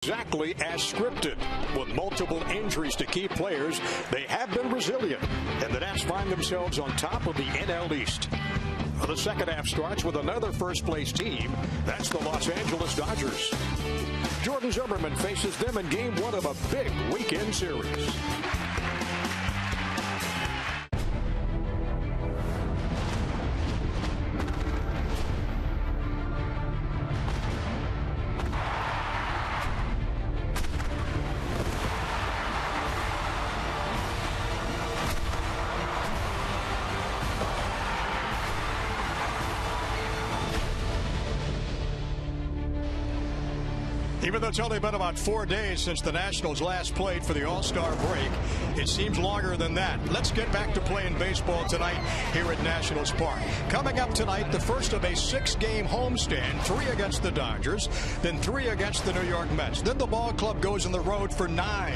Exactly as scripted. With multiple injuries to key players, they have been resilient, and the Nats find themselves on top of the NL East. The second half starts with another first-place team. That's the Los Angeles Dodgers. Jordan Zimmermann faces them in Game 1 of a big weekend series. Even though it's only been about 4 days since the Nationals last played for the All-Star break, it seems longer than that. Let's get back to playing baseball tonight here at Nationals Park. Coming up tonight, the first of a 6-game homestand, 3 against the Dodgers, then 3 against the New York Mets. Then the ball club goes on the road for 9.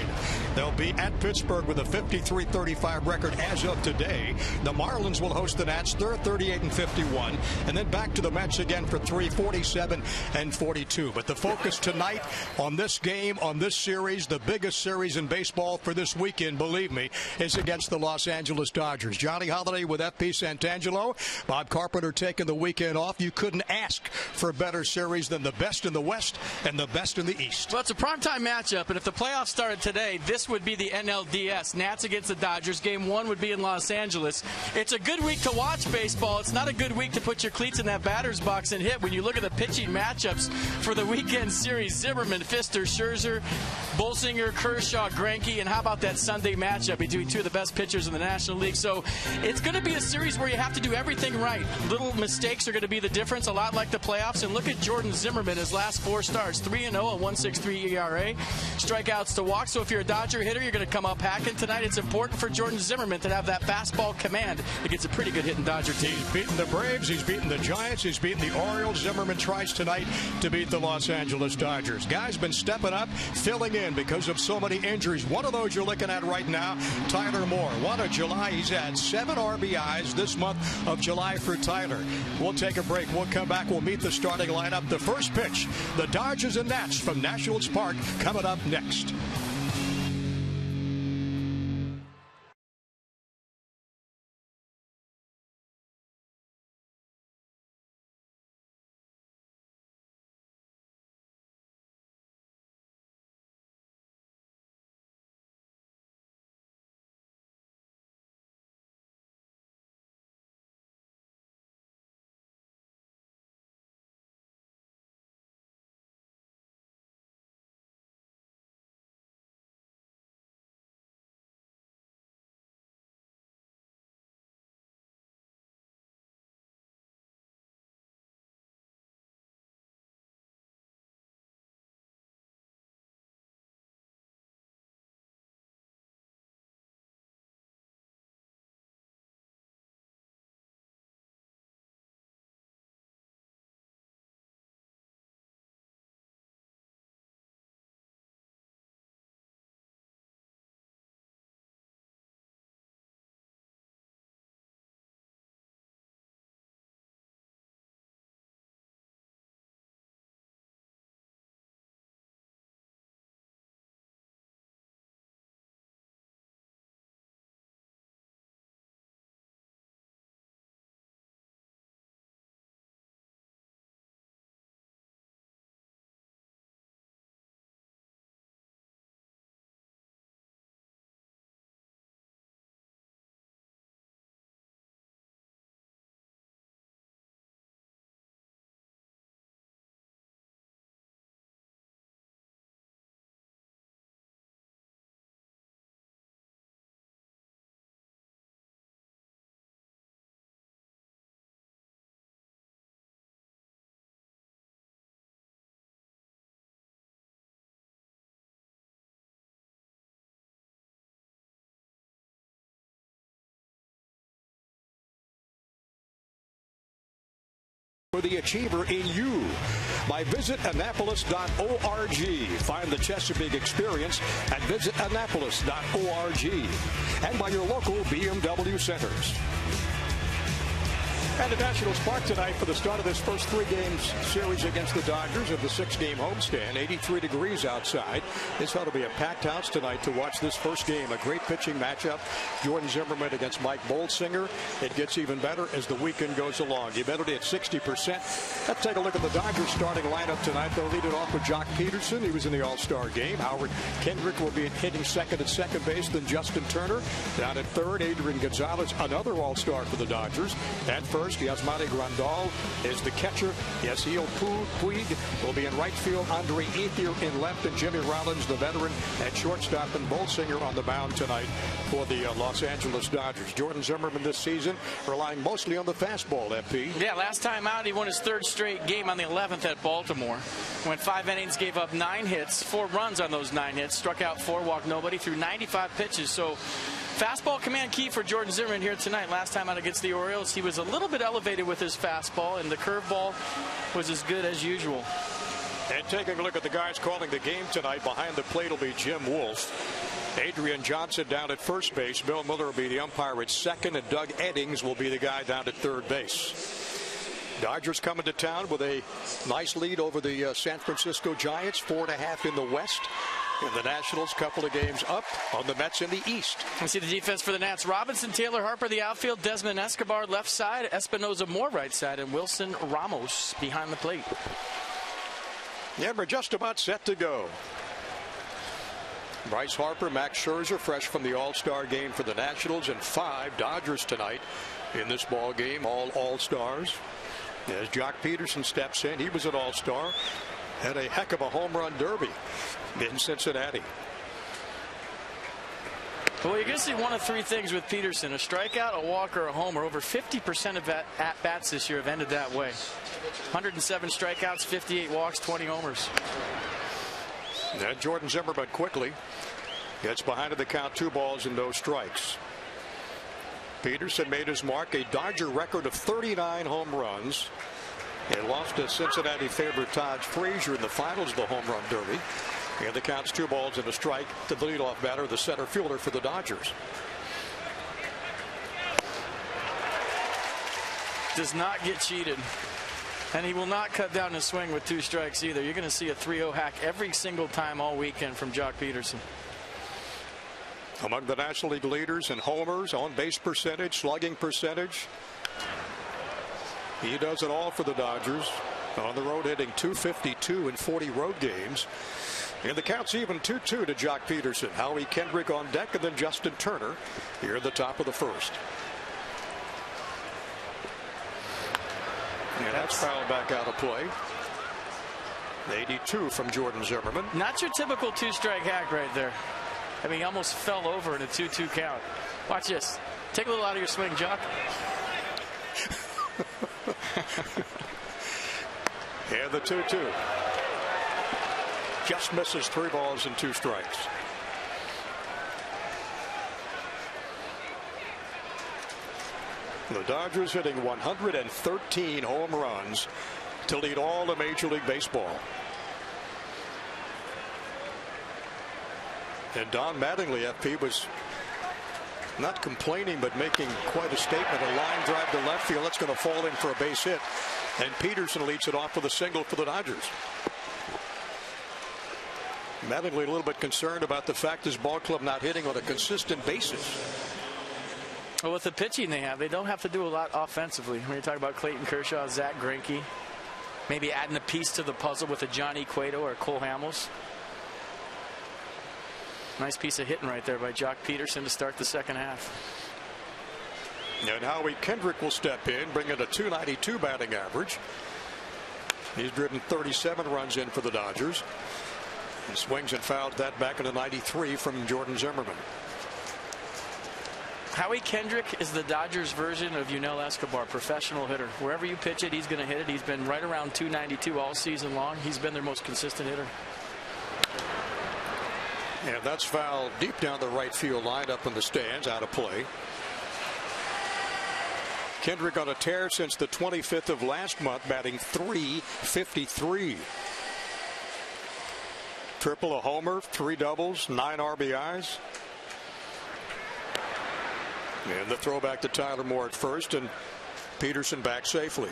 They'll be at Pittsburgh with a 53-35 record as of today. The Marlins will host the Nats. They're 38-51, and then back to the Mets again for 3, 47-42. But the focus tonight on this game, on this series, the biggest series in baseball for this weekend, believe me, is against the Los Angeles Dodgers. Johnny Holiday with FP Santangelo. Bob Carpenter taking the weekend off. You couldn't ask for a better series than the best in the West and the best in the East. Well, it's a primetime matchup, and if the playoffs started today, this would be the NLDS. Nats against the Dodgers. Game 1 would be in Los Angeles. It's a good week to watch baseball. It's not a good week to put your cleats in that batter's box and hit. When you look at the pitching matchups for the weekend series, Zimmerman, Pfister, Scherzer, Bolsinger, Kershaw, Greinke, and how about that Sunday matchup between 2 of the best pitchers in the National League? So it's going to be a series where you have to do everything right. Little mistakes are going to be the difference, a lot like the playoffs. And look at Jordan Zimmermann, his last 4 starts, 3-0, a 1.63 ERA, strikeouts to walk. So if you're a Dodger hitter, you're going to come up packing tonight. It's important for Jordan Zimmermann to have that fastball command against a pretty good hitting Dodger team. He's beaten the Braves, he's beaten the Giants, he's beaten the Orioles. Zimmermann tries tonight to beat the Los Angeles Dodgers. Guys been stepping up, filling in because of so many injuries. One of those you're looking at right now, Tyler Moore. One of July, he's had 7 RBIs this month of July for Tyler. We'll take a break. We'll come back. We'll meet the starting lineup. The first pitch, the Dodgers and Nats from Nationals Park, coming up next. For the achiever in you by visitannapolis.org. Find the Chesapeake experience at visitannapolis.org and by your local BMW centers. At the Nationals Park tonight for the start of this first 3 games series against the Dodgers of the 6-game homestand. 83 degrees outside. This ought to be a packed house tonight to watch this first game. A great pitching matchup. Jordan Zimmermann against Mike Bolsinger. It gets even better as the weekend goes along. You better be at 60%. Let's take a look at the Dodgers starting lineup tonight. They'll lead it off with Jock Peterson. He was in the All-Star game. Howard Kendrick will be hitting second at second base. Then Justin Turner down at third. Adrian Gonzalez, another All-Star for the Dodgers. At first, Yasmani Grandal is the catcher. Yasiel Puig will be in right field. Andre Ethier in left, and Jimmy Rollins, the veteran, at shortstop, and Bolsinger on the mound tonight for the Los Angeles Dodgers. Jordan Zimmermann this season relying mostly on the fastball, FP. Yeah, last time out he won his 3rd straight game on the 11th at Baltimore. Went 5 innings, gave up 9 hits, 4 runs on those 9 hits, struck out 4, walked nobody, threw 95 pitches. So fastball command key for Jordan Zimmermann here tonight. Last time out against the Orioles, he was a little bit elevated with his fastball, and the curveball was as good as usual. And taking a look at the guys calling the game tonight, behind the plate will be Jim Wolf. Adrian Johnson down at first base. Bill Miller will be the umpire at second, and Doug Eddings will be the guy down at third base. Dodgers coming to town with a nice lead over the San Francisco Giants, 4.5 in the West. And the Nationals, couple of games up on the Mets in the East. You see the defense for the Nats. Robinson, Taylor Harper, the outfield. Desmond Escobar, left side. Espinoza Moore, right side. And Wilson Ramos behind the plate. Yeah, we're just about set to go. Bryce Harper, Max Scherzer, fresh from the All-Star game for the Nationals, and 5 Dodgers tonight in this ball game, all All-Stars. As Jock Peterson steps in, he was an All-Star. Had a heck of a home run derby in Cincinnati. Well, you're going to see one of 3 things with Peterson: a strikeout, a walk, or a homer. Over 50% of at-bats this year have ended that way. 107 strikeouts, 58 walks, 20 homers. And Jordan Zimmermann quickly gets behind in the count, 2 balls and no strikes. Peterson made his mark, a Dodger record of 39 home runs. And lost to Cincinnati favorite Todd Frazier in the finals of the home run derby. And the count's 2 balls and a strike to the leadoff batter, the center fielder for the Dodgers. Does not get cheated. And he will not cut down his swing with 2 strikes either. You're going to see a 3-0 hack every single time all weekend from Jock Peterson. Among the National League leaders in homers, on base percentage, slugging percentage. He does it all for the Dodgers. On the road, hitting .252 in 40 road games. And the count's even 2-2 to Jock Peterson. Howie Kendrick on deck, and then Justin Turner here at the top of the first. And that's fouled back out of play. 82 from Jordan Zimmermann. Not your typical 2-strike hack right there. I mean, he almost fell over in a 2-2 count. Watch this. Take a little out of your swing, Jock. And the 2-2. Just misses 3 balls and 2 strikes. The Dodgers hitting 113 home runs to lead all of Major League Baseball. And Don Mattingly, FP, was not complaining, but making quite a statement. A line drive to left field. That's going to fall in for a base hit. And Peterson leads it off with a single for the Dodgers. Mattingly a little bit concerned about the fact his ball club not hitting on a consistent basis. Well, with the pitching they have, they don't have to do a lot offensively. When you talk about Clayton Kershaw, Zach Greinke, maybe adding a piece to the puzzle with a Johnny Cueto or Cole Hamels. Nice piece of hitting right there by Jock Peterson to start the second half. And Howie Kendrick will step in, bring in a .292 batting average. He's driven 37 runs in for the Dodgers. And swings and fouls that back into 93 from Jordan Zimmermann. Howie Kendrick is the Dodgers version of Yunel Escobar, professional hitter. Wherever you pitch it, he's going to hit it. He's been right around .292 all season long. He's been their most consistent hitter. And that's fouled deep down the right field line, up in the stands, out of play. Kendrick on a tear since the 25th of last month, batting .353. Triple, a homer, 3 doubles, 9 RBIs. And the throwback to Tyler Moore at first, and Peterson back safely.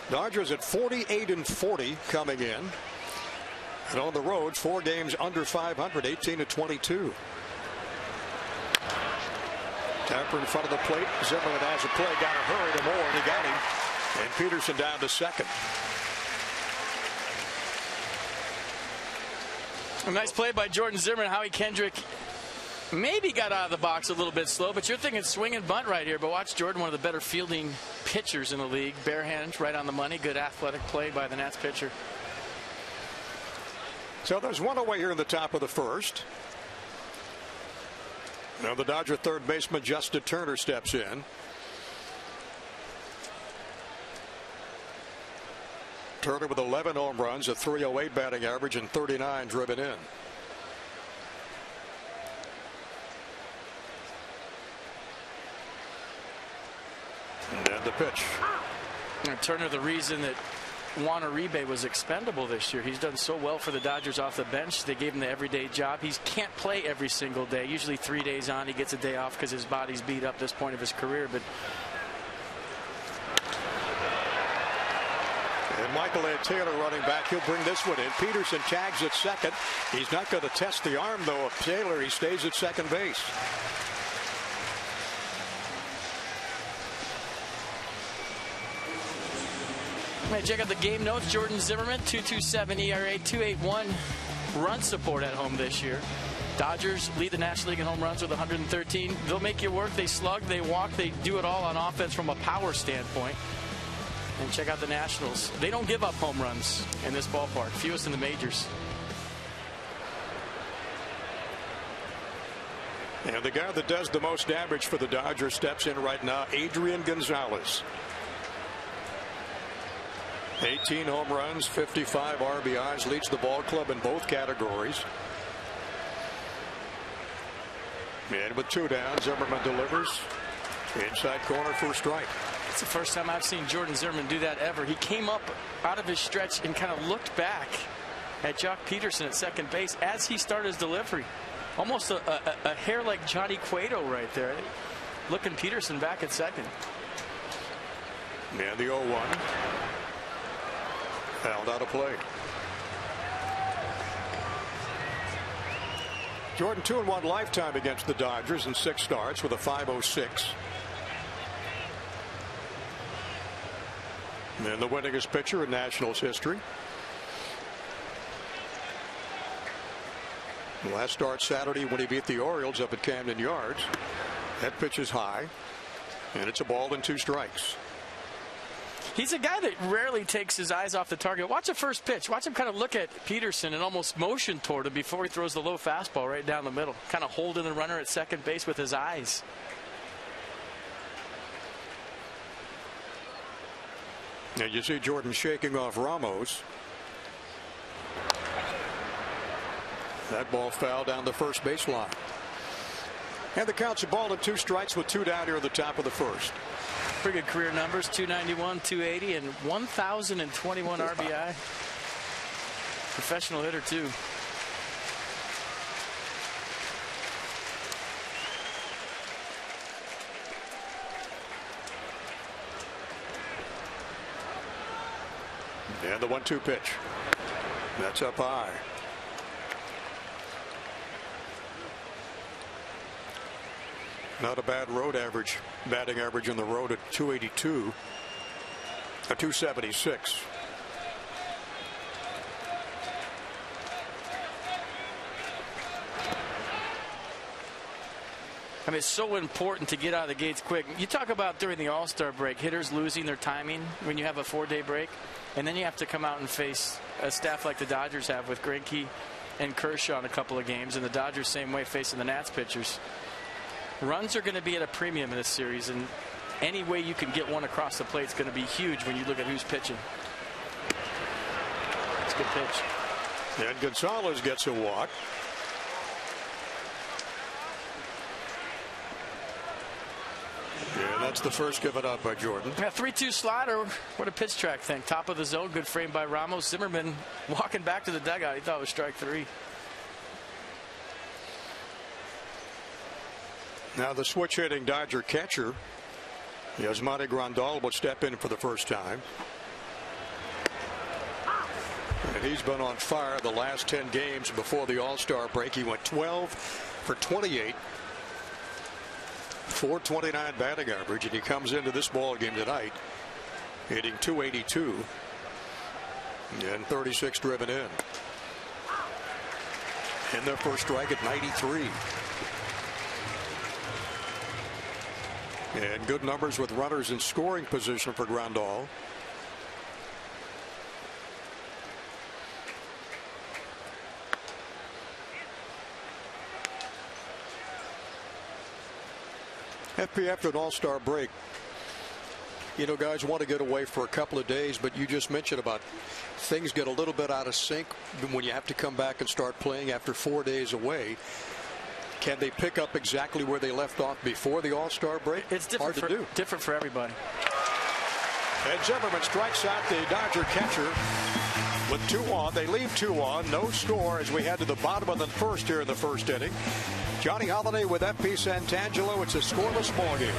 Dodgers at 48-40 coming in. And on the road, 4 games under 500, 18-22. Tapper in front of the plate. Zimmerman has a play, got to hurry to Moore, and he got him. And Peterson down to second. A nice play by Jordan Zimmerman. Howie Kendrick maybe got out of the box a little bit slow, but you're thinking swing and bunt right here. But watch Jordan, one of the better fielding pitchers in the league. Bare hand, right on the money. Good athletic play by the Nats pitcher. So there's one away here in the top of the first. Now the Dodger third baseman Justin Turner steps in. Turner with 11 home runs, a .308 batting average, and 39 driven in. And the pitch. And Turner, the reason that Juan Uribe was expendable this year. He's done so well for the Dodgers off the bench. They gave him the everyday job. He can't play every single day. Usually 3 days on, he gets a day off because his body's beat up this point of his career. But and Michael A. Taylor running back. He'll bring this one in. Peterson tags at second. He's not going to test the arm, though, of Taylor. He stays at second base. Check out the game notes. Jordan Zimmerman, 2.27 ERA, 2.81 run support at home this year. Dodgers lead the National League in home runs with 113. They'll make you work. They slug, they walk, they do it all on offense from a power standpoint. And check out the Nationals. They don't give up home runs in this ballpark. Fewest in the majors. And the guy that does the most damage for the Dodgers steps in right now, Adrian Gonzalez. 18 home runs, 55 RBIs, leads the ball club in both categories. And with 2 down, Zimmerman delivers. Inside corner for a strike. It's the first time I've seen Jordan Zimmerman do that ever. He came up out of his stretch and kind of looked back at Jock Peterson at second base as he started his delivery. Almost a hair like Johnny Cueto right there. Looking Peterson back at second. And the 0-1. Fouled out of play. Jordan 2-1 lifetime against the Dodgers in 6 starts with a .506. And the winningest pitcher in Nationals history. Last start Saturday when he beat the Orioles up at Camden Yards. That pitch is high, and it's a ball and 2 strikes. He's a guy that rarely takes his eyes off the target. Watch the first pitch. Watch him kind of look at Peterson and almost motion toward him before he throws the low fastball right down the middle. Kind of holding the runner at second base with his eyes. Now you see Jordan shaking off Ramos. That ball fouled down the first baseline. And the count's a ball and 2 strikes with 2 down here at the top of the first. Pretty good career numbers, 291, 280, and 1,021 RBI. Professional hitter, too. And the 1-2 pitch. That's up high. Not a bad road average, batting average on the road at 282, a 276. I mean, it's so important to get out of the gates quick. You talk about during the All-Star break, hitters losing their timing when you have a 4-day break, and then you have to come out and face a staff like the Dodgers have with Greinke and Kershaw in a couple of games, and the Dodgers same way facing the Nats pitchers. Runs are going to be at a premium in this series, and any way you can get one across the plate is going to be huge when you look at who's pitching. It's a good pitch. And Gonzalez gets a walk. Yeah, that's the first given up by Jordan. Yeah, 3-2 slider. What a pitch track thing. Top of the zone. Good frame by Ramos. Zimmerman walking back to the dugout. He thought it was strike 3. Now the switch hitting Dodger catcher, Yasmani Grandal, will step in for the first time. And he's been on fire the last 10 games before the All-Star break. He went 12 for 28, 429 batting average, and he comes into this ball game tonight hitting .282 and 36 driven in. In their first strike at 93. And good numbers with runners in scoring position for Grandal. FP, after an All-Star break, you know, guys want to get away for a couple of days, but you just mentioned about things get a little bit out of sync when you have to come back and start playing after 4 days away. Can they pick up exactly where they left off before the All-Star break? It's different. Hard to do. Different for everybody. And Zimmerman strikes out the Dodger catcher with 2 on. They leave 2 on. No score as we head to the bottom of the first here in the first inning. Johnny Holiday with FP Santangelo. It's a scoreless ball game.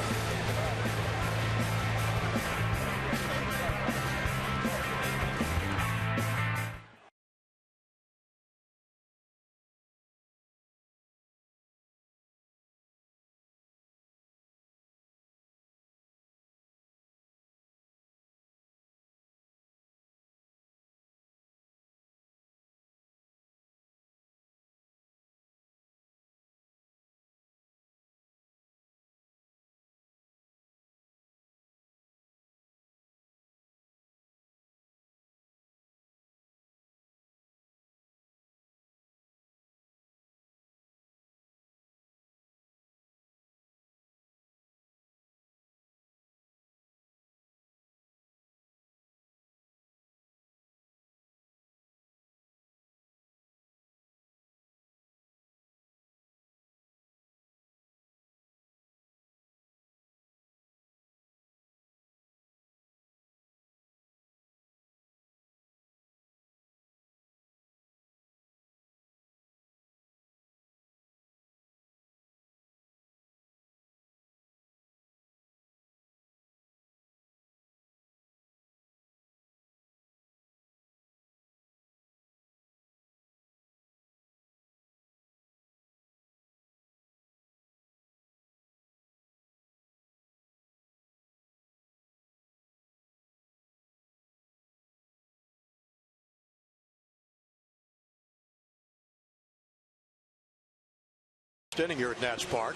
Inning here at Nats Park.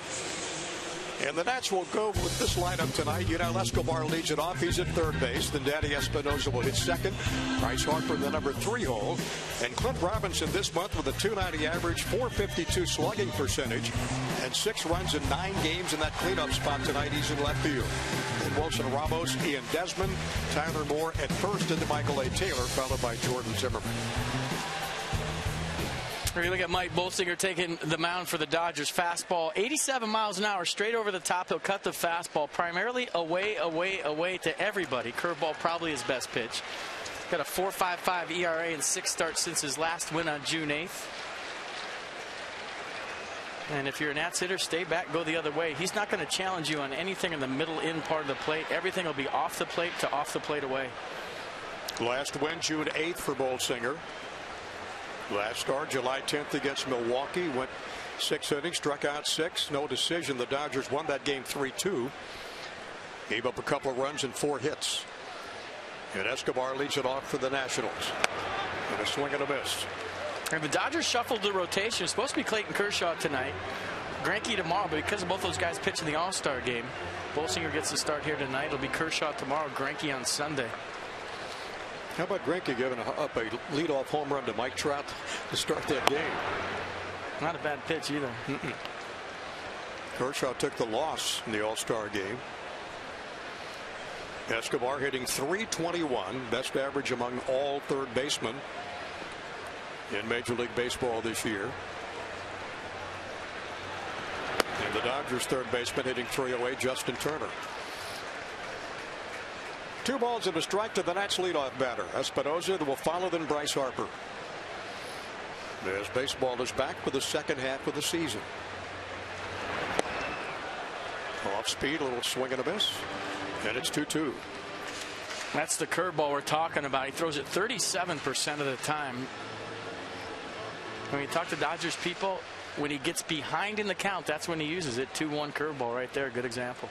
And the Nats will go with this lineup tonight. Yunel Escobar leads it off. He's at third base. Then Danny Espinosa will hit second. Bryce Harper in the number 3 hole. And Clint Robinson this month with a .290 average, .452 slugging percentage, and 6 runs in 9 games in that cleanup spot tonight. He's in left field. And Wilson Ramos, Ian Desmond, Tyler Moore at first, and Michael A. Taylor, followed by Jordan Zimmerman. You look at Mike Bolsinger taking the mound for the Dodgers. Fastball 87 miles an hour straight over the top. He'll cut the fastball primarily away to everybody. Curveball probably his best pitch. Got a 4.55 ERA and 6 starts since his last win on June 8th. And if you're a Nats hitter, stay back, go the other way. He's not going to challenge you on anything in the middle in part of the plate. Everything will be off the plate to off the plate away. Last win June 8th for Bolsinger. Last start July 10th against Milwaukee, went 6 innings, struck out 6, no decision. The Dodgers won that game 3-2. Gave up a couple of runs and 4 hits. And Escobar leads it off for the Nationals. And a swing and a miss. And the Dodgers shuffled the rotation. It's supposed to be Clayton Kershaw tonight, Greinke tomorrow, but because of both those guys pitching the All-Star game, Bolsinger gets the start here tonight. It'll be Kershaw tomorrow, Greinke on Sunday. How about Greinke giving up a leadoff home run to Mike Trout to start that game? Not a bad pitch either. Kershaw took the loss in the All-Star game. Escobar hitting .321, best average among all third basemen in Major League Baseball this year. And the Dodgers third baseman hitting .308, Justin Turner. 2 balls and a strike to the Nats leadoff batter. Espinosa will follow, then Bryce Harper. As baseball is back for the second half of the season. Off speed, a little swing and a miss. And it's 2-2. That's the curveball we're talking about. He throws it 37% of the time. When you talk to Dodgers people, when he gets behind in the count, that's when he uses it. 2-1 curveball right there. Good example.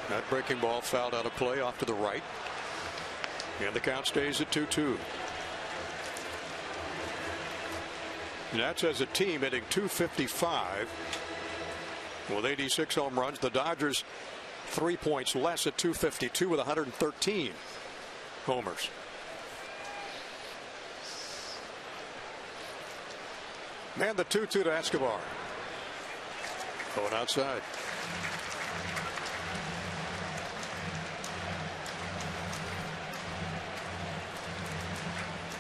That breaking ball fouled out of play off to the right. And the count stays at 2-2. Nats as a team hitting .255 with 86 home runs. The Dodgers 3 points less at .252 with 113 homers. And the 2-2 to Escobar. Going outside.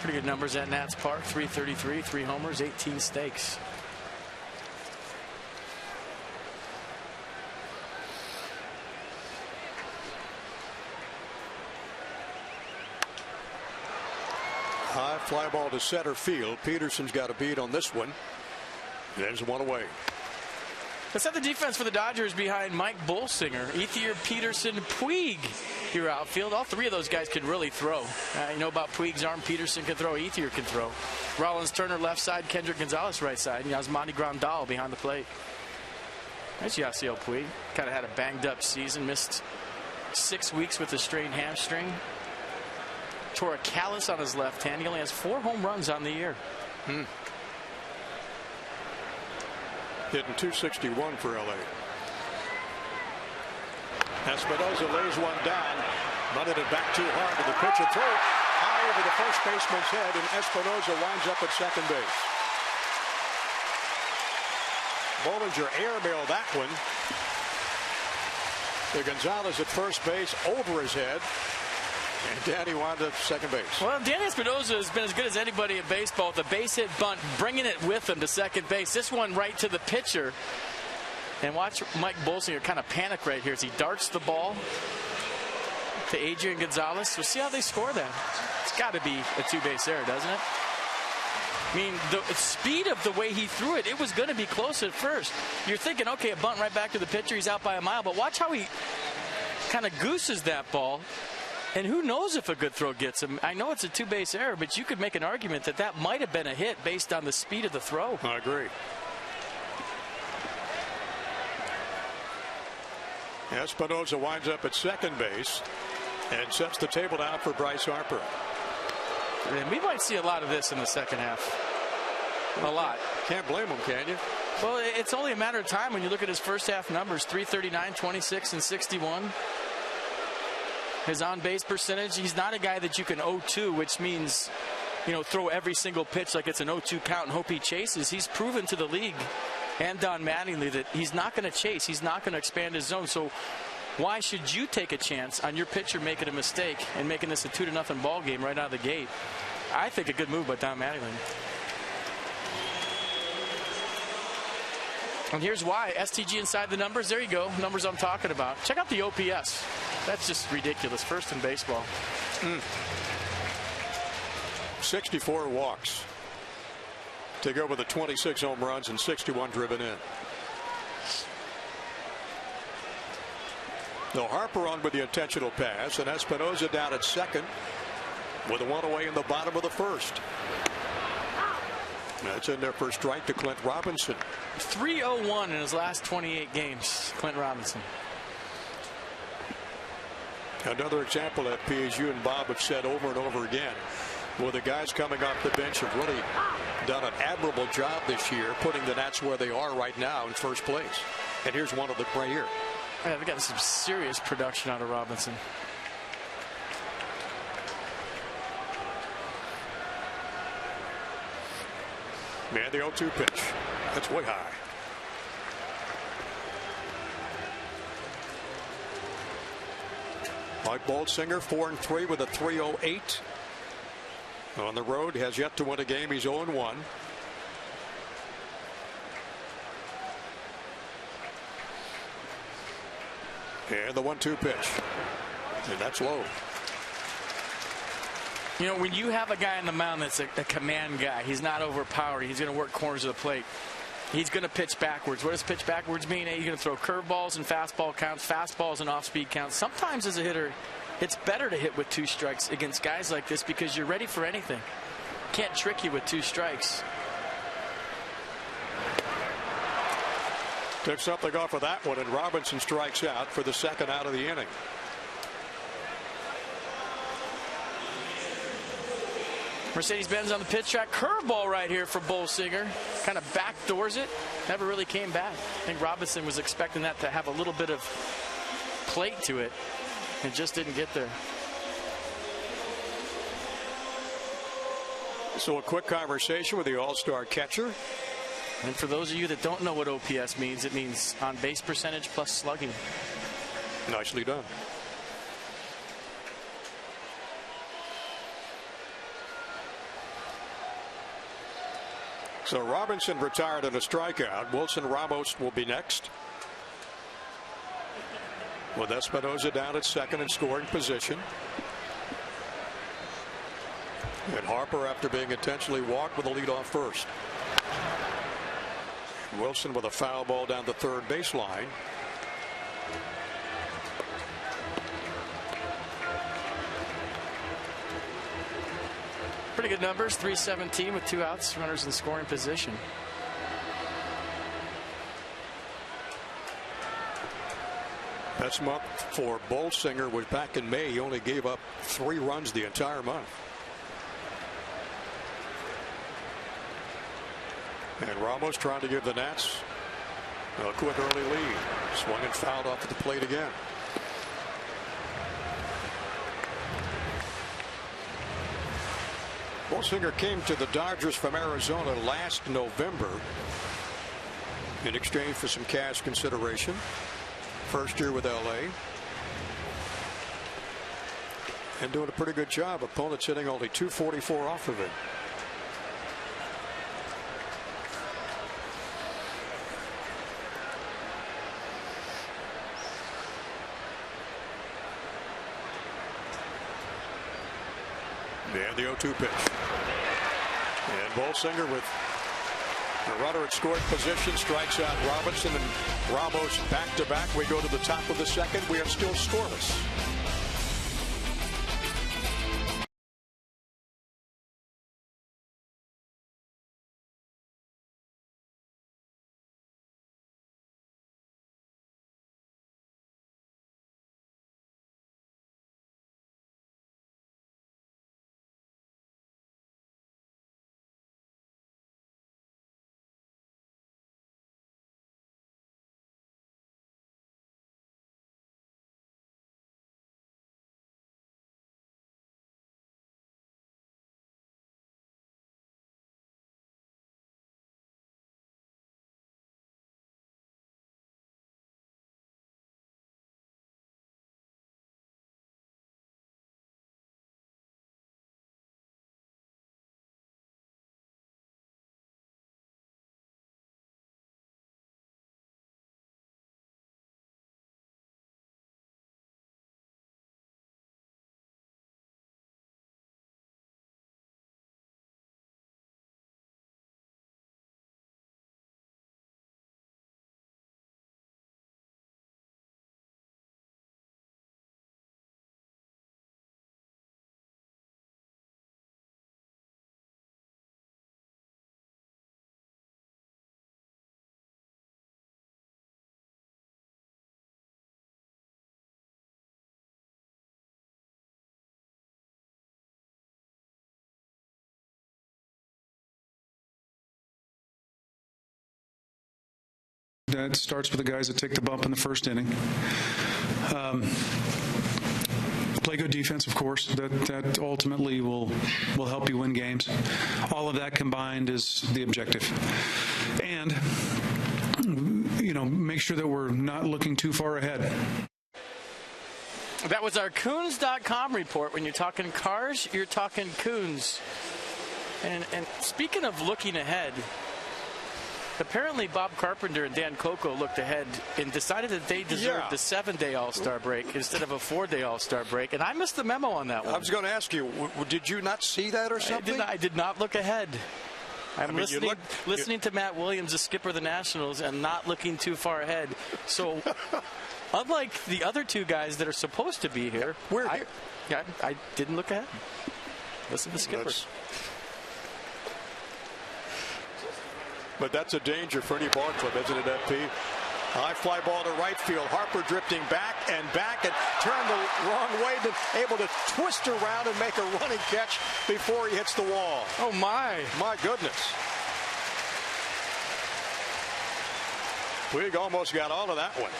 Pretty good numbers at Nats Park. 333, 3 homers, 18 stakes. High fly ball to center field. Peterson's got a beat on this one. There's one away. Let's have the defense for the Dodgers behind Mike Bolsinger, Ethier, Peterson, Puig. Your outfield. All three of those guys can really throw. You know about Puig's arm. Peterson can throw. Ethier can throw. Rollins, Turner left side. Kendrick Gonzalez right side. And Yasmani Grandal behind the plate. There's Yasiel Puig. Kind of had a banged up season. Missed 6 weeks with a strained hamstring. Tore a callus on his left hand. He only has 4 home runs on the year. Hitting .261 for LA. Espinosa lays one down. Running it back too hard to the pitcher. Throw high over the first baseman's head, and Espinosa winds up at second base. Bollinger airmailed that one. To Gonzalez at first base, over his head. And Danny wound up second base. Well, Danny Espinosa has been as good as anybody in baseball with a base hit bunt, bringing it with him to second base. This one right to the pitcher. And watch Mike Bolsinger kind of panic right here as he darts the ball to Adrian Gonzalez. We'll see how they score that. It's got to be a 2-base error, doesn't it? I mean, the speed of the way he threw it, it was going to be close at first. You're thinking, okay, a bunt right back to the pitcher. He's out by a mile. But watch how he kind of gooses that ball. And who knows if a good throw gets him. I know it's a 2-base error, but you could make an argument that that might have been a hit based on the speed of the throw. I agree. Espinosa winds up at second base and sets the table down for Bryce Harper. And we might see a lot of this in the second half. A lot. Can't blame him, can you? Well, it's only a matter of time when you look at his first half numbers. 339, 26, and 61. His on-base percentage, he's not a guy that you can 0-2, which means, you know, throw every single pitch like it's an 0-2 count and hope he chases. He's proven to the league and Don Mattingly that he's not going to chase. He's not going to expand his zone. So why should you take a chance on your pitcher making a mistake and making this a 2-0 ball game right out of the gate? I think a good move by Don Mattingly. And here's why. STG inside the numbers. There you go. Numbers I'm talking about. Check out the OPS. That's just ridiculous. First in baseball. 64 walks to go with the 26 home runs and 61 driven in. No, Harper on with the intentional pass, and Espinosa down at second with a one away in the bottom of the first. That's in there for a strike to Clint Robinson. 301 in his last 28 games, Clint Robinson. Another example that PSU and Bob have said over and over again. Well, the guys coming off the bench have really done an admirable job this year, putting the Nats where they are right now in first place. And here's one of them right here. Yeah, they got some serious production out of Robinson. Man, the 0-2 pitch. That's way high. Mike Bolsinger 4-3 with a 3.08. On the road, has yet to win a game. He's 0-1. And the 1-2 pitch. And that's low. You know, when you have a guy on the mound that's a command guy, he's not overpowered. He's going to work corners of the plate. he's going to pitch backwards. What does pitch backwards mean? He's going to throw curveballs and fastball counts, fastballs and off-speed counts. Sometimes as a hitter, it's better to hit with 2 strikes against guys like this because you're ready for anything. Can't trick you with 2 strikes. Took something off of that one, and Robinson strikes out for the 2nd out of the inning. Mercedes-Benz on the pitch track. Curveball right here for Bolsinger. Kind of backdoors it. Never really came back. I think Robinson was expecting that to have a little bit of plate to it. It just didn't get there. So a quick conversation with the All-Star catcher. And for those of you that don't know what OPS means, it means on base percentage plus slugging. Nicely done. So Robinson retired on a strikeout. Wilson Ramos will be next, with Espinosa down at 2nd in scoring position. And Harper, after being intentionally walked, with a lead off first. Wilson with a foul ball down the 3rd baseline. Pretty good numbers. 317 with 2 outs, runners in scoring position. Best month for Bolsinger was back in May. He only gave up 3 runs the entire month. And Ramos trying to give the Nats a quick early lead. Swung and fouled off at the plate again. Bolsinger came to the Dodgers from Arizona last November in exchange for some cash consideration. First year with LA. And doing a pretty good job. Opponents hitting only .244 off of it. And the 0-2 pitch. And Bolsinger with the runner at scoring position strikes out Robinson and Ramos back to back. We go to the top of the 2nd. We are still scoreless. That starts with the guys that take the bump in the 1st inning. Play good defense, of course. That ultimately will help you win games. All of that combined is the objective. And, make sure that we're not looking too far ahead. That was our Coons.com report. When you're talking cars, you're talking Coons. And speaking of looking ahead, apparently Bob Carpenter and Dan Coco looked ahead and decided that they deserved the 7-day All-Star break instead of a 4-day All-Star break. And I missed the memo on that one. I was going to ask you, did you not see that or something? I did not look ahead. I'm listening to Matt Williams, the skipper of the Nationals, and not looking too far ahead. So, unlike the other two guys that are supposed to be here, I didn't look ahead. Listen to the skipper. But that's a danger for any ball club, isn't it, FP? High fly ball to right field. Harper drifting back and turned the wrong way, able to twist around and make a running catch before he hits the wall. Oh, my goodness. Puig almost got all of that one.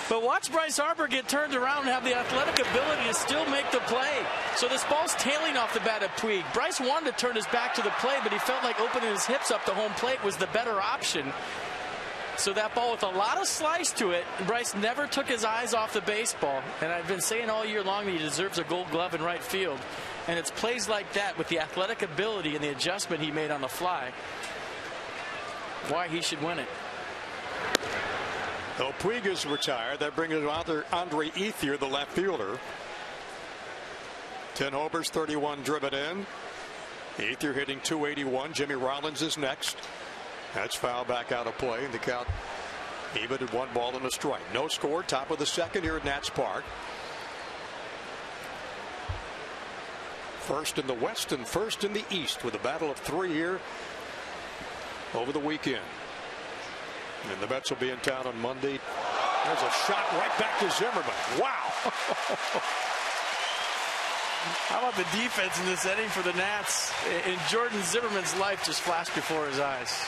But watch Bryce Harper get turned around and have the athletic ability to still make the play. So this ball's tailing off the bat of Puig. Bryce wanted to turn his back to the play, but he felt like opening his hips up to home plate was the better option. So that ball with a lot of slice to it, Bryce never took his eyes off the baseball. And I've been saying all year long that he deserves a Gold Glove in right field. And it's plays like that with the athletic ability and the adjustment he made on the fly, why he should win it. Well, Puig is retired. That brings Andre Ethier, the left fielder. 10 homers, 31 driven in. Ethier hitting .281. Jimmy Rollins is next. That's foul back out of play, and the count even at 1 ball and a strike. No score, top of the second here at Nats Park. First in the West and first in the East with a battle of 3 here over the weekend. And the Mets will be in town on Monday. There's a shot right back to Zimmerman. Wow. How about the defense in this inning for the Nats? And Jordan Zimmerman's life just flashed before his eyes.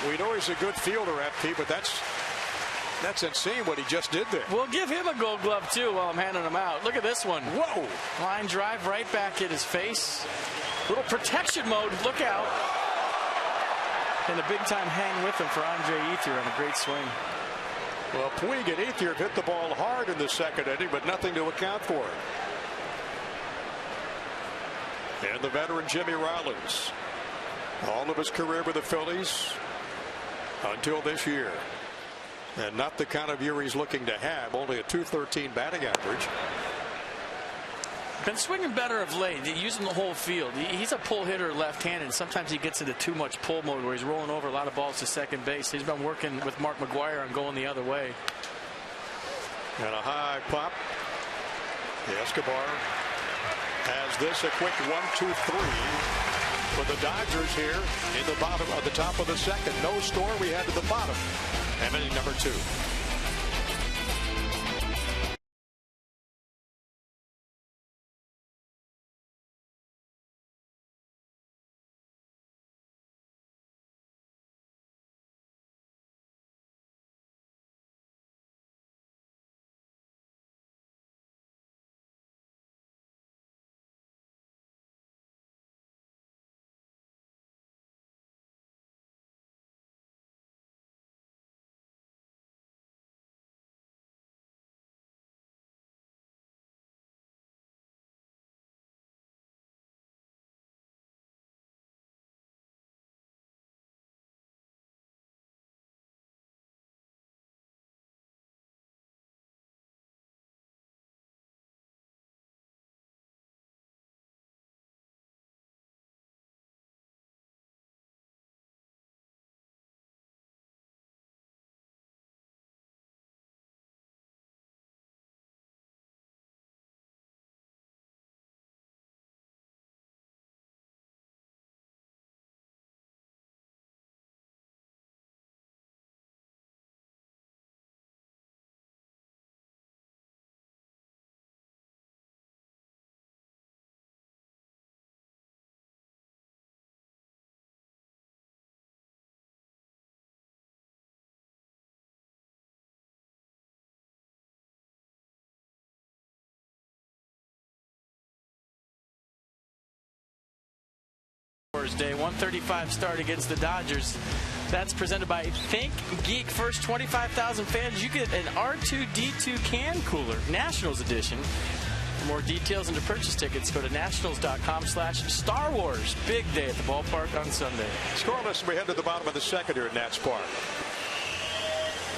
We know he's a good fielder, FP, but that's insane what he just did there. We'll give him a Gold Glove, too, while I'm handing him out. Look at this one. Whoa. Line drive right back at his face. Little protection mode. Look out. And a big-time hang with him for Andre Ethier on a great swing. Well, Puig and Ethier have hit the ball hard in the second inning, but nothing to account for it. And the veteran Jimmy Rollins. All of his career with the Phillies until this year. And not the kind of year he's looking to have. Only a .213 batting average. Been swinging better of late, using the whole field. He's a pull hitter left-handed, and sometimes he gets into too much pull mode where he's rolling over a lot of balls to second base. He's been working with Mark McGwire on going the other way. And a high pop. Escobar has this a quick 1-2-3 for the Dodgers here in the bottom of the top of the second. No score. We head to the bottom. And inning number 2. Day 135 start against the Dodgers. That's presented by Think Geek. First 25,000 fans, you get an R2D2 can cooler, Nationals edition. For more details and to purchase tickets, go to nationals.com/Star Wars. Big day at the ballpark on Sunday. Scoreless, we head to the bottom of the second here at Nats Park.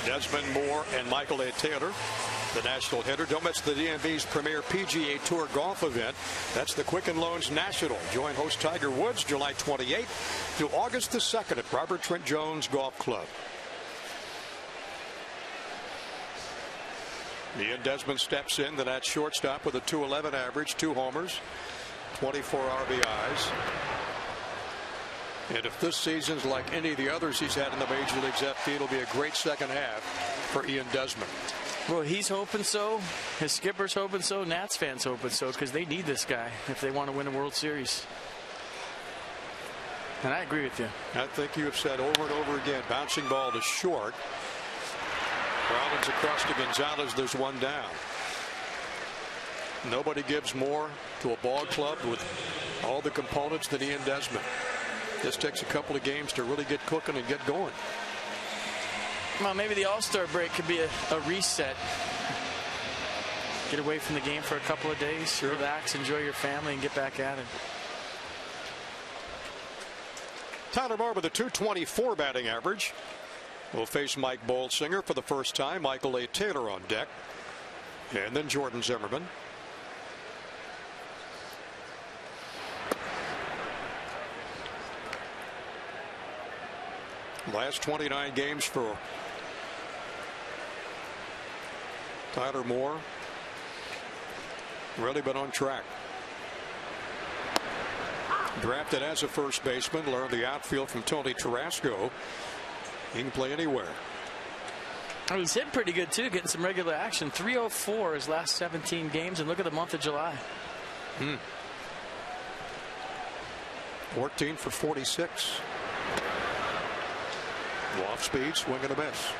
Desmond Moore and Michael A. Taylor the national hitter. Don't miss the DMV's premier PGA Tour golf event. That's the Quicken Loans National. Join host Tiger Woods July 28th through August the 2nd at Robert Trent Jones Golf Club. Ian Desmond steps in to that shortstop with a .211 average, 2 homers, 24 RBIs. And if this season's like any of the others he's had in the major leagues, FP, it'll be a great second half for Ian Desmond. Well, he's hoping so. His skipper's hoping so. Nats fans hoping so, because they need this guy if they want to win a World Series. And I agree with you. I think you have said over and over again, bouncing ball to short. Rollins across to Gonzalez. There's one down. Nobody gives more to a ball club with all the components than Ian Desmond. This takes a couple of games to really get cooking and get going. Well, maybe the All-Star break could be a reset. Get away from the game for a couple of days, sure. Relax, enjoy your family, and get back at it. Tyler Moore with a .224 batting average will face Mike Bolsinger for the first time. Michael A. Taylor on deck, and then Jordan Zimmerman. Last 29 games for Tyler Moore. Really been on track. Drafted as a first baseman, learned the outfield from Tony Tarasco. He can play anywhere. He's hit pretty good too, getting some regular action. .304 his last 17 games, and look at the month of July. 14 for 46. Off speed, swing and a miss.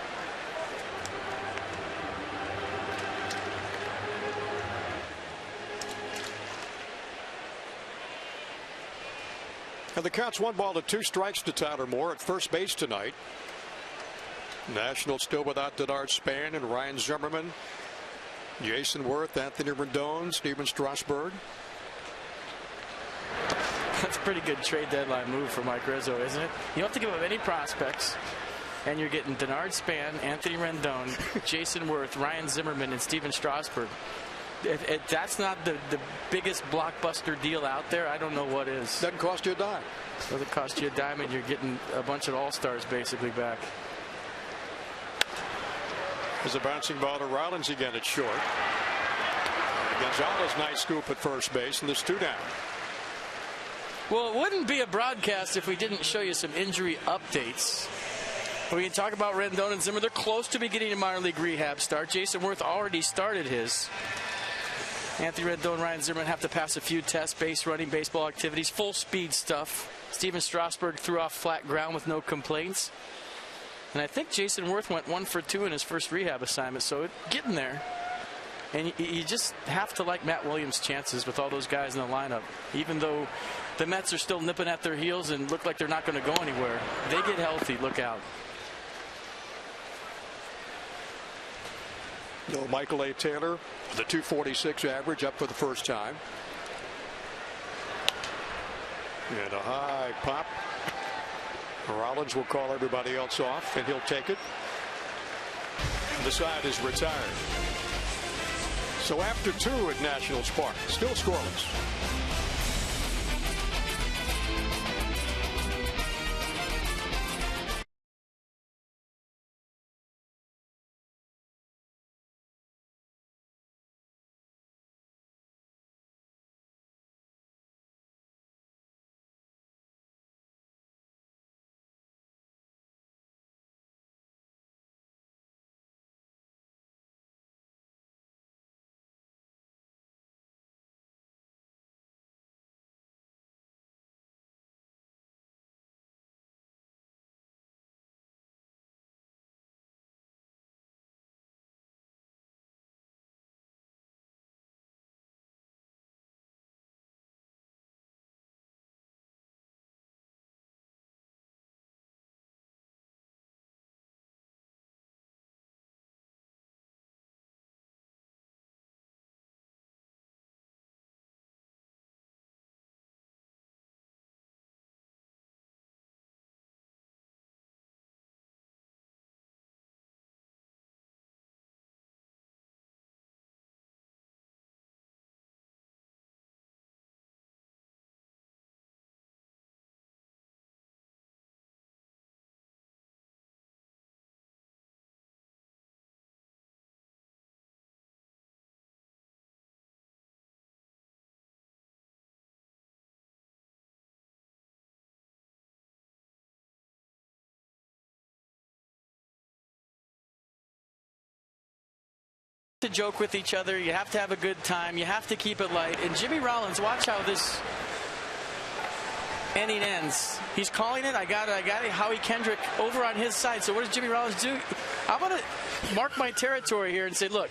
And the count's 1-2 strikes to Tyler Moore at first base tonight. Nationals still without Denard Span and Ryan Zimmerman, Jason Worth, Anthony Rendon, Steven Strasburg. That's a pretty good trade deadline move for Mike Rizzo, isn't it? You don't have to give up any prospects, and you're getting Denard Span, Anthony Rendon, Jason Worth, Ryan Zimmerman, and Steven Strasburg. If that's not the biggest blockbuster deal out there, I don't know what is. Doesn't cost you a dime. Doesn't cost you a dime, and you're getting a bunch of all-stars basically back. There's a bouncing ball to Rollins again at short. And Gonzalez, nice scoop at first base, and there's 2 down. Well, it wouldn't be a broadcast if we didn't show you some injury updates. We can talk about Rendon and Zimmer. They're close to beginning a minor league rehab start. Jason Worth already started his. Anthony Rendon and Ryan Zimmerman have to pass a few tests, base running, baseball activities, full speed stuff. Steven Strasburg threw off flat ground with no complaints. And I think Jason Worth went 1 for 2 in his first rehab assignment, so getting there. And you just have to like Matt Williams' chances with all those guys in the lineup. Even though the Mets are still nipping at their heels and look like they're not going to go anywhere, they get healthy, look out. No, Michael A. Taylor, the .246 average, up for the first time. And a high pop. Rollins will call everybody else off, and he'll take it. The side is retired. So after 2 at Nationals Park, still scoreless. to joke with each other. You have to have a good time. You have to keep it light. And Jimmy Rollins, watch how this inning ends. He's calling it. I got it. Howie Kendrick over on his side. So what does Jimmy Rollins do? I'm going to mark my territory here and say, look,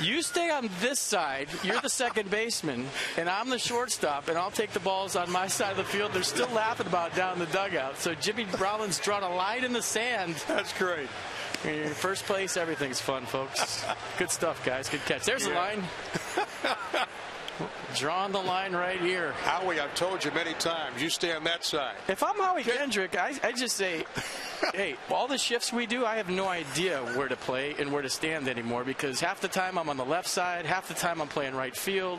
you stay on this side. You're the second baseman, and I'm the shortstop, and I'll take the balls on my side of the field. They're still laughing about it down in the dugout. So Jimmy Rollins drawn a line in the sand. That's great. In first place, everything's fun, folks. Good stuff, guys. Good catch. There's the line. Drawing the line right here. Howie, I've told you many times, you stay on that side. If I'm Howie Kendrick, I just say, hey, all the shifts we do, I have no idea where to play and where to stand anymore, because half the time I'm on the left side, half the time I'm playing right field.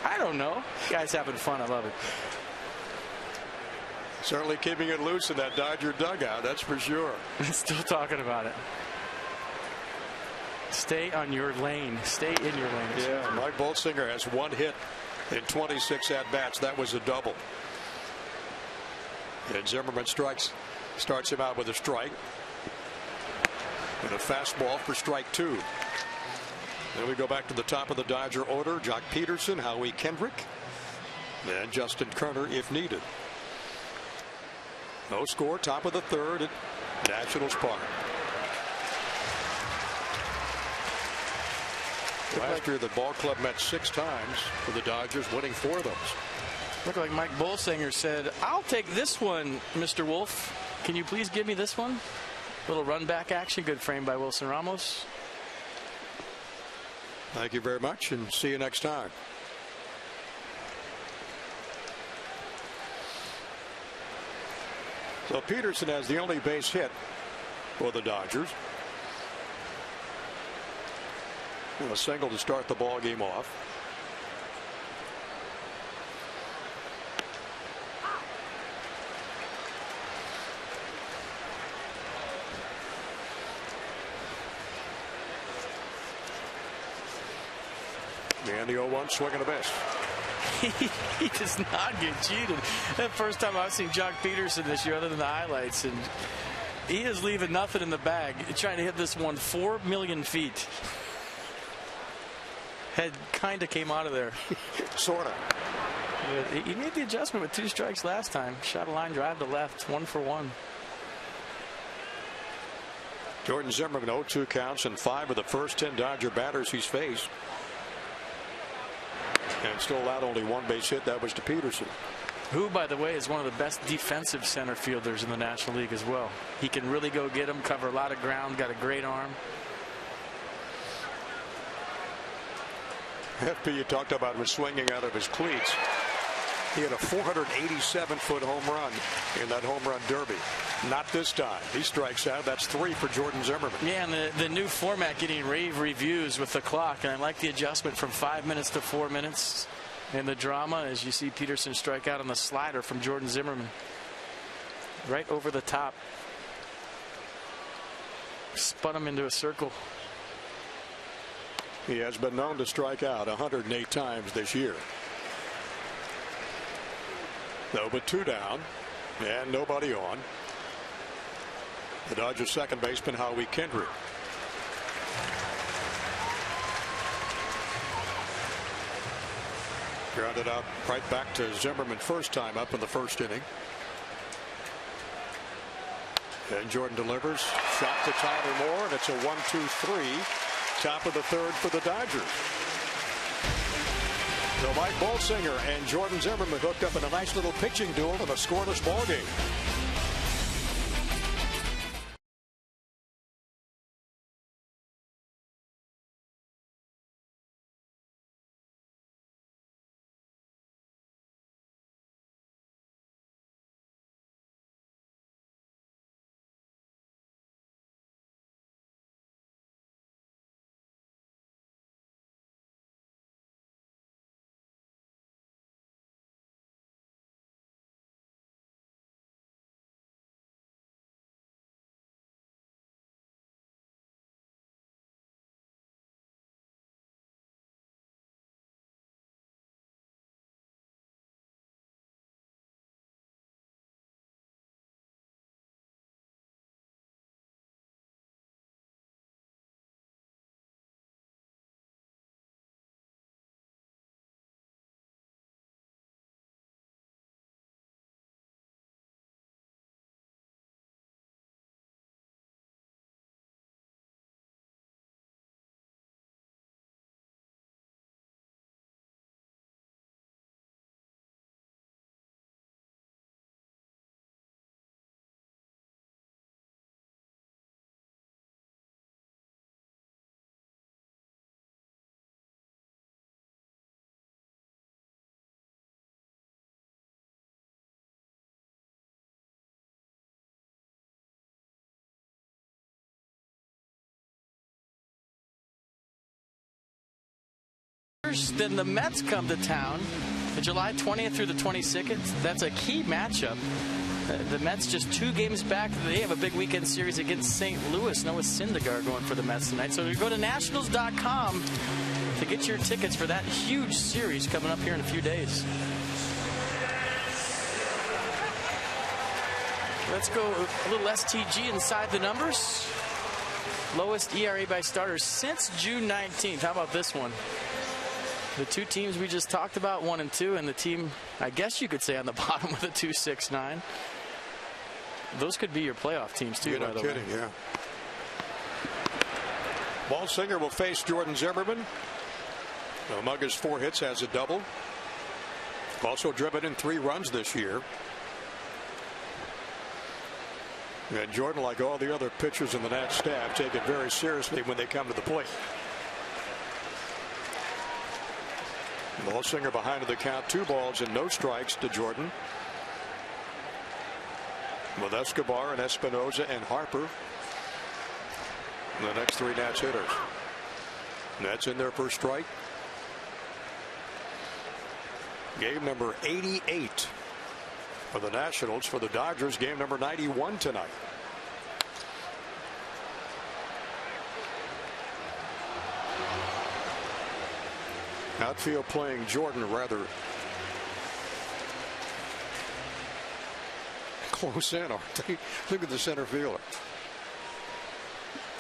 I don't know. Guys having fun. I love it. Certainly keeping it loose in that Dodger dugout, that's for sure. Still talking about it. Stay on your lane. Stay in your lane. Yeah, Mike Bolsinger has one hit in 26 at-bats. That was a double. And Zimmerman starts him out with a strike. And a fastball for strike two. Then we go back to the top of the Dodger order. Jock Peterson, Howie Kendrick, and Justin Kerner if needed. No score, top of the third at Nationals Park. Last year, the ball club met 6 times for the Dodgers, winning 4 of those. Looked like Mike Bolsinger said, I'll take this one, Mr. Wolf. Can you please give me this one? Little run back action. Good frame by Wilson Ramos. Thank you very much, and see you next time. So Peterson has the only base hit for the Dodgers. And a single to start the ball game off. And the 0-1 swing and a miss. He does not get cheated. The first time I've seen Jock Peterson this year, other than the highlights, and he is leaving nothing in the bag. Trying to hit this one 4 million feet. Head kind of came out of there. Sort of. He made the adjustment with 2 strikes last time. Shot a line drive to left, 1 for 1. Jordan Zimmerman 0-2 counts and 5 of the first 10 Dodger batters he's faced. And still allowed only 1 base hit. That was to Peterson. Who, by the way, is one of the best defensive center fielders in the National League as well. He can really go get him, cover a lot of ground, got a great arm. FP you talked about was swinging out of his cleats. He had a 487-foot home run in that home run derby. Not this time. He strikes out. That's 3 for Jordan Zimmerman. Yeah, and the new format getting rave reviews with the clock. And I like the adjustment from 5 minutes to 4 minutes. And the drama as you see Peterson strike out on the slider from Jordan Zimmerman. Right over the top. Spun him into a circle. He has been known to strike out 108 times this year. No, but 2 down and nobody on. The Dodgers second baseman Howie Kendrick. Grounded out right back to Zimmerman first time up in the first inning. And Jordan delivers. Shot to Tyler Moore, and it's a 1-2-3. Top of the third for the Dodgers. So Mike Bolsinger and Jordan Zimmerman hooked up in a nice little pitching duel in a scoreless ball game. Then the Mets come to town July 20th through the 22nd. That's a key matchup. The Mets just 2 games back. They have a big weekend series against St. Louis. Noah Syndergaard going for the Mets tonight. So you go to nationals.com to get your tickets for that huge series coming up here in a few days. Let's go a little STG inside the numbers. Lowest ERA by starters since June 19th. How about this one? The 2 teams we just talked about, 1 and 2, and the team, I guess you could say, on the bottom with a 2.69. Those could be your playoff teams too. You're not kidding, yeah. Ballsinger will face Jordan Zimmerman. Among his 4 hits, has a double. Also driven in 3 runs this year. And Jordan, like all the other pitchers in the Nats staff, take it very seriously when they come to the plate. Ballsinger behind the count, 2 balls and no strikes to Jordan. With Escobar and Espinoza and Harper, the next 3 Nats hitters. Nats in there for strike. Game number 88 for the Nationals. For the Dodgers, game number 91 tonight. Outfield playing Jordan rather close in, aren't they? Look at the center fielder.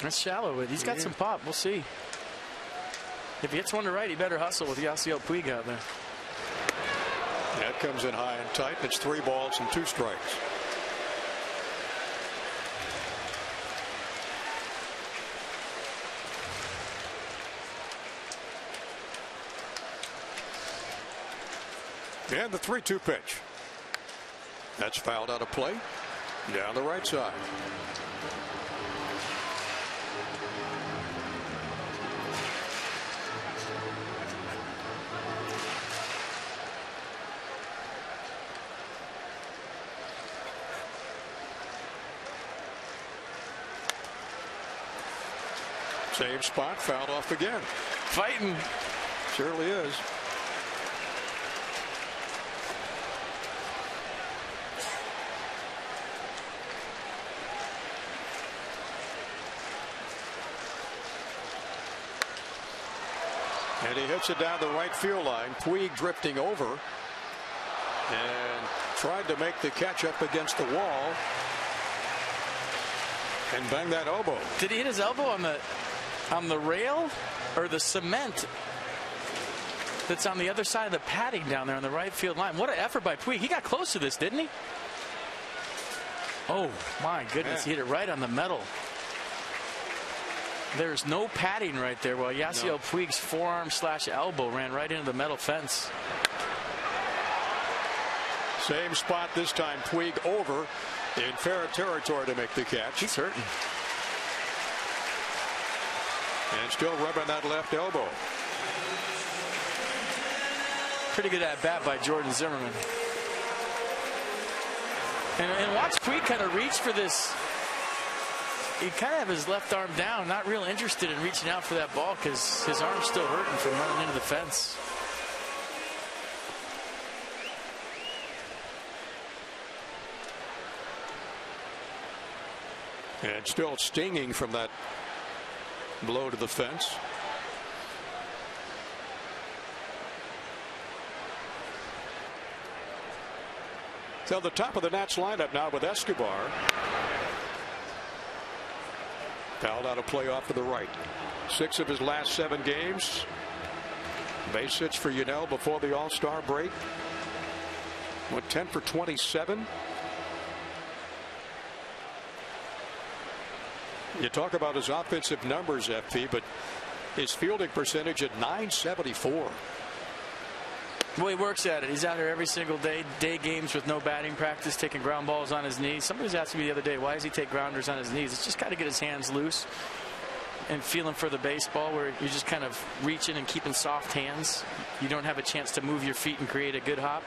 That's shallow, but he's got some pop. We'll see. If he hits one to right, he better hustle with Yasiel Puig out there. That comes in high and tight. It's 3 balls and 2 strikes. And the 3-2 pitch. That's fouled out of play. Down the right side. Same spot, fouled off again. Fighting. Surely is. And he hits it down the right field line. Puig drifting over and tried to make the catch up against the wall and bang that elbow. Did he hit his elbow on the rail or the cement that's on the other side of the padding down there on the right field line? What an effort by Puig. He got close to this, didn't he? Oh my goodness, He hit it right on the metal. There's no padding right there. Well, Yasiel Puig's forearm / elbow ran right into the metal fence. Same spot this time. Puig over in fair territory to make the catch. He's hurting. And still rubbing that left elbow. Pretty good at bat by Jordan Zimmerman. And watch Puig kind of reach for this. He kind of have his left arm down, not real interested in reaching out for that ball because his arm's still hurting from running into the fence. And still stinging from that blow to the fence. So the top of the Nats lineup now with Escobar. Fouled out of play off to the right. 6 of his last 7 games. Base hits for Yunel before the All-Star break. Went 10 for 27. You talk about his offensive numbers, FP, but his fielding percentage at .974. Well, he works at it. He's out here every single day games with no batting practice, taking ground balls on his knees. Somebody was asking me the other day, why does he take grounders on his knees? It's just got to get his hands loose and feeling for the baseball where you're just kind of reaching and keeping soft hands. You don't have a chance to move your feet and create a good hop.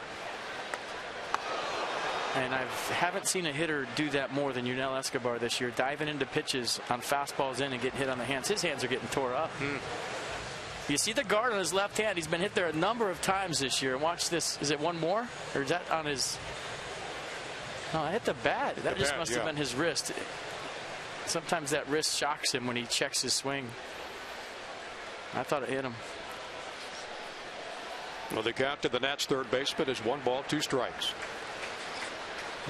And I haven't seen a hitter do that more than Yunel Escobar this year, diving into pitches on fastballs in and getting hit on the hands. His hands are getting tore up. You see the guard on his left hand. He's been hit there a number of times this year. And watch this. Is it one more? Or is that on his... No, I hit the bat. That just must have been his wrist. Sometimes that wrist shocks him when he checks his swing. I thought it hit him. Well, the count to the Nats third baseman is 1 ball, 2 strikes.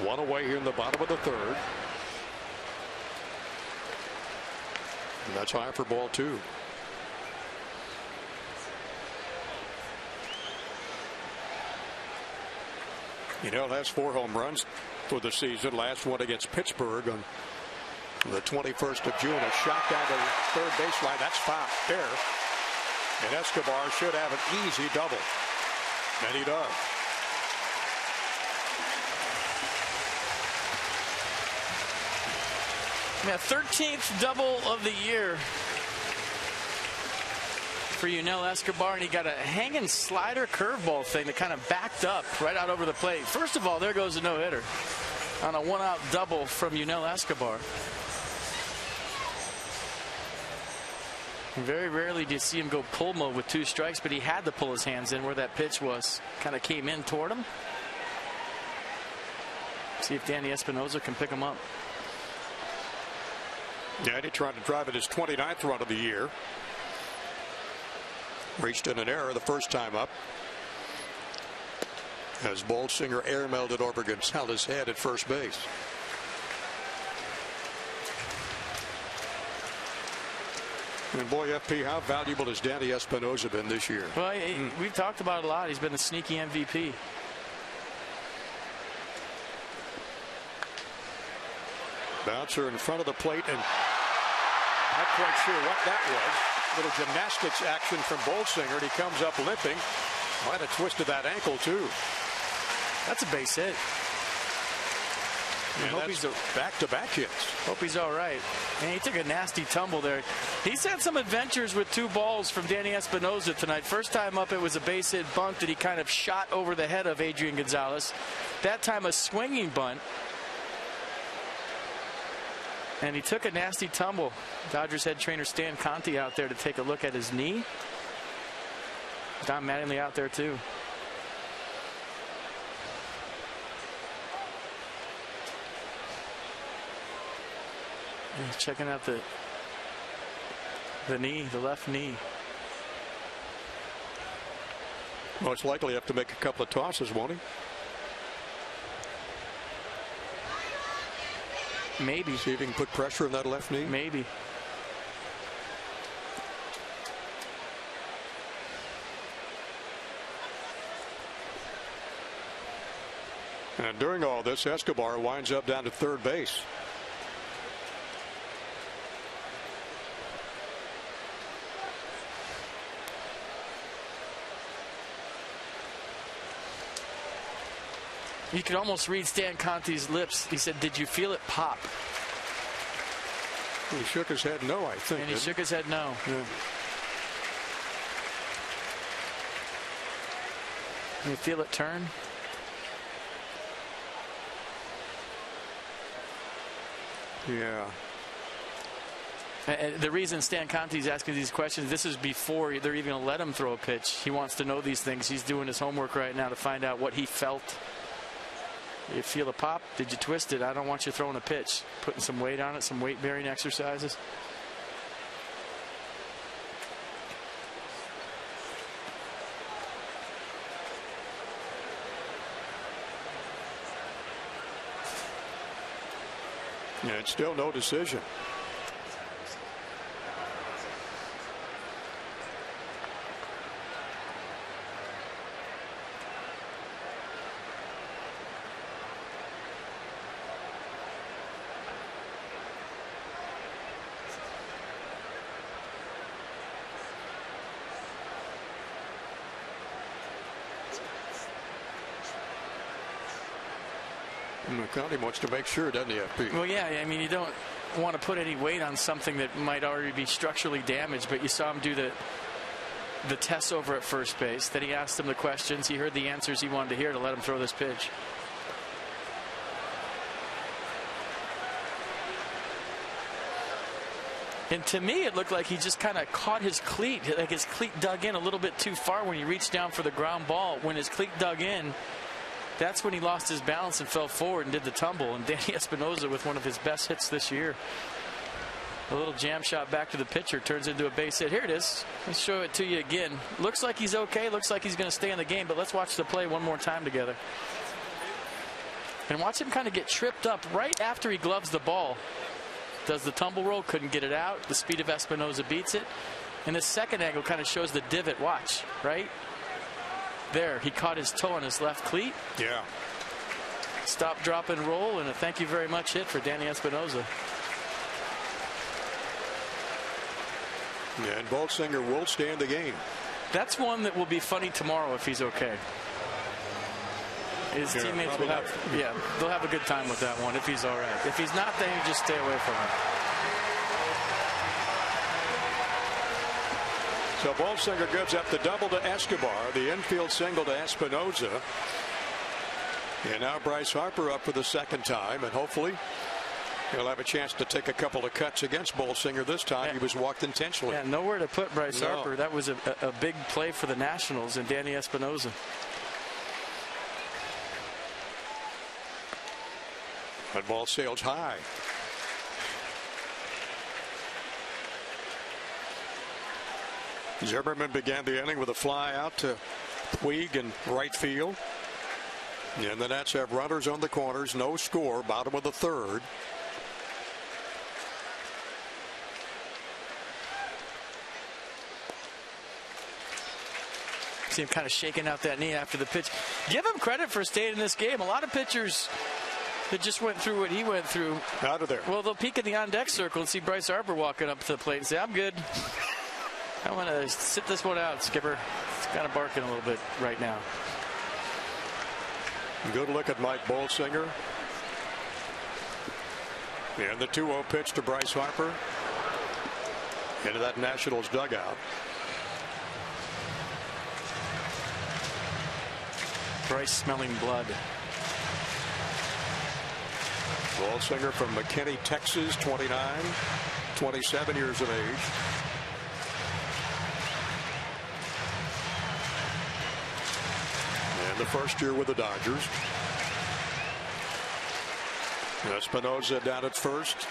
1 away here in the bottom of the third. And that's high for ball 2. Yanel has 4 home runs for the season. Last one against Pittsburgh on the 21st of June. A shot down the third baseline. That's foul. Fair. And Escobar should have an easy double. And he does. Yeah, 13th double of the year for Yanel Escobar, and he got a hanging slider curveball thing that kind of backed up right out over the plate. First of all, there goes a no-hitter on a 1-out double from Yanel Escobar. Very rarely do you see him go pull mode with 2 strikes, but he had to pull his hands in where that pitch was. Kind of came in toward him. See if Danny Espinosa can pick him up. Danny trying to drive at his 29th run of the year. Reached in an error the first time up. As Bolsinger air-mailed it over Gonzalez's head at first base. And boy, FP, how valuable has Danny Espinosa been this year? Well, we've talked about it a lot. He's been the sneaky MVP. Bouncer in front of the plate, and not quite sure what that was. Little gymnastics action from Bolsinger, and he comes up limping. Might have twisted that ankle too. That's a base hit. And hope he's back-to-back hits. Hope he's all right. And he took a nasty tumble there. He's had some adventures with 2 balls from Danny Espinosa tonight. First time up, it was a base hit bunt that he kind of shot over the head of Adrian Gonzalez. That time a swinging bunt. And he took a nasty tumble. Dodgers head trainer Stan Conti out there to take a look at his knee. Don Mattingly out there too. He's checking out the knee, the left knee. Most likely have to make a couple of tosses, won't he? Maybe. See if he can put pressure on that left knee. Maybe. And during all this, Escobar winds up down to third base. You could almost read Stan Conti's lips. He said, "Did you feel it pop?" He shook his head no, I think. And he shook his head no. Yeah. You feel it turn? Yeah. The reason Stan Conti's asking these questions, this is before they're even going to let him throw a pitch. He wants to know these things. He's doing his homework right now to find out what he felt. You feel a pop? Did you twist it? I don't want you throwing a pitch. Putting some weight on it, some weight-bearing exercises. Yeah, it's still no decision. McConaughey wants to make sure, doesn't he, FP? Well, yeah, I mean, you don't want to put any weight on something that might already be structurally damaged, but you saw him do the tests over at first base. Then he asked him the questions. He heard the answers he wanted to hear to let him throw this pitch. And to me, it looked like he just kind of caught his cleat. Like his cleat dug in a little bit too far when he reached down for the ground ball. When his cleat dug in, that's when he lost his balance and fell forward and did the tumble. And Danny Espinosa with one of his best hits this year. A little jam shot back to the pitcher turns into a base hit. Here it is. Let's show it to you again. Looks like he's okay. Looks like he's going to stay in the game. But let's watch the play one more time together. And watch him kind of get tripped up right after he gloves the ball. Does the tumble roll, couldn't get it out. The speed of Espinosa beats it. And this second angle kind of shows the divot. Watch, right? There, he caught his toe on his left cleat. Yeah. Stop, drop, and roll, and a thank you very much hit for Danny Espinosa. And Bolsinger will stay in the game. That's one that will be funny tomorrow if he's okay. His teammates will have, they'll have a good time with that one if he's all right. If he's not, then you just stay away from him. So Bolsinger gives up the double to Escobar, the infield single to Espinosa. And now Bryce Harper up for the second time, and hopefully he'll have a chance to take a couple of cuts against Bolsinger this time. He was walked intentionally. Yeah, nowhere to put Bryce Harper. That was a big play for the Nationals and Danny Espinosa. That ball sails high. Zimmerman began the inning with a fly out to Puig in right field. And the Nats have runners on the corners. No score. Bottom of the third. See him kind of shaking out that knee after the pitch. Give him credit for staying in this game. A lot of pitchers that just went through what he went through. Out of there. Well, they'll peek in the on-deck circle and see Bryce Harper walking up to the plate and say, I'm good. I want to sit this one out, Skipper. It's kind of barking a little bit right now. Good look at Mike Bolsinger. And the 2-0 pitch to Bryce Harper. Into that Nationals dugout. Bryce smelling blood. Bolsinger from McKinney, Texas, 27 years of age. And the first year with the Dodgers. Espinosa down at first.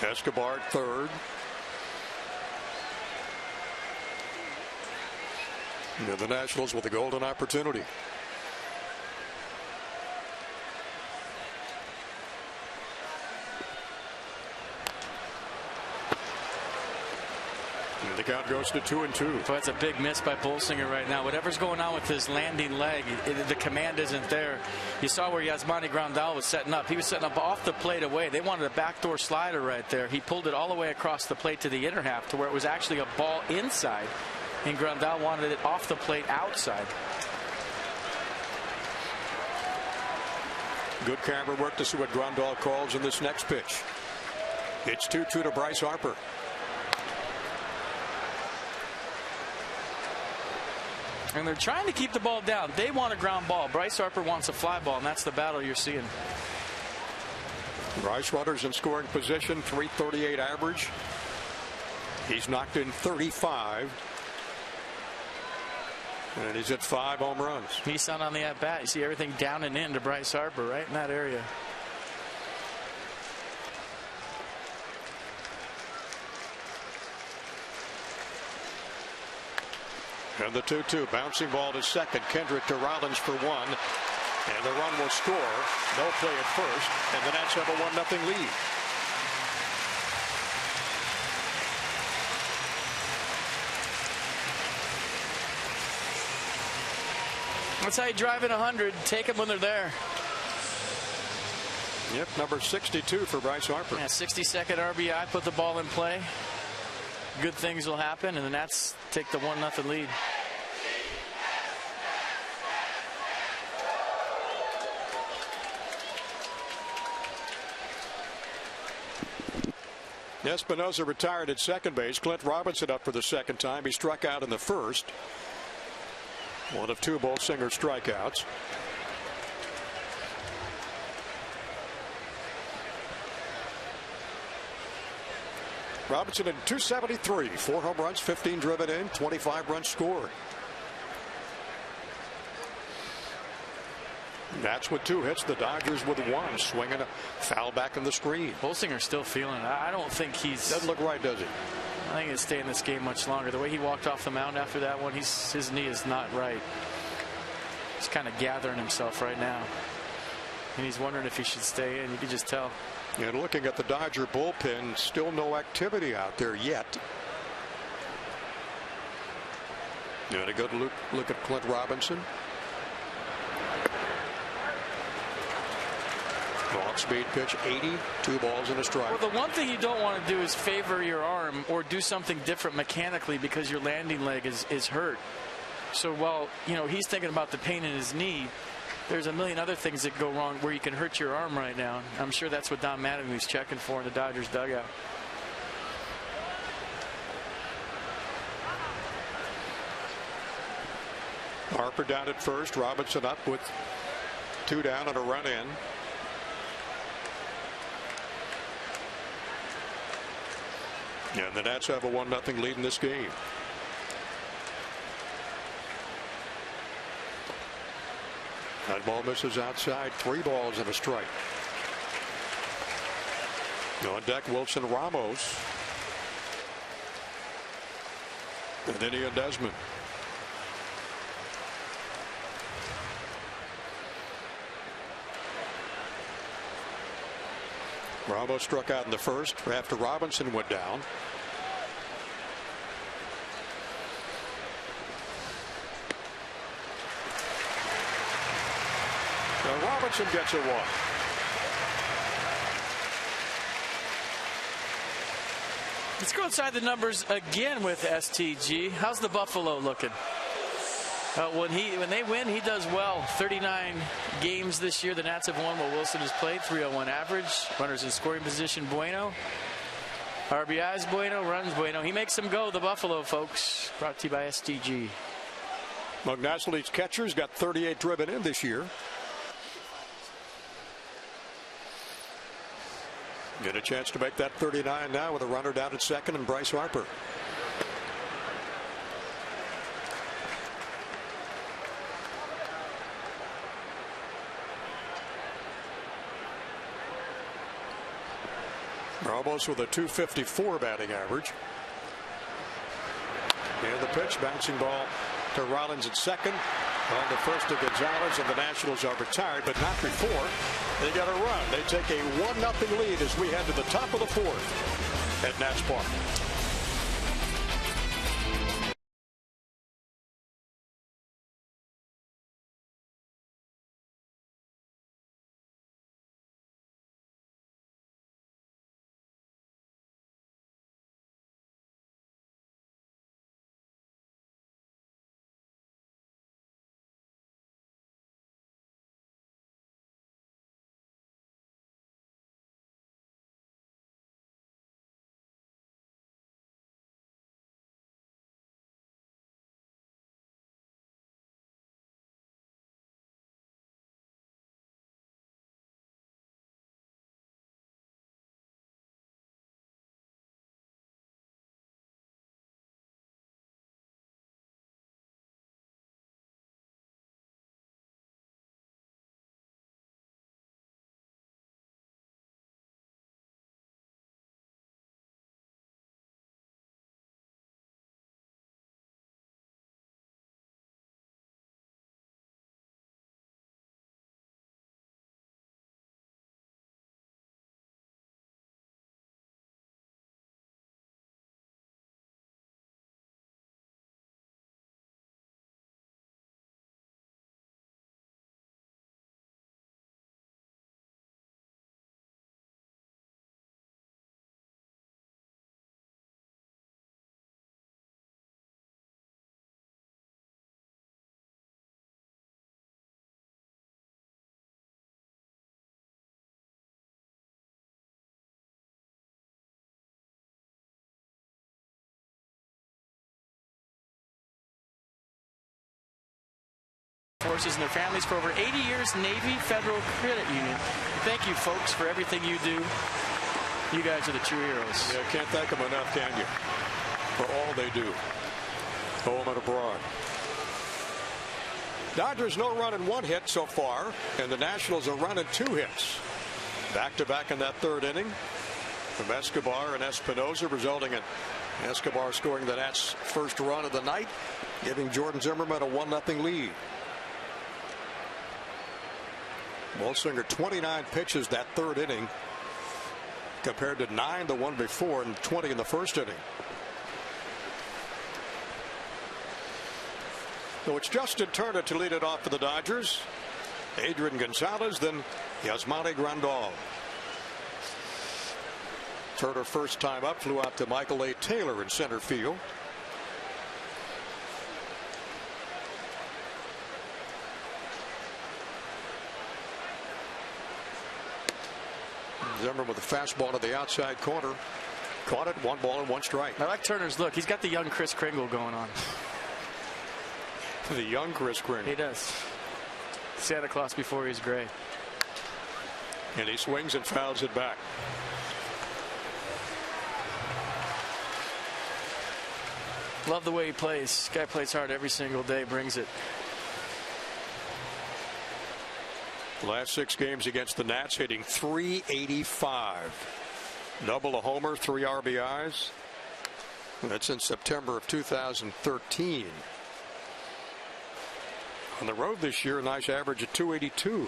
Escobar at third. And the Nationals with a golden opportunity. And the count goes to 2-2. So that's a big miss by Bolsinger right now. Whatever's going on with his landing leg, the command isn't there. You saw where Yasmani Grandal was setting up. He was setting up off the plate away. They wanted a backdoor slider right there. He pulled it all the way across the plate to the inner half to where it was actually a ball inside. And Grandal wanted it off the plate outside. Good camera work to see what Grandal calls in this next pitch. It's 2-2 to Bryce Harper. And they're trying to keep the ball down. They want a ground ball. Bryce Harper wants a fly ball, and that's the battle you're seeing. Bryce runners in scoring position, .338 average. He's knocked in 35. And he's hit 5 home runs. He's not on the at-bat. You see everything down and in to Bryce Harper right in that area. And the 2-2 bouncing ball to second. Kendrick to Rollins for 1. And the run will score. No play at first. And the Nats have a 1-0 lead. That's how you drive in 100. Take them when they're there. Yep, number 62 for Bryce Harper. Yeah, 62nd RBI, put the ball in play. Good things will happen, and the Nats take the 1-0 lead. Espinosa retired at second base. Clint Robinson up for the second time. He struck out in the first. One of 2 Bolsinger strikeouts. Robinson in 273, 4 home runs, 15 driven in, 25 runs scored. That's with 2 hits. The Dodgers with 1, swinging a foul back in the screen. Holsinger's still feeling it. I don't think he's. Doesn't look right, does he? I think he'll stay in this game much longer. The way he walked off the mound after that one, his knee is not right. He's kind of gathering himself right now, and he's wondering if he should stay in. You can just tell. And looking at the Dodger bullpen, still no activity out there yet. And a good look at Clint Robinson. Off-speed pitch, 80, 2 balls and a strike. Well, the one thing you don't want to do is favor your arm or do something different mechanically because your landing leg is hurt. So while he's thinking about the pain in his knee, there's a million other things that go wrong where you can hurt your arm right now. I'm sure that's what Don Mattingly's checking for in the Dodgers dugout. Harper down at first. Robinson up with 2 down and a run in. And the Nats have a 1-0 lead in this game. That ball misses outside. 3 balls and a strike. On deck, Wilson Ramos. And then Ian Desmond. Ramos struck out in the first after Robinson went down. Now Robinson gets a walk. Let's go inside the numbers again with STG. How's the Buffalo looking? When they win, he does well. 39 games this year the Nats have won while Wilson has played. 301 average. Runners in scoring position, bueno. RBIs, bueno. Runs, bueno. He makes them go, the Buffalo folks. Brought to you by STG. Magnasoli's catcher's got 38 driven in this year. Get a chance to make that 39 now with a runner down at second and Bryce Harper. Ramos with a 254 batting average. And the pitch, bouncing ball to Rollins at second. On the first to Gonzalez, and the Nationals are retired, but not before they got a run. They take a 1-0 lead as we head to the top of the 4th at Nats Park. Forces and their families for over 80 years. Navy Federal Credit Union. Thank you, folks, for everything you do. You guys are the true heroes. Yeah, can't thank them enough, can you? For all they do. Home and abroad. Dodgers no run and 1 hit so far, and the Nationals a run and 2 hits. Back-to-back in that 3rd inning from Escobar and Espinosa, resulting in Escobar scoring the Nats' first run of the night, giving Jordan Zimmermann a 1-0 lead. Bolsinger 29 pitches that 3rd inning, compared to 9 the one before and 20 in the 1st inning. So it's Justin Turner to lead it off for the Dodgers. Adrian Gonzalez, then Yasmani Grandal. Turner first time up, flew out to Michael A. Taylor in center field. Zimmermann with a fastball to the outside corner. Caught it, 1 ball and 1 strike. I like Turner's look. He's got the young Kris Kringle going on. The young Kris Kringle. He does. Santa Claus before he's gray. And he swings and fouls it back. Love the way he plays. This guy plays hard every single day, brings it. Last 6 games against the Nats, hitting .385. Double a homer, 3 RBIs. That's in September of 2013. On the road this year, a nice average of .282.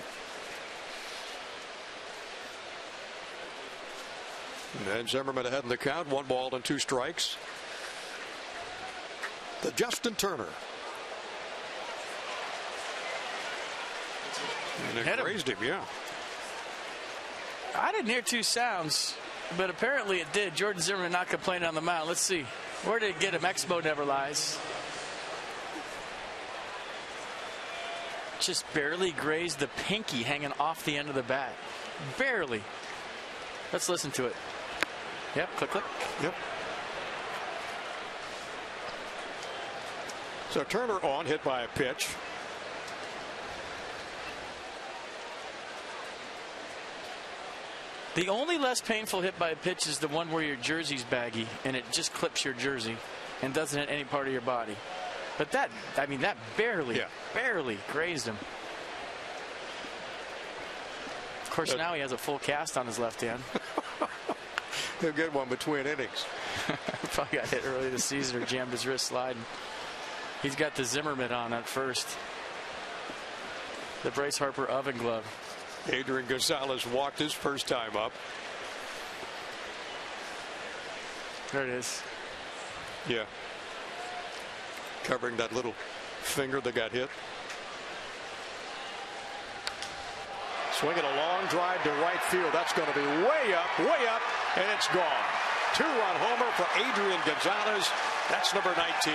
And then Zimmermann ahead in the count, 1 ball and 2 strikes. The Justin Turner. And it grazed him, yeah. I didn't hear 2 sounds, but apparently it did. Jordan Zimmermann not complaining on the mound. Let's see. Where did it get him? Expo never lies. Just barely grazed the pinky hanging off the end of the bat. Barely. Let's listen to it. Yep, click, click. Yep. So Turner on, hit by a pitch. The only less painful hit by a pitch is the one where your jersey's baggy and it just clips your jersey and doesn't hit any part of your body. But that, I mean, that barely grazed him. Of course, now he has a full cast on his left hand. He'll get one between innings. Probably got hit early this season or jammed his wrist sliding. He's got the Zimmermann on at first. The Bryce Harper oven glove. Adrian Gonzalez walked his first time up. There it is. Yeah. Covering that little finger that got hit. Swinging a long drive to right field. That's going to be way up, and it's gone. 2-run homer for Adrian Gonzalez. That's number 19.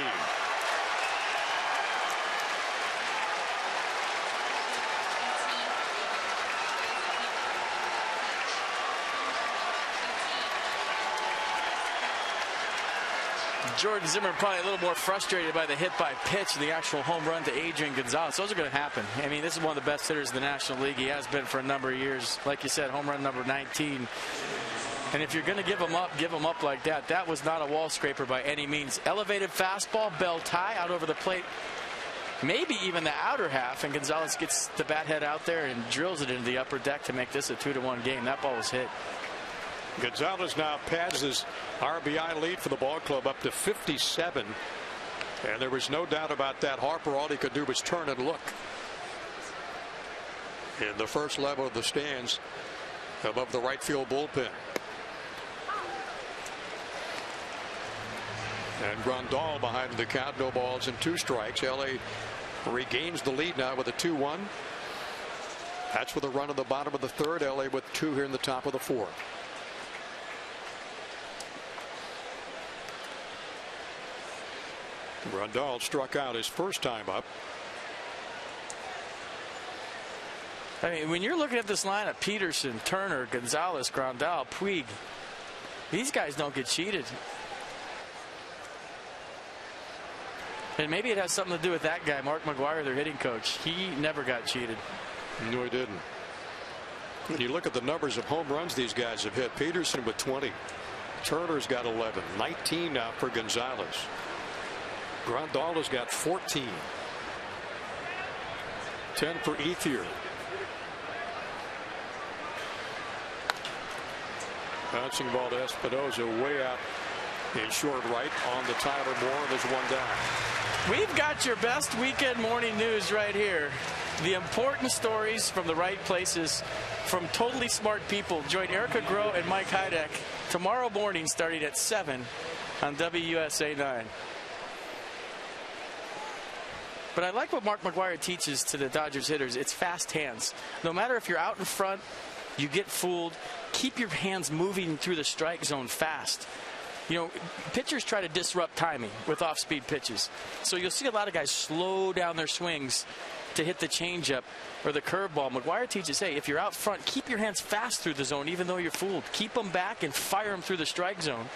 Jordan Zimmermann probably a little more frustrated by the hit by pitch than the actual home run to Adrian Gonzalez. Those are going to happen. I mean, this is one of the best hitters in the National League. He has been for a number of years. Like you said, home run number 19. And if you're going to give him up like that. That was not a wall scraper by any means. Elevated fastball, bell tie out over the plate. Maybe even the outer half. And Gonzalez gets the bat head out there and drills it into the upper deck to make this a 2-1 game. That ball was hit. Gonzalez now pads his RBI lead for the ball club up to 57. And there was no doubt about that. Harper, all he could do was turn and look. In the first level of the stands above the right field bullpen. And Grandal behind the count, no balls and 2 strikes. LA regains the lead now with a 2-1. That's with a run in the bottom of the 3rd. LA with 2 here in the top of the 4th. Grandal struck out his first time up. I mean, when you're looking at this lineup, Peterson, Turner, Gonzalez, Grandal, Puig, these guys don't get cheated. And maybe it has something to do with that guy, Mark McGuire, their hitting coach. He never got cheated. No, he didn't. When you look at the numbers of home runs these guys have hit, Peterson with 20. Turner's got 11. 19 now for Gonzalez. Grandal's got 14. 10 for Ethier. Bouncing ball to Espinosa way out in short right on the Tyler Moore. There's one down. We've got your best weekend morning news right here. The important stories from the right places from totally smart people. Join Erica Groh and Mike Heideck tomorrow morning starting at 7 on WUSA 9. But I like what Mark McGwire teaches to the Dodgers hitters. It's fast hands. No matter if you're out in front, you get fooled, keep your hands moving through the strike zone fast. You know, pitchers try to disrupt timing with off-speed pitches. So you'll see a lot of guys slow down their swings to hit the changeup or the curveball. McGwire teaches, hey, if you're out front, keep your hands fast through the zone even though you're fooled. Keep them back and fire them through the strike zone.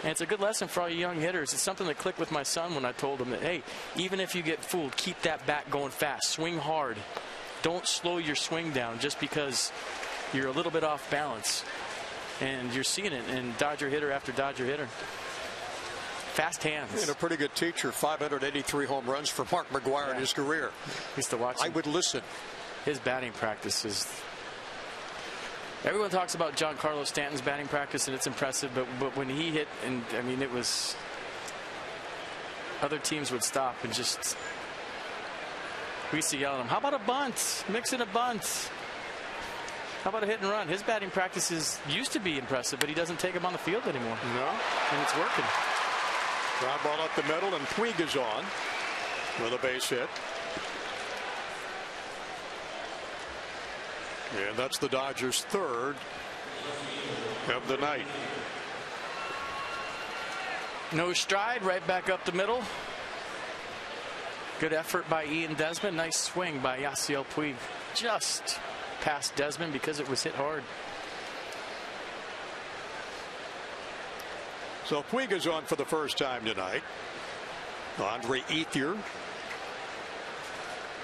And it's a good lesson for all you young hitters. It's something that clicked with my son when I told him that, hey, even if you get fooled, keep that bat going fast. Swing hard. Don't slow your swing down just because you're a little bit off balance. And you're seeing it in Dodger hitter after Dodger hitter. Fast hands. And a pretty good teacher. 583 home runs for Mark McGwire in his career. Used to watch him. I would listen. His batting practice is... Everyone talks about Giancarlo Stanton's batting practice, and it's impressive. But when he hit, and I mean, it was... Other teams would stop and just... We used to yell at him, how about a bunt? Mix in a bunt. How about a hit and run? His batting practices used to be impressive, but he doesn't take them on the field anymore. No. And it's working. Ground ball up the middle, and Puig is on with a base hit. And that's the Dodgers' third of the night. No stride, right back up the middle. Good effort by Ian Desmond. Nice swing by Yasiel Puig. Just past Desmond because it was hit hard. So Puig is on for the first time tonight. Andre Ethier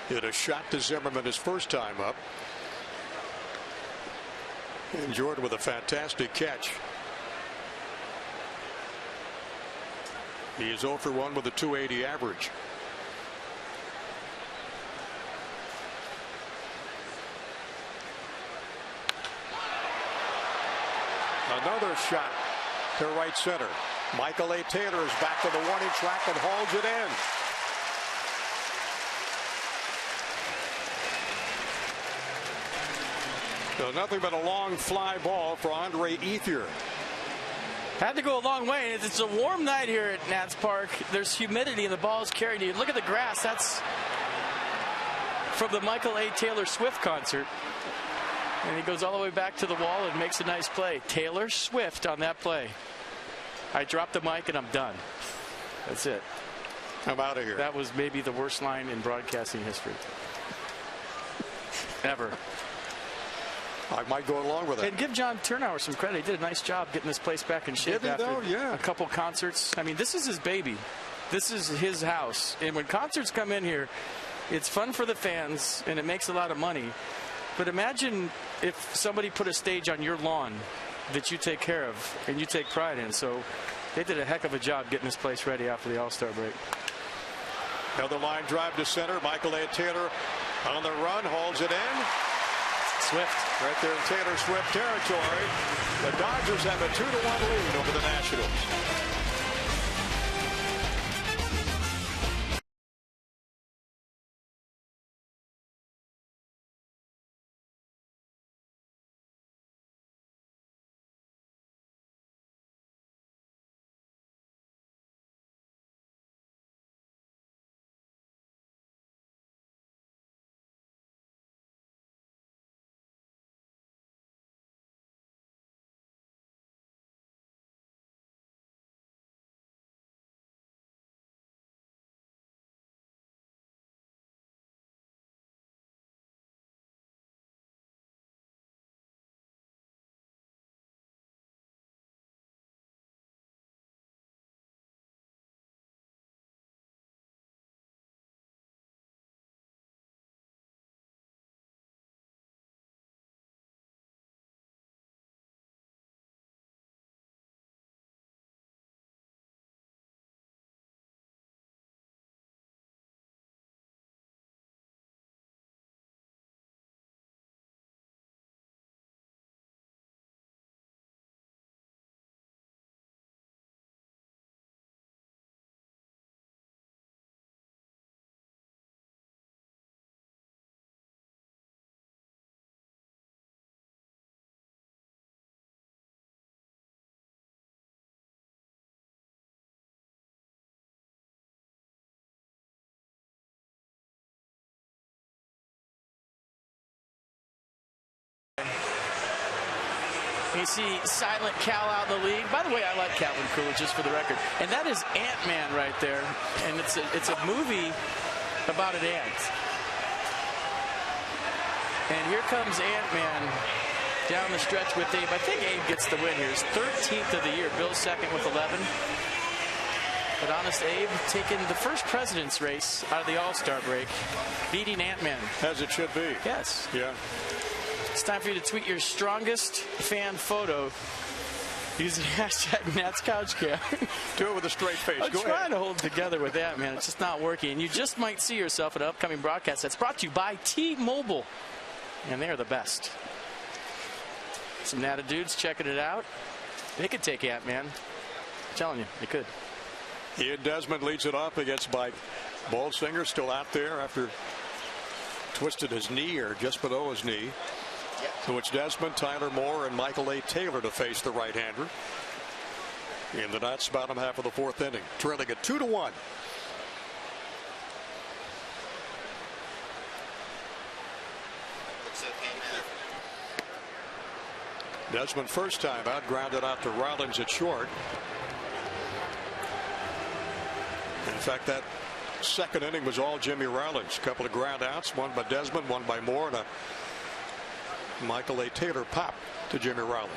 hit a shot to Zimmerman his first time up. And Jordan with a fantastic catch. He is 0 for 1 with a .280 average. Another shot to right center. Michael A. Taylor is back to the warning track and hauls it in. So nothing but a long fly ball for Andre Ethier. Had to go a long way. It's a warm night here at Nats Park. There's humidity and the ball is carrying you. Look at the grass. That's from the Michael A. Taylor Swift concert. And he goes all the way back to the wall and makes a nice play. Taylor Swift on that play. I dropped the mic and I'm done. That's it. I'm out of here. That was maybe the worst line in broadcasting history. Ever. I might go along with it. And give John Turnauer some credit. He did a nice job getting this place back in shape after a couple concerts. I mean, this is his baby. This is his house. And when concerts come in here, it's fun for the fans and it makes a lot of money. But imagine if somebody put a stage on your lawn that you take care of and you take pride in. So they did a heck of a job getting this place ready after the All-Star break. Another line drive to center. Michael A. Taylor on the run, holds it in. Swift. Right there in Taylor Swift territory. The Dodgers have a 2-1 lead over the Nationals. You see Silent Cal out in the league. By the way, I like Calvin Coolidge, just for the record. And that is Ant-Man right there. And it's a movie about an ant. And here comes Ant-Man down the stretch with Abe. I think Abe gets the win here. His 13th of the year. Bill's second with 11. But Honest Abe taking the first president's race out of the All-Star break, beating Ant-Man. As it should be. Yes. Yeah. It's time for you to tweet your strongest fan photo using hashtag #NatsCouchCam. Do it with a straight face. I'm Go trying ahead. to hold it together with that, man. It's just not working. And you just might see yourself in an upcoming broadcast that's brought to you by T-Mobile. And they are the best. Some Nata dudes checking it out. They could take Ant-Man. I'm telling you, they could. Ian Desmond leads it off against Mike Bolsinger, still out there after twisted his knee or just below his knee. So it's Desmond, Tyler Moore, and Michael A. Taylor to face the right-hander in the Nats' bottom half of the fourth inning, trailing at 2-1. Desmond first time out, grounded out to Rollins at short. In fact, that second inning was all Jimmy Rollins. A couple of ground outs, one by Desmond, one by Moore, and a Michael A. Taylor pop to Jimmy Rollins.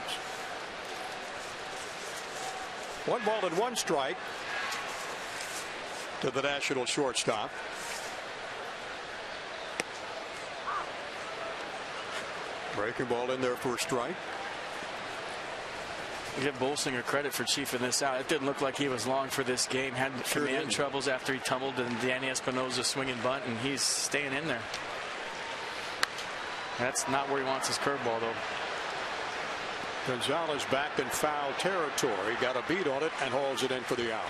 1-1 strike to the National shortstop. Breaking ball in there for a strike. Give Bolsinger credit for chiefing this out. It didn't look like he was long for this game. Had command troubles after he tumbled and Danny Espinosa swinging bunt, and he's staying in there. That's not where he wants his curveball, though. Gonzalez back in foul territory. Got a beat on it and hauls it in for the out.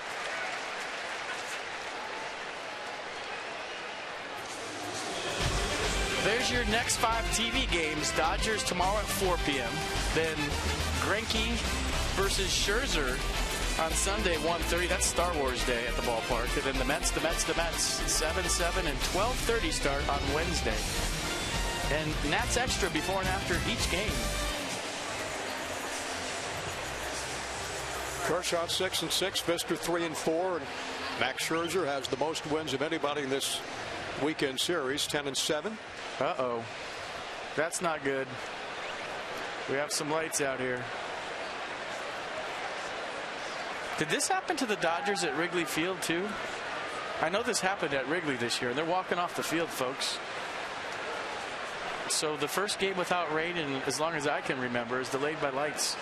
There's your next 5 TV games. Dodgers tomorrow at 4 p.m. Then Greinke versus Scherzer on Sunday 1:30. That's Star Wars Day at the ballpark. And then the Mets. 7-7 and 12:30 start on Wednesday. And Nats Extra before and after each game. Kershaw 6-6, Fister 3-4, and Max Scherzer has the most wins of anybody in this weekend series, 10-7. Uh-oh. That's not good. We have some lights out here. Did this happen to the Dodgers at Wrigley Field too? I know this happened at Wrigley this year. They're walking off the field, folks. So the first game without rain, and as long as I can remember, is delayed by lights.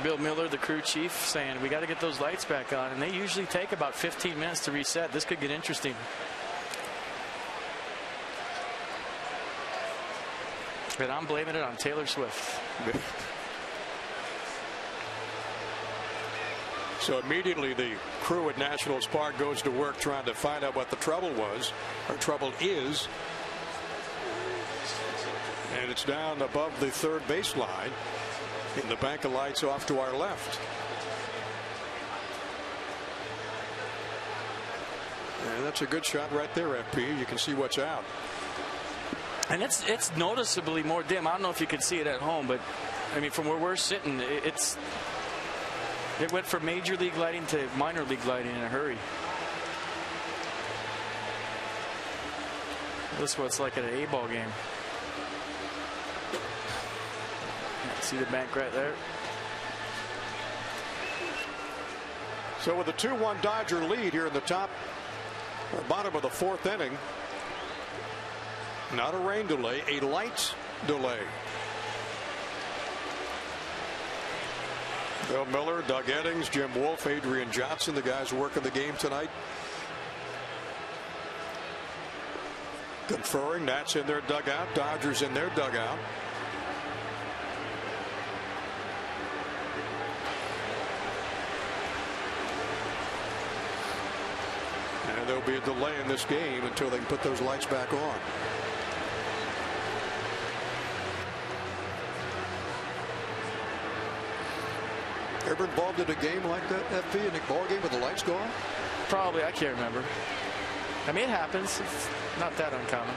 Bill Miller, the crew chief, saying we got to get those lights back on, and they usually take about 15 minutes to reset. This could get interesting. But I'm blaming it on Taylor Swift. So immediately the crew at Nationals Park goes to work trying to find out what the trouble was, or trouble is. And it's down above the third baseline in the bank of lights off to our left. And that's a good shot right there, FP. You can see what's out. And it's noticeably more dim. I don't know if you can see it at home, but I mean, from where we're sitting, it went from major league lighting to minor league lighting in a hurry. This is what it's like at an A-ball game. See the bank right there. So with a 2-1 Dodger lead here in the top or bottom of the fourth inning. Not a rain delay, a light delay. Bill Miller, Doug Eddings, Jim Wolf, Adrian Johnson, the guys working the game tonight. Conferring. Nats in their dugout, Dodgers in their dugout. And there'll be a delay in this game until they can put those lights back on. Ever involved in a game like that, FP, in a ball game with the lights gone? Probably. I can't remember. I mean, it happens. It's not that uncommon.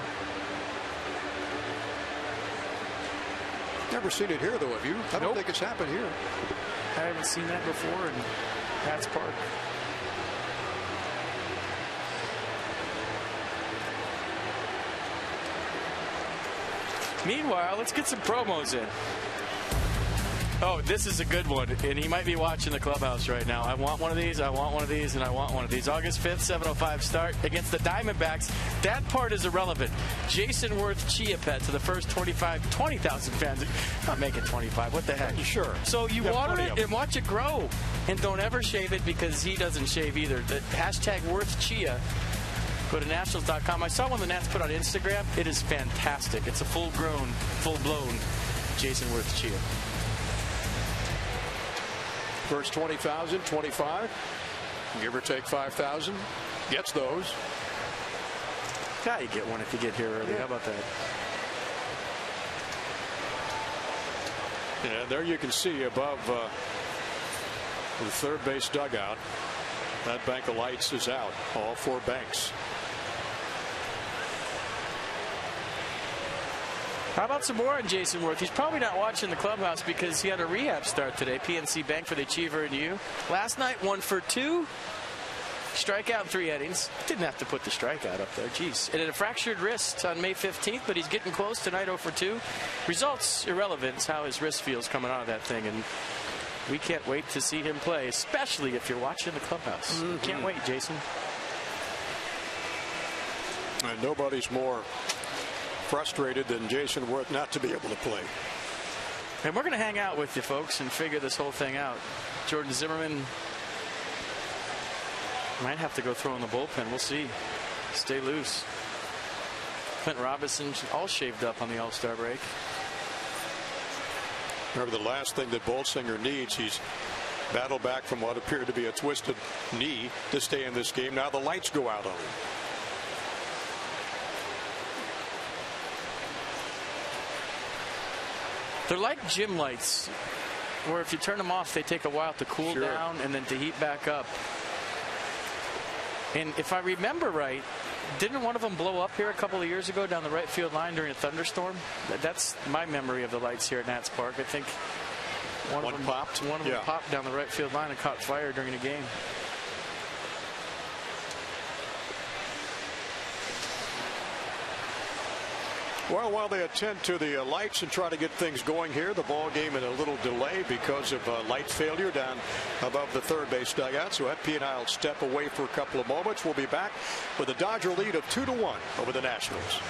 never seen it here, though, have you? I don't think it's happened here. I haven't seen that before in Nats Park. Meanwhile, let's get some promos in. Oh, this is a good one, and he might be watching the clubhouse right now. I want one of these, I want one of these, and I want one of these. August 5th, 7:05 start against the Diamondbacks. That part is irrelevant. Jason Worth Chia Pet to the first 20,000 fans. Not make it 25. What the heck? Sure. So you water it and watch it grow. And don't ever shave it because he doesn't shave either. The hashtag Worth Chia. Go to nationals.com. I saw one the Nats put on Instagram. It is fantastic. It's a full-grown, full-blown Jason Worth Chia. First 20,000, 25, give or take 5,000, gets those. Yeah, you get one if you get here early. How about that? Yeah, there you can see above the third base dugout. That bank of lights is out. All four banks. How about some more on Jason Worth? He's probably not watching the clubhouse because he had a rehab start today. PNC Bank for the Achiever and you. Last night, 1 for 2. Strikeout in 3 innings. Didn't have to put the strikeout up there. Jeez. And a fractured wrist on May 15th, but he's getting close tonight, 0 for 2. Results irrelevant. It's how his wrist feels coming out of that thing. And we can't wait to see him play, especially if you're watching the clubhouse. Can't wait, Jason. And nobody's more frustrated than Jason Worth not to be able to play. And we're going to hang out with you folks and figure this whole thing out. Jordan Zimmerman might have to go throw in the bullpen. We'll see. Stay loose. Clint Robinson all shaved up on the All-Star break. Remember, the last thing that Bolsinger needs, he's battled back from what appeared to be a twisted knee to stay in this game. Now the lights go out on him. They're like gym lights, where if you turn them off, they take a while to cool down and then to heat back up. And if I remember right, didn't one of them blow up here a couple of years ago down the right field line during a thunderstorm? That's my memory of the lights here at Nats Park. I think one of them popped down the right field line and caught fire during a game. Well, while they attend to the lights and try to get things going here, the ball game in a little delay because of light failure down above the third base dugout. So FP and I will step away for a couple of moments. We'll be back with a Dodger lead of 2-1 over the Nationals.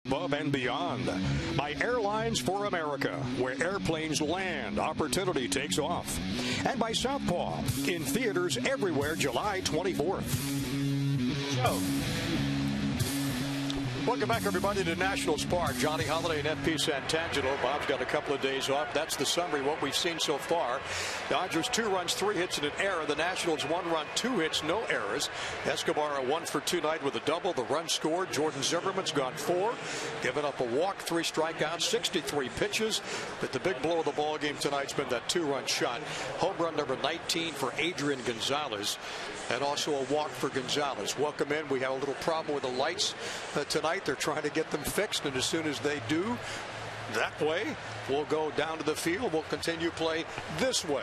Above and beyond by Airlines for America, where airplanes land, opportunity takes off. And by Southpaw, in theaters everywhere July 24th. Welcome back, everybody, to Nationals Park. Johnny Holiday and FP Santangelo. Bob's got a couple of days off. That's the summary of what we've seen so far. Dodgers 2 runs, 3 hits, and an error. The Nationals 1 run, 2 hits, no errors. Escobar a 1 for 2 night with a double. The run scored. Jordan Zimmerman's gone 4, given up a walk, 3 strikeouts, 63 pitches. But the big blow of the ball game tonight's been that 2-run shot. Home run number 19 for Adrian Gonzalez, and also a walk for Gonzalez. Welcome in. We have a little problem with the lights tonight. They're trying to get them fixed, and as soon as they do, that way, we'll go down to the field. We'll continue play this way.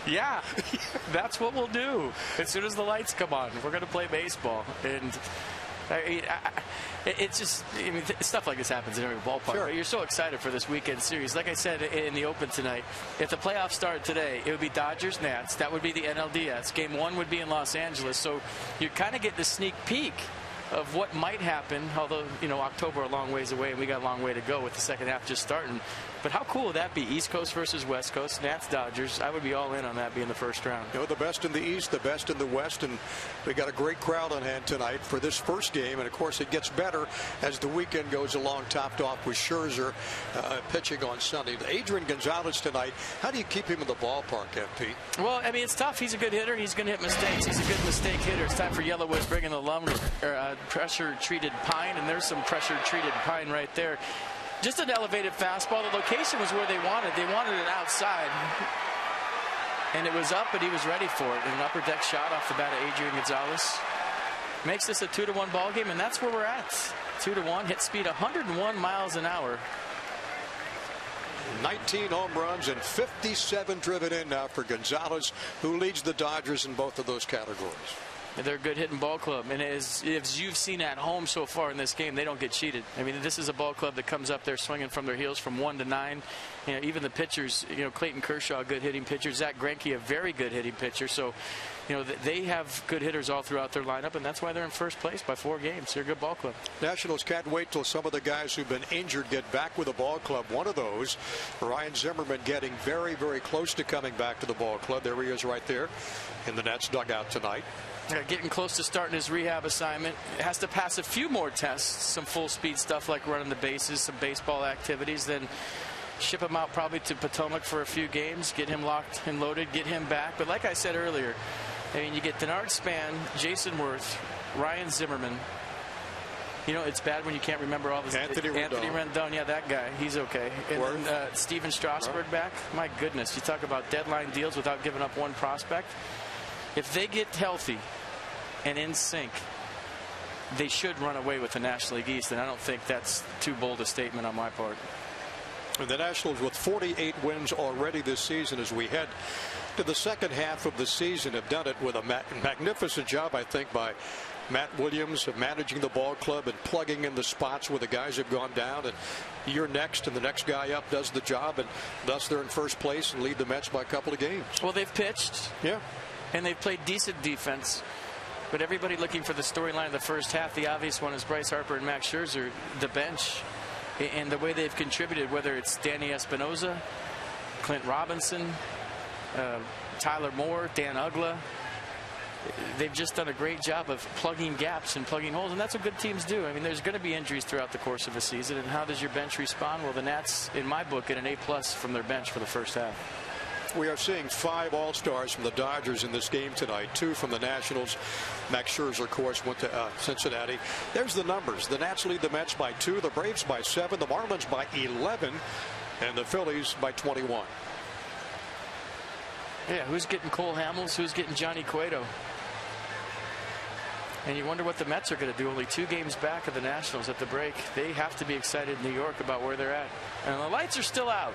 Yeah, that's what we'll do. As soon as the lights come on, we're going to play baseball. And it's just, stuff like this happens in every ballpark. Sure. Right? You're so excited for this weekend series. Like I said in the open tonight, if the playoffs started today, it would be Dodgers Nats. That would be the NLDS. Game 1 would be in Los Angeles. So you kind of get the sneak peek of what might happen, although, October a long ways away, and we got a long way to go with the second half just starting. But how cool would that be? East Coast versus West Coast, Nats, Dodgers. I would be all in on that being the first round. The best in the East, the best in the West, and we got a great crowd on hand tonight for this first game. And of course, it gets better as the weekend goes along, topped off with Scherzer pitching on Sunday. Adrian Gonzalez tonight, how do you keep him in the ballpark, FP? Well, it's tough. He's a good hitter. He's going to hit mistakes. He's a good mistake hitter. It's time for Yellowwood's bringing the lumber, pressure-treated pine, and there's some pressure-treated pine right there. Just an elevated fastball. The location was where they wanted. They wanted it outside. And it was up, but he was ready for it. And an upper deck shot off the bat of Adrian Gonzalez makes this a 2-1 ball game, and that's where we're at. 2-1, hit speed 101 miles an hour. 19 home runs and 57 driven in now for Gonzalez, who leads the Dodgers in both of those categories. They're a good hitting ball club, and as you've seen at home so far in this game, they don't get cheated. This is a ball club that comes up there swinging from their heels from 1 to 9. Even the pitchers, Clayton Kershaw, a good hitting pitcher. Zach Greinke, a very good hitting pitcher. So, they have good hitters all throughout their lineup, and that's why they're in first place by 4 games. They're a good ball club. Nationals can't wait till some of the guys who've been injured get back with the ball club. One of those, Ryan Zimmerman, getting very, very close to coming back to the ball club. There he is right there in the Nats dugout tonight. Getting close to starting his rehab assignment. Has to pass a few more tests, some full speed stuff like running the bases, some baseball activities, then ship him out probably to Potomac for a few games, get him locked and loaded, get him back. But like I said earlier, you get Denard Span, Jason Worth, Ryan Zimmerman. It's bad when you can't remember all this. Anthony Rendon, yeah, that guy, he's okay. And then Steven Strasburg back. My goodness, you talk about deadline deals without giving up one prospect. If they get healthy and in sync, they should run away with the National League East, and I don't think that's too bold a statement on my part. And the Nationals with 48 wins already this season as we head to the second half of the season have done it with a magnificent job, I think, by Matt Williams of managing the ball club and plugging in the spots where the guys have gone down, and you're next and the next guy up does the job, and thus they're in first place and lead the Mets by a couple of games. Well, they've pitched. Yeah. And they've played decent defense. But everybody looking for the storyline of the first half, the obvious one is Bryce Harper and Max Scherzer, the bench, and the way they've contributed, whether it's Danny Espinosa, Clint Robinson, Tyler Moore, Dan Ugla. They've just done a great job of plugging gaps and plugging holes, and that's what good teams do. There's going to be injuries throughout the course of a season, and how does your bench respond? Well, the Nats, in my book, get an A+ from their bench for the first half. We are seeing 5 All-Stars from the Dodgers in this game tonight. 2 from the Nationals. Max Scherzer, of course, went to Cincinnati. There's the numbers. The Nats lead the Mets by 2, the Braves by 7, the Marlins by 11, and the Phillies by 21. Yeah, who's getting Cole Hamels? Who's getting Johnny Cueto? And you wonder what the Mets are going to do. Only 2 games back of the Nationals at the break. They have to be excited in New York about where they're at. And the lights are still out.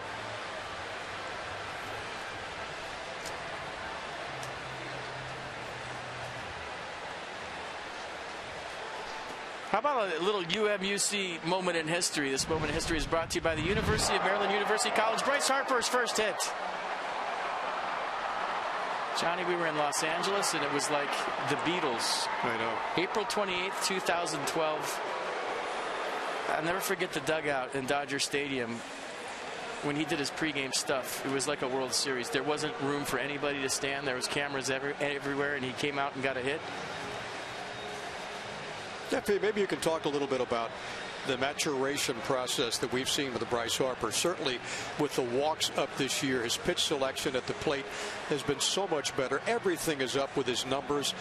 How about a little UMUC moment in history? This moment in history is brought to you by the University of Maryland, University College. Bryce Harper's first hit. Johnny, we were in Los Angeles, and it was like the Beatles. I know. April 28th, 2012. I'll never forget the dugout in Dodger Stadium when he did his pregame stuff. It was like a World Series. There wasn't room for anybody to stand. There was cameras everywhere, and he came out and got a hit. FP, maybe you can talk a little bit about the maturation process that we've seen with Bryce Harper. Certainly with the walks up this year, his pitch selection at the plate has been so much better. Everything is up with his numbers.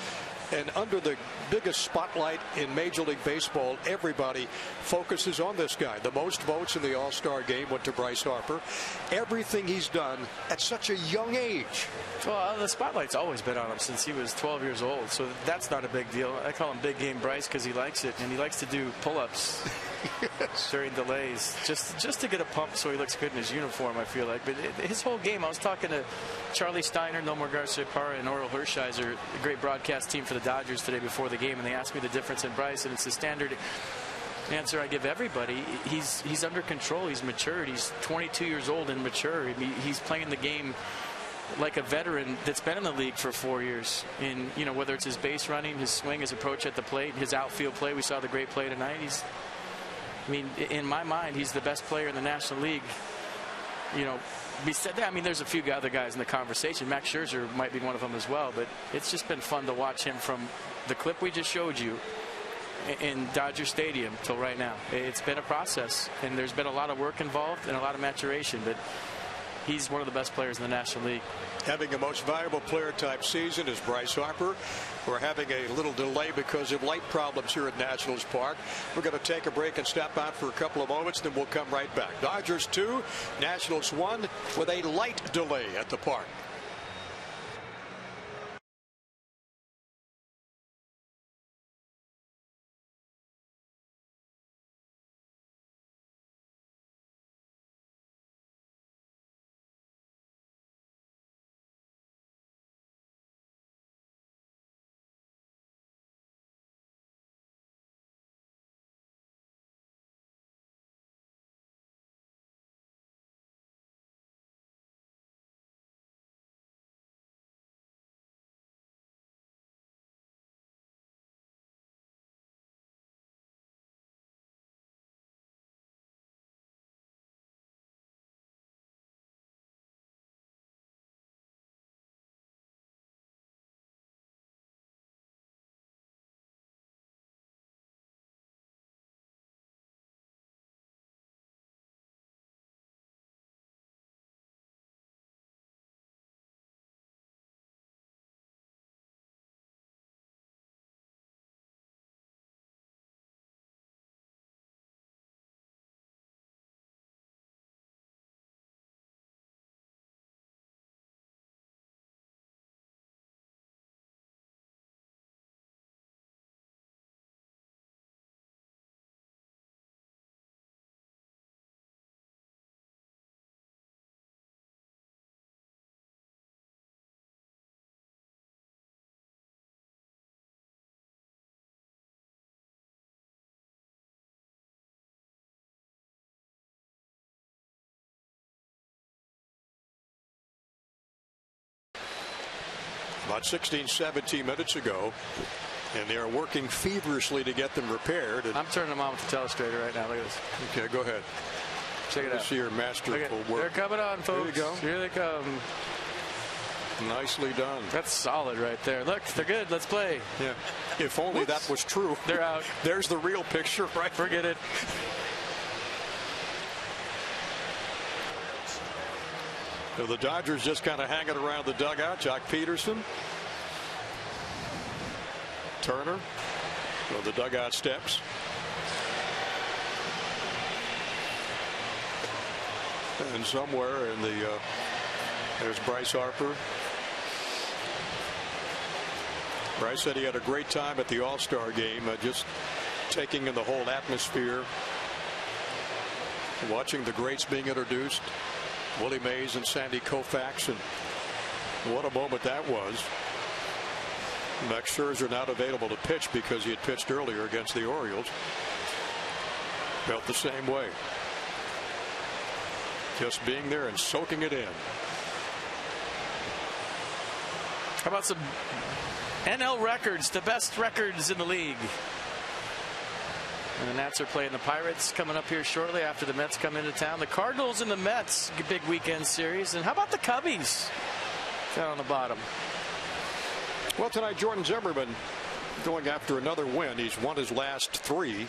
And under the biggest spotlight in Major League Baseball, everybody focuses on this guy. The most votes in the All-Star game went to Bryce Harper. Everything he's done at such a young age. Well, the spotlight's always been on him since he was 12 years old, so that's not a big deal. I call him Big Game Bryce because he likes it, and he likes to do pull-ups during delays just to get a pump so he looks good in his uniform, I feel like. But his whole game, I was talking to Charlie Steiner, Nomar Garcia-Parra, and Oriole Hershiser, a great broadcast team for the Dodgers today before the game, and they asked me the difference in Bryce, and it's the standard answer I give everybody. He's under control. He's matured. He's 22 years old and mature. He's playing the game like a veteran that's been in the league for 4 years. And, you know, whether it's his base running, his swing, his approach at the plate, his outfield play. We saw the great play tonight. I mean, in my mind, he's the best player in the National League. You know, I mean, there's a few other guys in the conversation. Max Scherzer might be one of them as well. But it's just been fun to watch him from the clip we just showed you in Dodger Stadium till right now. It's been a process, and there's been a lot of work involved and a lot of maturation. But he's one of the best players in the National League. Having a most valuable player type season is Bryce Harper. We're having a little delay because of light problems here at Nationals Park. We're going to take a break and step out for a couple of moments, then we'll come right back. Dodgers 2, Nationals 1 with a light delay at the park. About 16, 17 minutes ago, and they are working feverishly to get them repaired. And I'm turning them on with the telestrator right now. Look at this. Okay, go ahead. Check it out. See your masterful work. They're coming on, folks. There you go. Here they come. Nicely done. That's solid right there. Look, they're good. Let's play. Yeah. If only that was true. They're out. There's the real picture, right? Forget it. So the Dodgers just kind of hanging around the dugout. Jock Peterson. Turner. So the dugout steps. And somewhere in the there's Bryce Harper. Bryce said he had a great time at the All-Star game, just taking in the whole atmosphere, watching the greats being introduced, Willie Mays and Sandy Koufax, and what a moment that was. Max Scherzer not available to pitch because he had pitched earlier against the Orioles. Felt the same way. Just being there and soaking it in. How about some NL records, the best records in the league? And the Nats are playing the Pirates coming up here shortly after the Mets come into town. The Cardinals and the Mets, big weekend series. And how about the Cubbies down on the bottom? Well, tonight Jordan Zimmerman going after another win. He's won his last 3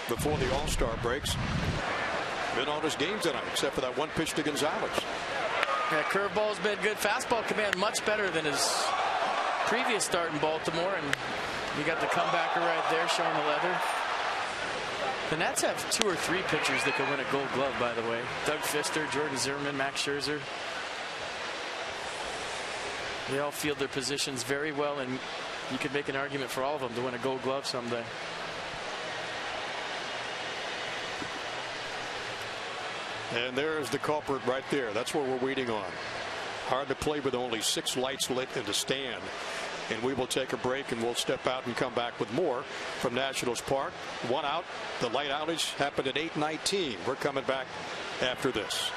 before the All-Star breaks. Been on his game tonight, except for that one pitch to Gonzalez. Yeah, curveball's been good. Fastball command much better than his previous start in Baltimore, and you got the comebacker right there showing the leather. The Nats have 2 or 3 pitchers that can win a Gold Glove, by the way. Doug Fister, Jordan Zimmermann, Max Scherzer. They all field their positions very well, and you could make an argument for all of them to win a Gold Glove someday. And there's the culprit right there. That's what we're waiting on. Hard to play with only 6 lights lit in the stand. And we will take a break, and we'll step out and come back with more from Nationals Park. 1 out. The light outage happened at 8:19. We're coming back after this.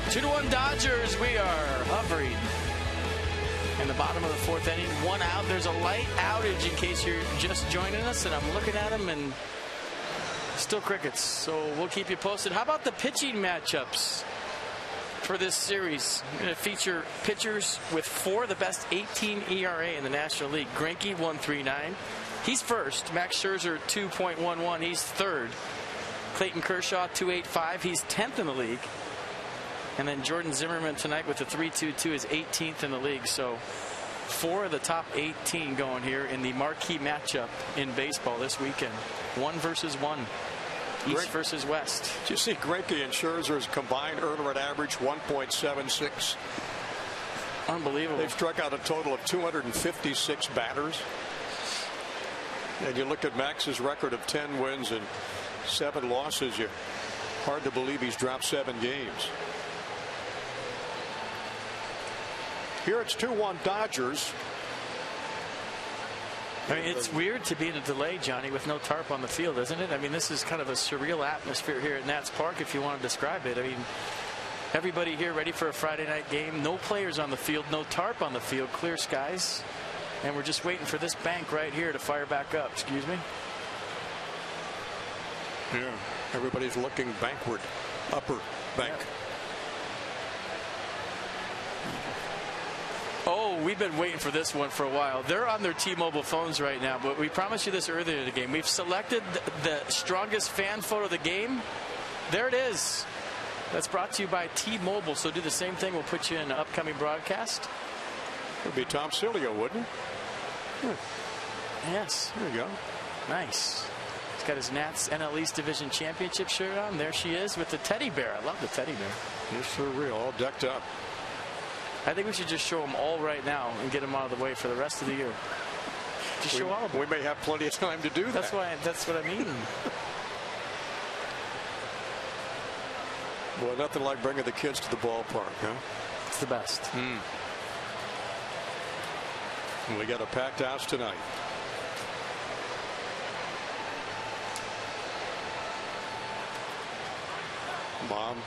Two to 1 Dodgers. We are hovering in the bottom of the 4th inning. 1 out. There's a light outage in case you're just joining us, and I'm looking at them and still crickets. So we'll keep you posted. How about the pitching matchups for this series? I'm going to feature pitchers with 4, the best 18 ERA in the National League. Greinke 1.39. He's first. Max Scherzer 2.11. He's third. Clayton Kershaw 2.85. He's 10th in the league. And then Jordan Zimmermann tonight with the 3.22 is 18th in the league. So 4 of the top 18 going here in the marquee matchup in baseball this weekend. 1 versus 1. East versus West. Did you see Greinke and Scherzer's combined earner at average 1.76? Unbelievable. They've struck out a total of 256 batters. And you look at Max's record of 10 wins and 7 losses. Hard to believe he's dropped 7 games. Here it's 2-1 Dodgers. I mean, it's weird to be in a delay, Johnny, with no tarp on the field, isn't it? I mean, this is kind of a surreal atmosphere here at Nats Park, if you want to describe it. I mean, everybody here ready for a Friday night game. No players on the field, no tarp on the field, clear skies. And we're just waiting for this bank right here to fire back up. Excuse me? Yeah, everybody's looking bankward, upper bank. Yep. Oh, we've been waiting for this one for a while. They're on their T-Mobile phones right now, but we promised you this earlier in the game. We've selected the strongest fan photo of the game. There it is. That's brought to you by T-Mobile. So do the same thing. We'll put you in an upcoming broadcast. It would be Tom Cilio, wouldn't it? Yes. There you go. Nice. He's got his Nats NL East Division Championship shirt on. There she is with the teddy bear. I love the teddy bear. You're surreal, all decked up. I think we should just show them all right now and get them out of the way for the rest of the year. Just show all of them. We may have plenty of time to do that. That's what I mean. Boy, nothing like bringing the kids to the ballpark, huh? It's the best. We got a packed house tonight. Mom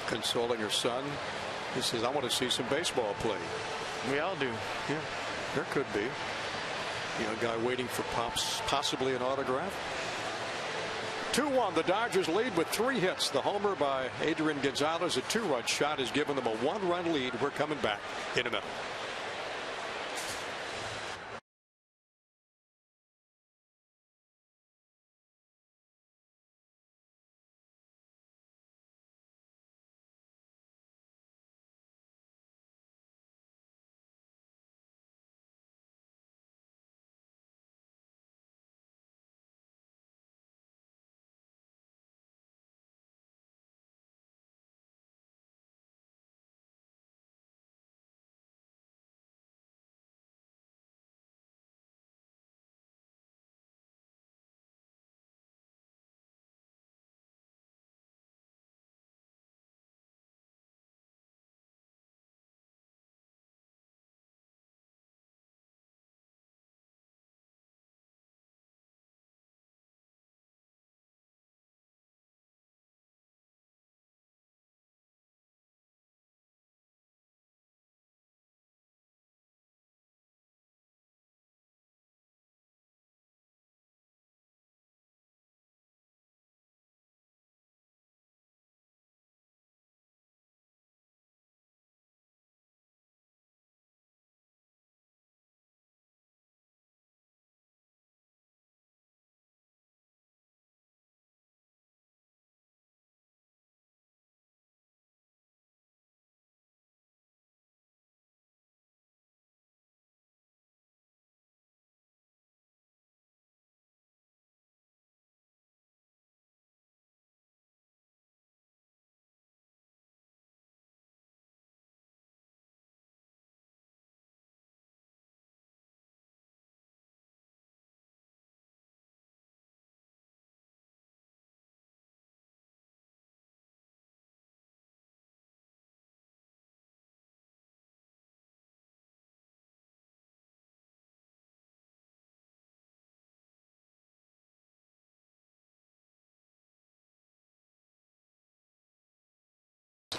consoling her son. He says, I want to see some baseball play. We all do. Yeah, there could be. A guy waiting for possibly an autograph. 2-1. The Dodgers lead with 3 hits. The homer by Adrian Gonzalez, a 2-run shot, has given them a 1-run lead. We're coming back in a minute.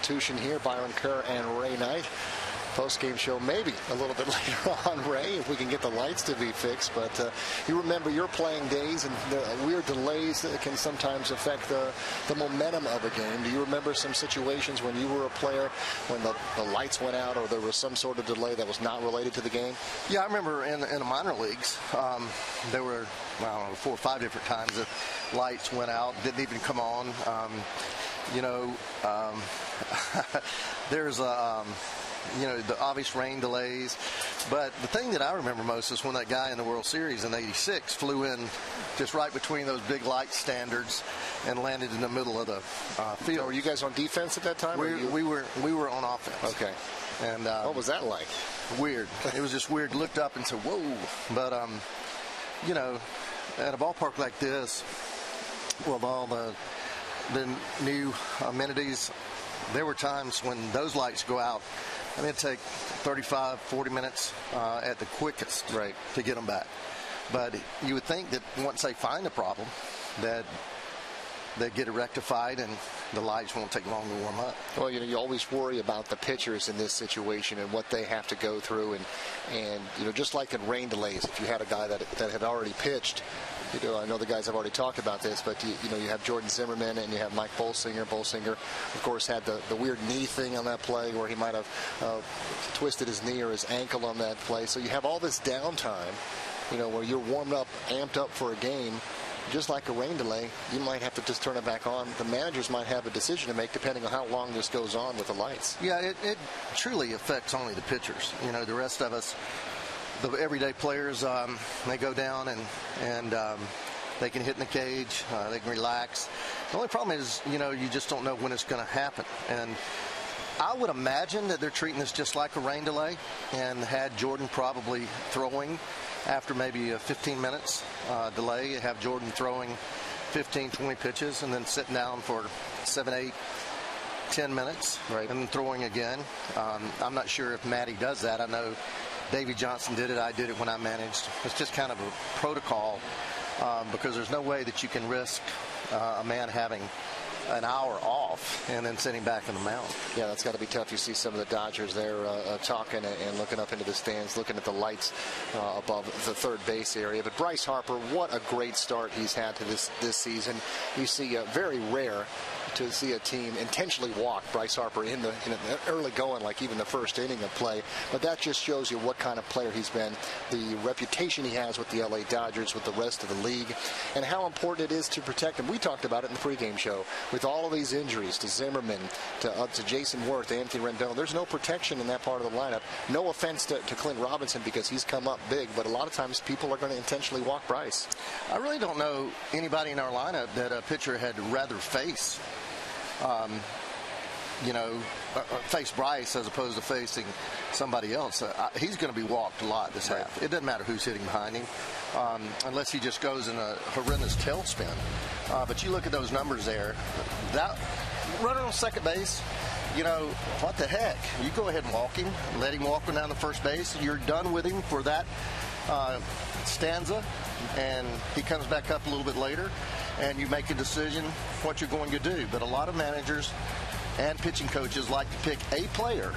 Here, Byron Kerr and Ray Knight. Post-game show maybe a little bit later on, Ray, if we can get the lights to be fixed. But you remember your playing days, and the weird delays that can sometimes affect the momentum of a game. Do you remember some situations when you were a player when the lights went out or there was some sort of delay that was not related to the game? Yeah, I remember in the minor leagues, there were, I don't know, 4 or 5 different times that lights went out, didn't even come on. There's the obvious rain delays. But the thing that I remember most is when that guy in the World Series in '86 flew in just right between those big light standards and landed in the middle of the field. So were you guys on defense at that time? We were on offense. Okay. And what was that like? Weird. It was just weird. Looked up and said, whoa. But, at a ballpark like this, with all the new amenities, there were times when those lights go out. I mean, it'd take 35, 40 minutes at the quickest to get them back. But you would think that once they find a problem, that they get it rectified and the lights won't take long to warm up. Well, you always worry about the pitchers in this situation and what they have to go through. And just like in rain delays, if you had a guy that had already pitched, I know the guys have already talked about this, but you have Jordan Zimmerman and you have Mike Bolsinger. Bolsinger, of course, had the weird knee thing on that play where he might have twisted his knee or his ankle on that play. So you have all this downtime, where you're warmed up, amped up for a game. Just like a rain delay, you might have to just turn it back on. The managers might have a decision to make depending on how long this goes on with the lights. Yeah, it truly affects only the pitchers. The rest of us, the everyday players, they go down and they can hit in the cage, they can relax. The only problem is, you just don't know when it's going to happen. And I would imagine that they're treating this just like a rain delay and had Jordan probably throwing after maybe a 15 minutes delay. You have Jordan throwing 15, 20 pitches and then sitting down for 7, 8, 10 minutes, right, and then throwing again. I'm not sure if Matty does that. I know Davey Johnson did it. I did it when I managed. It's just kind of a protocol because there's no way that you can risk a man having an hour off and then sitting back in the mound. Yeah, that's got to be tough. You see some of the Dodgers there talking and looking up into the stands, looking at the lights above the third base area. But Bryce Harper, what a great start he's had to this season. You see very rare to see a team intentionally walk Bryce Harper in the early going, like even the first inning of play. But that just shows you what kind of player he's been, the reputation he has with the LA Dodgers, with the rest of the league, and how important it is to protect him. We talked about it in the pregame show. With all of these injuries to Zimmerman, to Jason Worth, Anthony Rendon, there's no protection in that part of the lineup. No offense to Clint Robinson because he's come up big, but a lot of times people are going to intentionally walk Bryce. I really don't know anybody in our lineup that a pitcher had rather face. Face Bryce as opposed to facing somebody else. He's going to be walked a lot this half. It doesn't matter who's hitting behind him, unless he just goes in a horrendous tailspin. But you look at those numbers there. That runner on second base, what the heck? You go ahead and walk him, let him walk down to first base. You're done with him for that stanza, and he comes back up a little bit later, and you make a decision what you're going to do. But a lot of managers and pitching coaches like to pick a player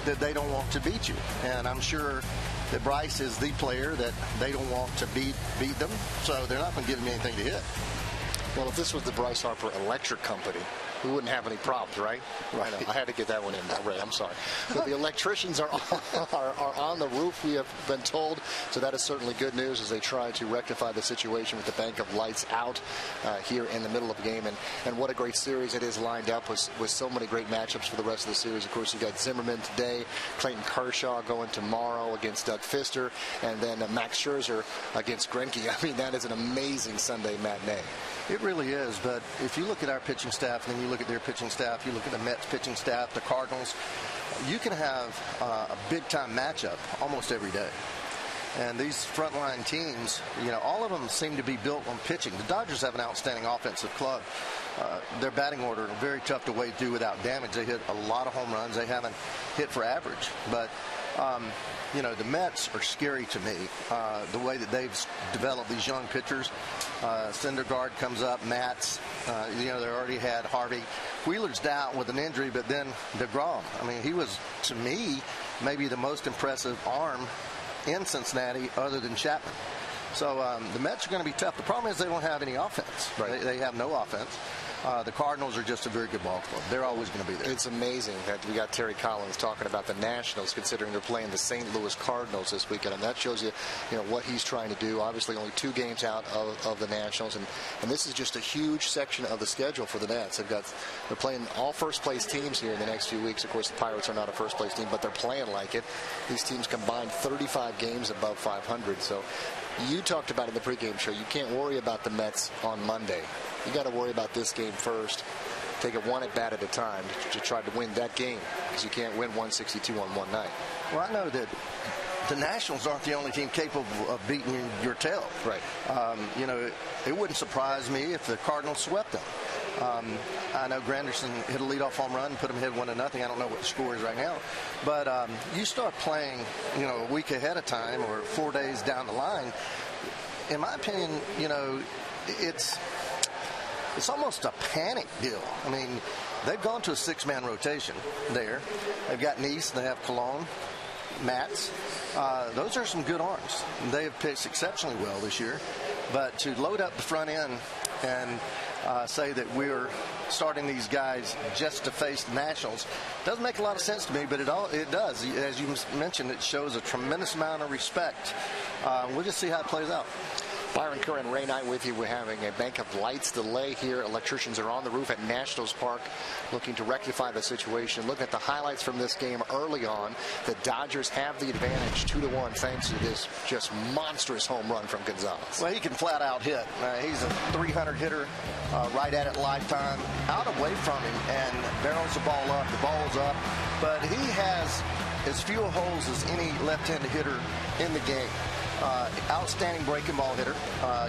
that they don't want to beat you. And I'm sure that Bryce is the player that they don't want to beat them, so they're not going to give him anything to hit. Well, if this was the Bryce Harper Electric Company, we wouldn't have any problems, right? Right. I had to get that one in, Ray. I'm sorry. But the electricians are on the roof, we have been told. So that is certainly good news as they try to rectify the situation with the bank of lights out here in the middle of the game. And what a great series it is lined up with so many great matchups for the rest of the series. Of course, you got Zimmerman today, Clayton Kershaw going tomorrow against Doug Fister, and then Max Scherzer against Greinke. I mean, that is an amazing Sunday matinee. It really is, but if you look at our pitching staff and then you look at their pitching staff, you look at the Mets pitching staff, the Cardinals, you can have a big-time matchup almost every day. And these frontline teams, all of them seem to be built on pitching. The Dodgers have an outstanding offensive club. Their batting order is very tough to wade through without damage. They hit a lot of home runs. They haven't hit for average. But, the Mets are scary to me. The way that they've developed these young pitchers. Syndergaard comes up, Matz, they already had Harvey. Wheeler's down with an injury, but then DeGrom. I mean, he was, to me, maybe the most impressive arm in Cincinnati other than Chapman. So the Mets are going to be tough. The problem is they don't have any offense. Right. They have no offense. The Cardinals are just a very good ball club. They're always going to be there. It's amazing that we got Terry Collins talking about the Nationals, considering they're playing the St. Louis Cardinals this weekend, and that shows you, what he's trying to do. Obviously, only 2 games out of the Nationals, and this is just a huge section of the schedule for the Nats. They're playing all first-place teams here in the next few weeks. Of course, the Pirates are not a first-place team, but they're playing like it. These teams combined 35 games above 500. So you talked about in the pregame show, you can't worry about the Mets on Monday. You got to worry about this game first. Take it one at bat at a time to try to win that game, because you can't win 162 on one night. Well, I know that the Nationals aren't the only team capable of beating your tail. Right. It wouldn't surprise me if the Cardinals swept them. I know Granderson hit a leadoff home run and put them ahead 1-0. I don't know what the score is right now. But you start playing, a week ahead of time or 4 days down the line. In my opinion, it's almost a panic deal. I mean, they've gone to a 6-man rotation there. They've got Neese, they have Cologne, Matz. Those are some good arms. They have pitched exceptionally well this year. But to load up the front end and say that we're starting these guys just to face the Nationals doesn't make a lot of sense to me, but it does. As you mentioned, it shows a tremendous amount of respect. We'll just see how it plays out. Byron Kerr and Ray Knight with you. We're having a bank of lights delay here. Electricians are on the roof at Nationals Park looking to rectify the situation. Look at the highlights from this game early on. The Dodgers have the advantage 2-1 thanks to this just monstrous home run from Gonzalez. Well, he can flat out hit. He's a 300 hitter, right at it lifetime, out away from him, and barrels the ball up. The ball's up, but he has as few holes as any left-handed hitter in the game. Outstanding breaking ball hitter.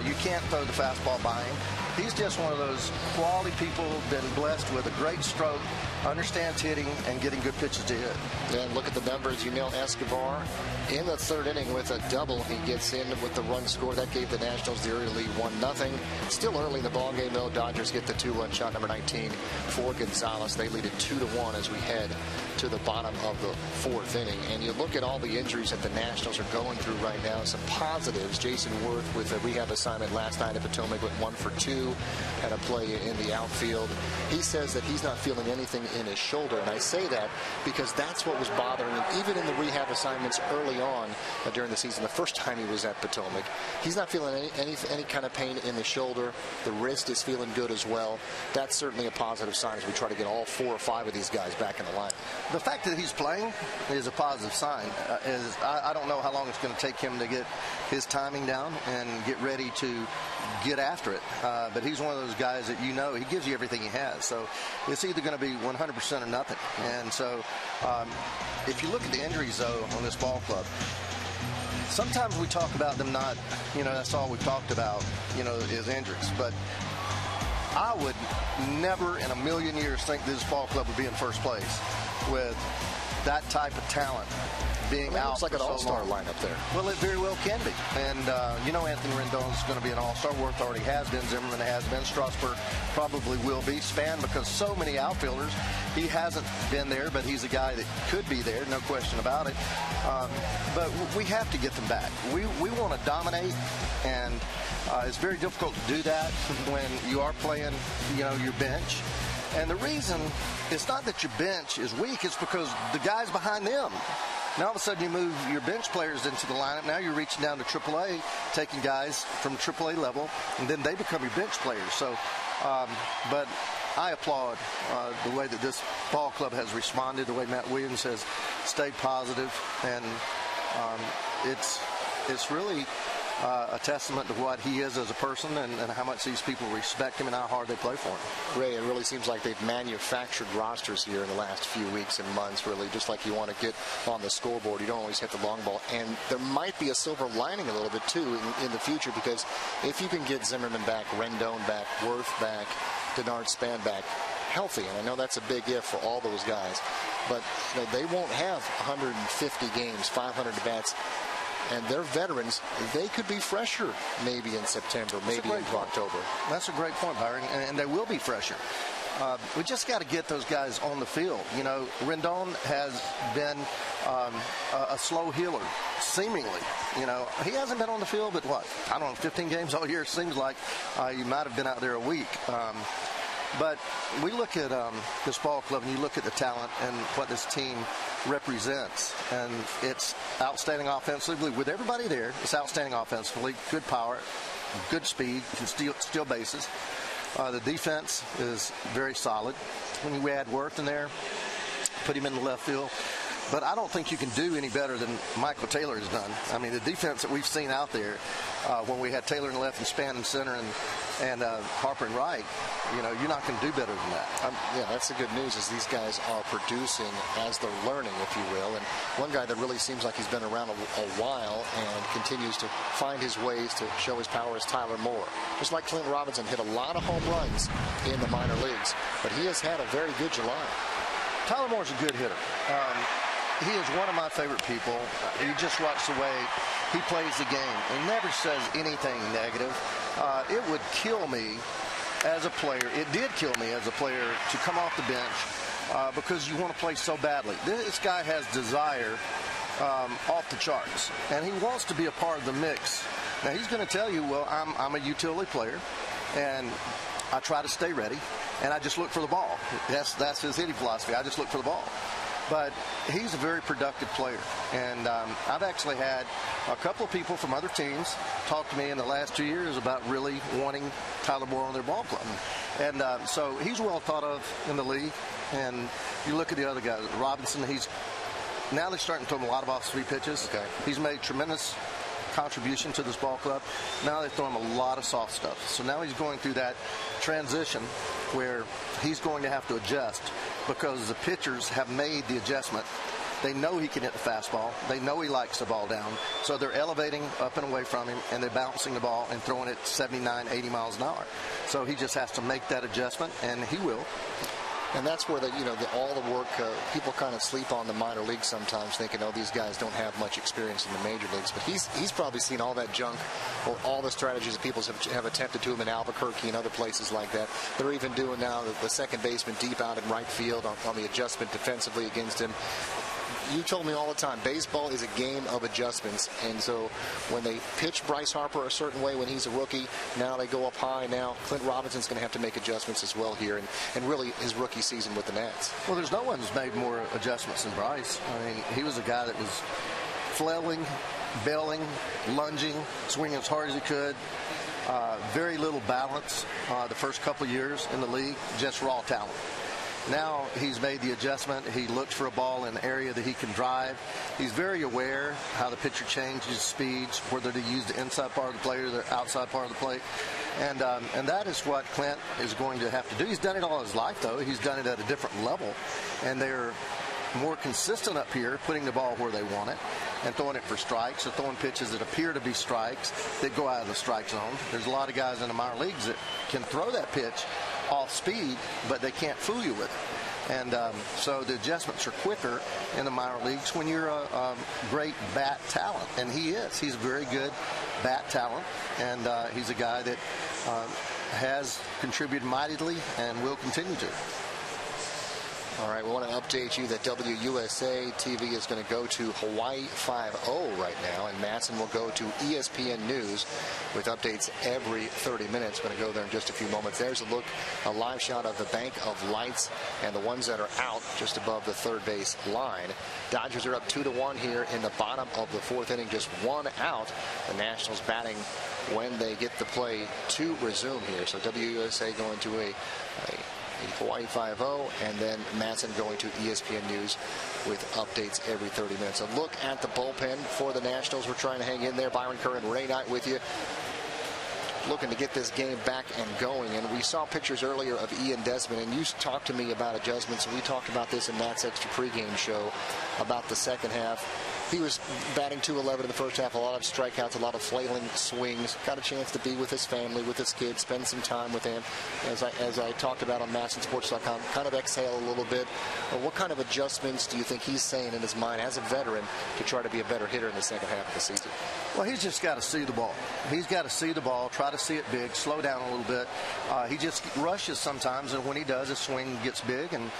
You can't throw the fastball by him. He's just one of those quality people been blessed with a great stroke, understands hitting and getting good pitches to hit. And look at the numbers. Yumel Escobar in the third inning with a double. He gets in with the run score. That gave the Nationals the early lead 1-0. Still early in the ballgame, though. Dodgers get the 2-1 shot, number 19 for Gonzalez. They lead it 2-1 as we head to the bottom of the fourth inning. And you look at all the injuries that the Nationals are going through right now. Some positives. Jason Worth with a rehab assignment last night at Potomac went 1 for 2. Had a play in the outfield. He says that he's not feeling anything in his shoulder, and I say that because that's what was bothering him even in the rehab assignments early on during the season. The first time he was at Potomac, he's not feeling any kind of pain in the shoulder. The wrist is feeling good as well. That's certainly a positive sign as we try to get all 4 or 5 of these guys back in the line. The fact that he's playing is a positive sign. I don't know how long it's going to take him to get his timing down and get ready to get after it, but he's one of those guys that he gives you everything he has. So it's either going to be 100% or nothing. And so if you look at the injuries, though, on this ball club, sometimes we talk about them not, that's all we've talked about, is injuries. But I would never in a million years think this ball club would be in first place with that type of talent being out. It's like an all-star lineup there. Well, it very well can be. And, Anthony Rendon is going to be an all-star. Worth already has been. Zimmerman has been. Strasburg probably will be. Span, because so many outfielders, he hasn't been there, but he's a guy that could be there, no question about it. But we have to get them back. We want to dominate, and it's very difficult to do that when you are playing, your bench. And the reason it's not that your bench is weak, it's because the guys behind them. Now all of a sudden you move your bench players into the lineup. Now you're reaching down to AAA, taking guys from AAA level, and then they become your bench players. So, but I applaud the way that this ball club has responded, the way Matt Williams has stayed positive, and it's really a testament to what he is as a person and how much these people respect him and how hard they play for him. Ray, it really seems like they've manufactured rosters here in the last few weeks and months, really. Just like you want to get on the scoreboard, you don't always hit the long ball. And there might be a silver lining a little bit, too, in the future, because if you can get Zimmerman back, Rendon back, Worth back, Denard Span back, healthy, and I know that's a big if for all those guys, but they won't have 150 games, 500 at-bats. And they're veterans. They could be fresher maybe in September, maybe in October. That's a great point, Byron, and they will be fresher. We just got to get those guys on the field. Rendon has been a slow healer, seemingly. He hasn't been on the field, but 15 games all year. It seems like he might have been out there a week. But we look at this ball club, and you look at the talent and what this team represents, and it's outstanding offensively. With everybody there, it's outstanding offensively, good power, good speed, can steal bases. The defense is very solid. When you add Worth in there, put him in the left field. But I don't think you can do any better than Michael Taylor has done. I mean, the defense that we've seen out there, when we had Taylor in the left and Span in center and Harper in right, you're not going to do better than that. Yeah, that's the good news is these guys are producing as they're learning, if you will. And one guy that really seems like he's been around a while and continues to find his ways to show his power is Tyler Moore. Just like Clint Robinson, hit a lot of home runs in the minor leagues, but he has had a very good July. Tyler Moore's a good hitter. He is one of my favorite people. You just watch the way he plays the game. He never says anything negative. It would kill me as a player. It did kill me as a player to come off the bench because you want to play so badly. This guy has desire off the charts, and he wants to be a part of the mix. Now, he's going to tell you, well, I'm a utility player, and I try to stay ready, and I just look for the ball. That's his hitting philosophy. I just look for the ball. but he's a very productive player. And I've actually had a couple of people from other teams talk to me in the last 2 years about really wanting Tyler Moore on their ball club. And so he's well thought of in the league. And you look at the other guys, Robinson, now they're starting to throw him a lot of off-speed pitches. Okay. He's made tremendous contribution to this ball club. Now they throw him a lot of soft stuff. So now he's going through that transition where he's going to have to adjust because the pitchers have made the adjustment. They know he can hit the fastball. They know he likes the ball down. So they're elevating up and away from him, and they're bouncing the ball and throwing it 79, 80 miles an hour. So he just has to make that adjustment, and he will. And that's where all the work, people kind of sleep on the minor leagues sometimes, thinking, oh, these guys don't have much experience in the major leagues. But he's probably seen all that junk or all the strategies that people have attempted to him in Albuquerque and other places like that. They're even doing now the second baseman deep out in right field on the adjustment defensively against him. You told me all the time, baseball is a game of adjustments. And so when they pitch Bryce Harper a certain way when he's a rookie, now they go up high. Now Clint Robinson's going to have to make adjustments as well here, and really his rookie season with the Nats. Well, there's no one who's made more adjustments than Bryce. I mean, he was a guy that was flailing, bailing, lunging, swinging as hard as he could. Very little balance the first couple of years in the league, just raw talent. Now he's made the adjustment. He looks for a ball in an area that he can drive. He's very aware how the pitcher changes speeds, whether to use the inside part of the plate or the outside part of the plate. And that is what Clint is going to have to do. He's done it all his life, though. He's done it at a different level. And they're more consistent up here, putting the ball where they want it and throwing it for strikes or throwing pitches that appear to be strikes that go out of the strike zone. There's a lot of guys in the minor leagues that can throw that pitch off speed, but they can't fool you with it. And so the adjustments are quicker in the minor leagues when you're a great bat talent. And he is. He's a very good bat talent. And he's a guy that has contributed mightily and will continue to. All right, we want to update you that WUSA TV is going to go to Hawaii 5-0 right now, and Matson will go to ESPN News with updates every 30 minutes. Going to go there in just a few moments. There's a live shot of the bank of lights and the ones that are out just above the third base line. Dodgers are up 2-1 here in the bottom of the fourth inning, just one out. The Nationals batting when they get the play to resume here. So WUSA going to a Hawaii 5-0, and then Matson going to ESPN News with updates every 30 minutes. A look at the bullpen for the Nationals. We're trying to hang in there. Byron Kerr and Ray Knight with you, looking to get this game back and going. And we saw pictures earlier of Ian Desmond, and you talked to me about adjustments, and we talked about this in Nat's Extra pregame show about the second half. He was batting .211 in the first half, a lot of strikeouts, a lot of flailing swings. Got a chance to be with his family, with his kids, spend some time with him. As I talked about on MassonSports.com, kind of exhale a little bit. What kind of adjustments do you think he's saying in his mind as a veteran to try to be a better hitter in the second half of the season? Well, he's just got to see the ball. He's got to see the ball, try to see it big, slow down a little bit. He just rushes sometimes, and when he does, his swing gets big, and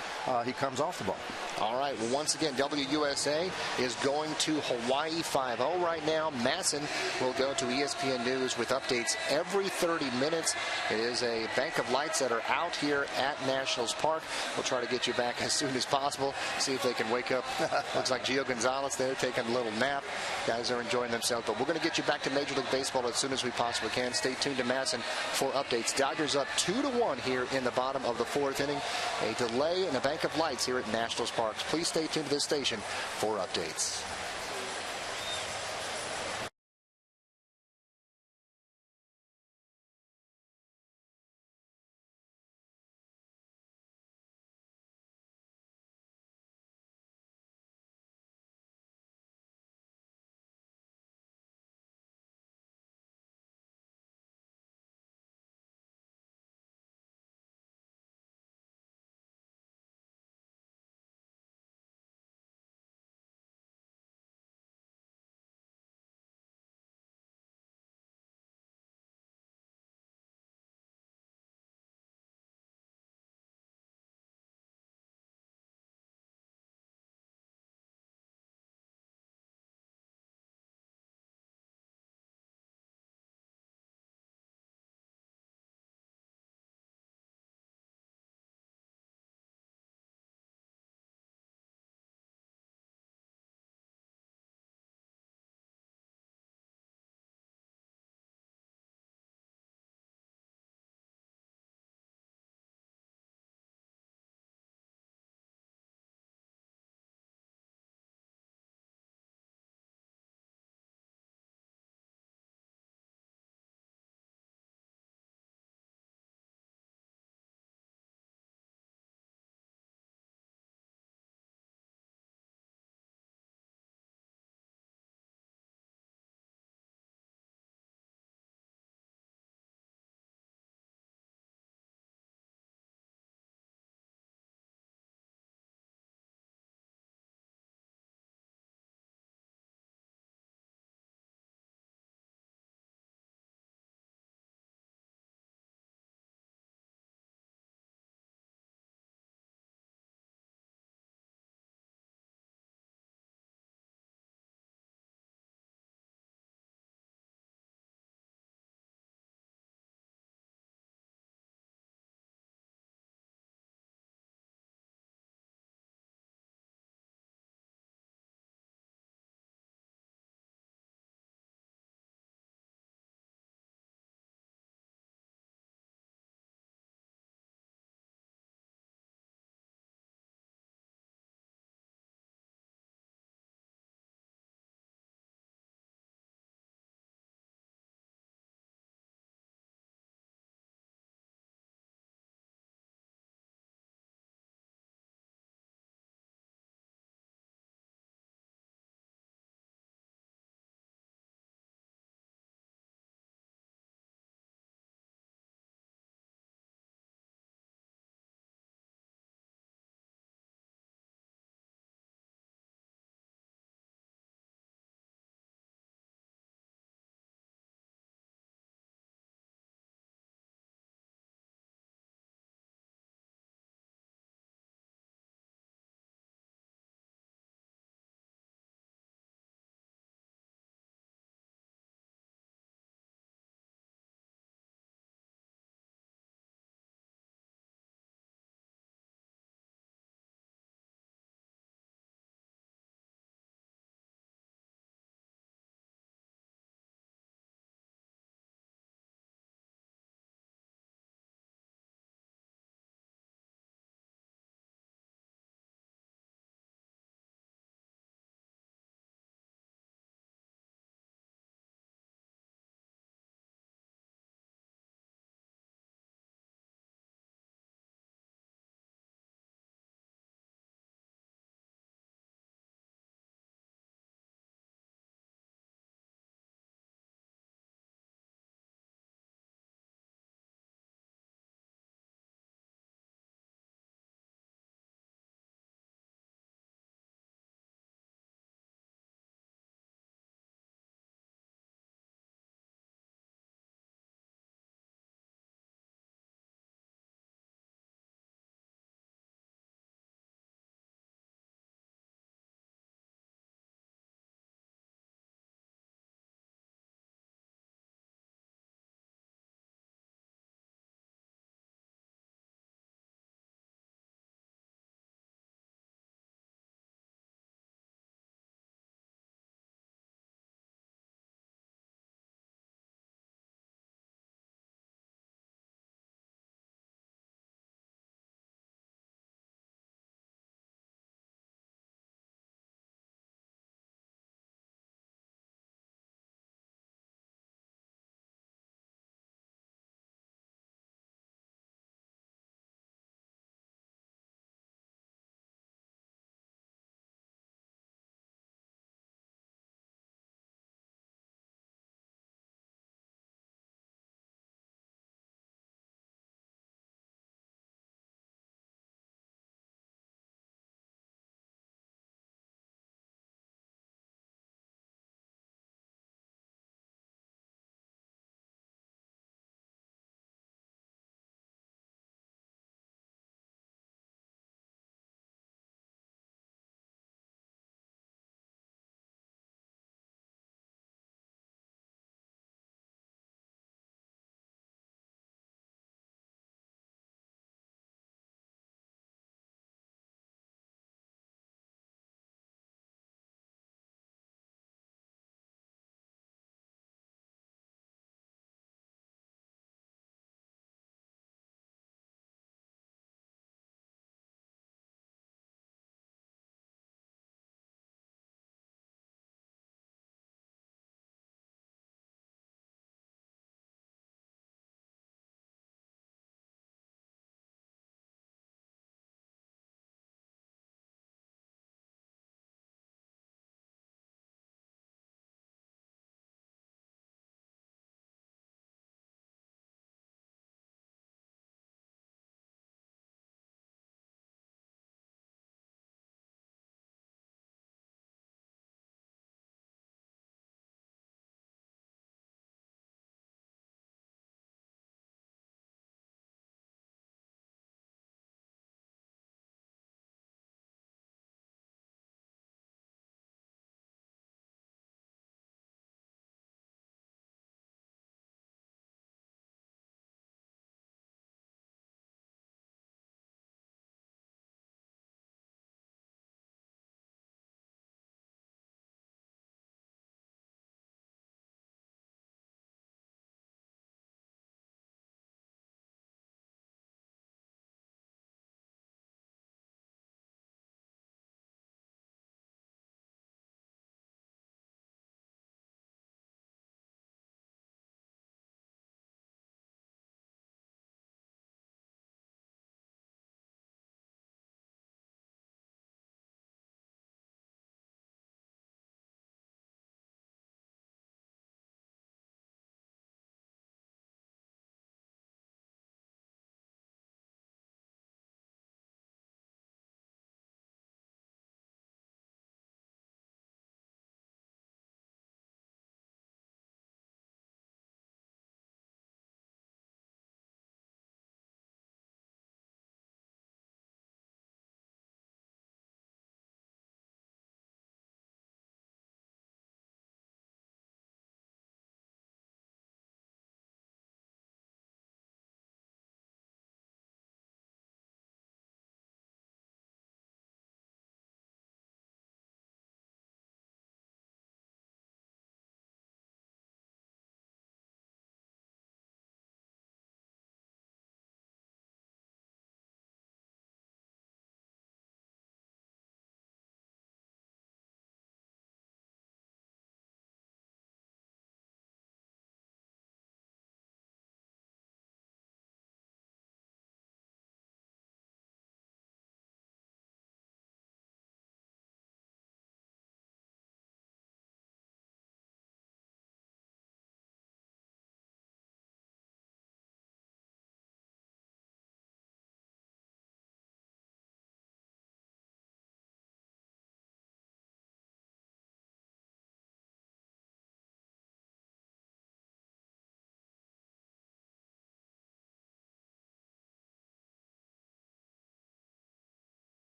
he comes off the ball. All right. Well, once again, WUSA is going to Hawaii 5-0 right now. Matson will go to ESPN News with updates every 30 minutes. It is a bank of lights that are out here at Nationals Park. We'll try to get you back as soon as possible, see if they can wake up. Looks like Gio Gonzalez there taking a little nap. Guys are enjoying themselves. But we're going to get you back to Major League Baseball as soon as we possibly can. Stay tuned to Matson for updates. Dodgers up 2-1 here in the bottom of the fourth inning. A delay and a bank of lights here at Nationals Park. Please stay tuned to this station for updates.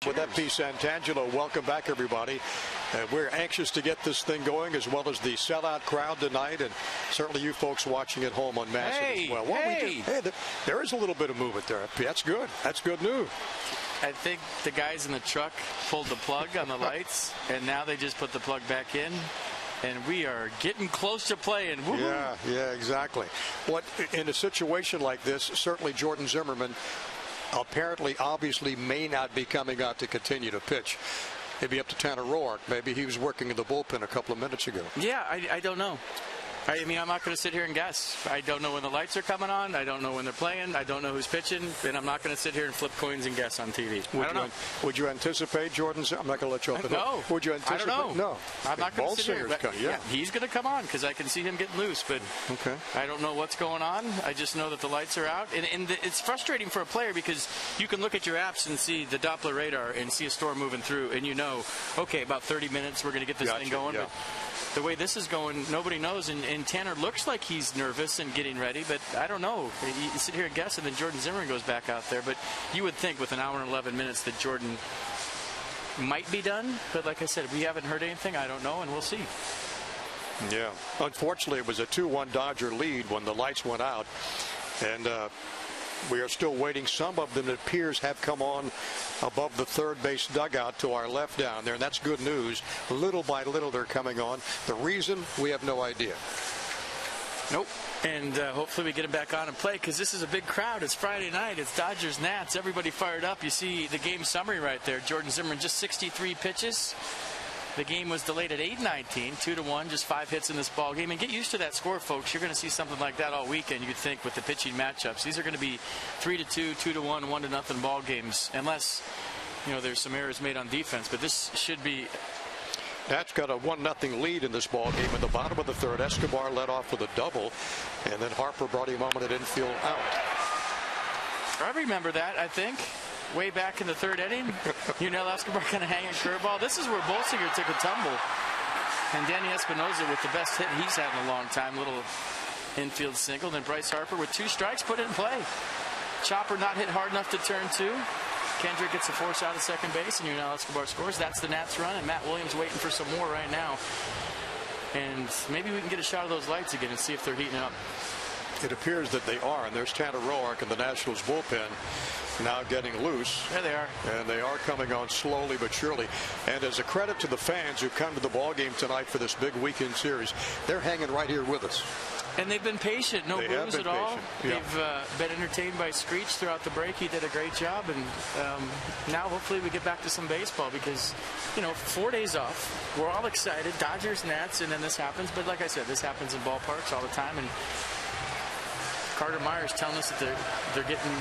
With that piece, Santangelo, welcome back, everybody. We're anxious to get this thing going, as well as the sellout crowd tonight, and certainly you folks watching at home on Massive as well. There is a little bit of movement there. That's good. That's good news. I think the guys in the truck pulled the plug on the lights, and now they just put the plug back in. And we are getting close to playing. Yeah, exactly. What in a situation like this, certainly Jordan Zimmermann obviously may not be coming out to continue to pitch. Maybe up to Tanner Roark. Maybe he was working in the bullpen a couple of minutes ago. Yeah, I don't know. I mean, I'm not going to sit here and guess. I don't know when the lights are coming on. I don't know when they're playing. I don't know who's pitching. And I'm not going to sit here and flip coins and guess on TV. I don't know. Would you anticipate Jordan's? I'm not going to let you off the hook. No. Would you anticipate? I don't know. No. I'm not going to sit here. But yeah, he's going to come on because I can see him getting loose. But okay. I don't know what's going on. I just know that the lights are out. And it's frustrating for a player because you can look at your apps and see the Doppler radar and see a storm moving through. And you know, okay, about 30 minutes, we're going to get this thing going. Yeah. But the way this is going, nobody knows. And Tanner looks like he's nervous and getting ready, but I don't know. You sit here and guess, and then Jordan Zimmermann goes back out there. But you would think with an hour and 11 minutes that Jordan might be done. But like I said, we haven't heard anything. I don't know, and we'll see. Yeah. Unfortunately, it was a 2-1 Dodger lead when the lights went out. And we are still waiting. Some of them, it appears, have come on above the third base dugout to our left down there, and that's good news. Little by little, they're coming on. The reason, we have no idea. Nope. And hopefully we get them back on and play because this is a big crowd. It's Friday night. It's Dodgers Nats. Everybody fired up. You see the game summary right there. Jordan Zimmermann just 63 pitches. The game was delayed at 8-19, 2-1, just 5 hits in this ball game. And get used to that score, folks. You're going to see something like that all weekend, you'd think, with the pitching matchups. These are going to be 3-2, 2-1, 1-0 ball games, unless, you know, there's some errors made on defense. But this should be. Nats got a 1-0 lead in this ball game. In the bottom of the third, Escobar led off with a double, and then Harper brought him home in an infield out. I remember that, I think. Way back in the third inning, Yunel Escobar kind of hanging curveball. This is where Bolsinger took a tumble. And Danny Espinosa with the best hit he's had in a long time. Little infield single. Then Bryce Harper with 2 strikes put it in play. Chopper not hit hard enough to turn 2. Kendrick gets a force out of second base, and Yunel Escobar scores. That's the Nats run, and Matt Williams waiting for some more right now. And maybe we can get a shot of those lights again and see if they're heating up. It appears that they are, and there's Tanner Roark in the Nationals bullpen now getting loose. There they are. And they are coming on slowly but surely. And as a credit to the fans who come to the ball game tonight for this big weekend series, they're hanging right here with us. And they've been patient. No boos at all. Yeah. They've been entertained by Screech throughout the break. He did a great job. And now hopefully we get back to some baseball because, you know, 4 days off. We're all excited. Dodgers, Nats, and then this happens. But like I said, this happens in ballparks all the time. And Carter Myers telling us that they're getting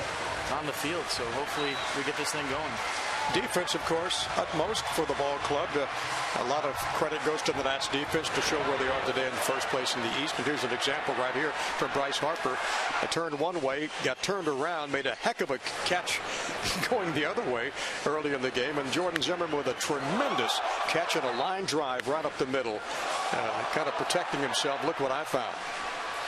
on the field. So hopefully we get this thing going. Defense, of course, utmost for the ball club. A lot of credit goes to the Nats defense to show where they are today in the first place in the East. And here's an example right here from Bryce Harper. Turned one way, got turned around, made a heck of a catch going the other way early in the game. And Jordan Zimmermann with a tremendous catch and a line drive right up the middle, kind of protecting himself. Look what I found.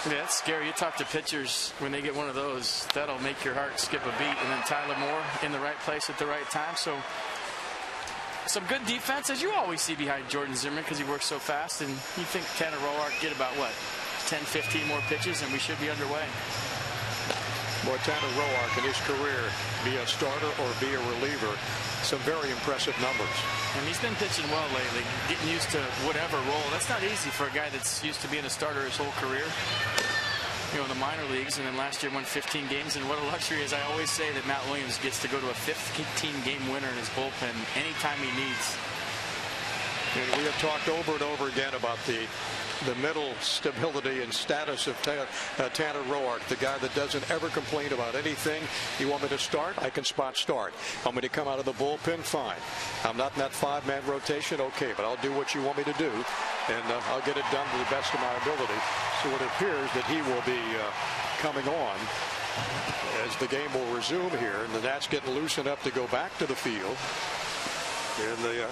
Yeah, that's scary. You talk to pitchers when they get one of those, that'll make your heart skip a beat. And then Tyler Moore in the right place at the right time. So some good defense, as you always see behind Jordan Zimmermann because he works so fast. And you think Tanner Roark get about, what, 10, 15 more pitches and we should be underway. Boy, Tanner Roark in his career, be a starter or be a reliever, some very impressive numbers. And he's been pitching well lately, getting used to whatever role. That's not easy for a guy that's used to being a starter his whole career. You know, in the minor leagues, and then last year won 15 games. And what a luxury is, I always say that Matt Williams gets to go to a 15-game winner in his bullpen anytime he needs. And we have talked over and over again about the mental stability and status of Tanner Roark, the guy that doesn't ever complain about anything. You want me to start? I can spot start. Want me to come out of the bullpen? Fine. I'm not in that 5-man rotation? Okay, but I'll do what you want me to do, and I'll get it done to the best of my ability. So it appears that he will be coming on as the game will resume here, and the Nats getting loosened up to go back to the field. And the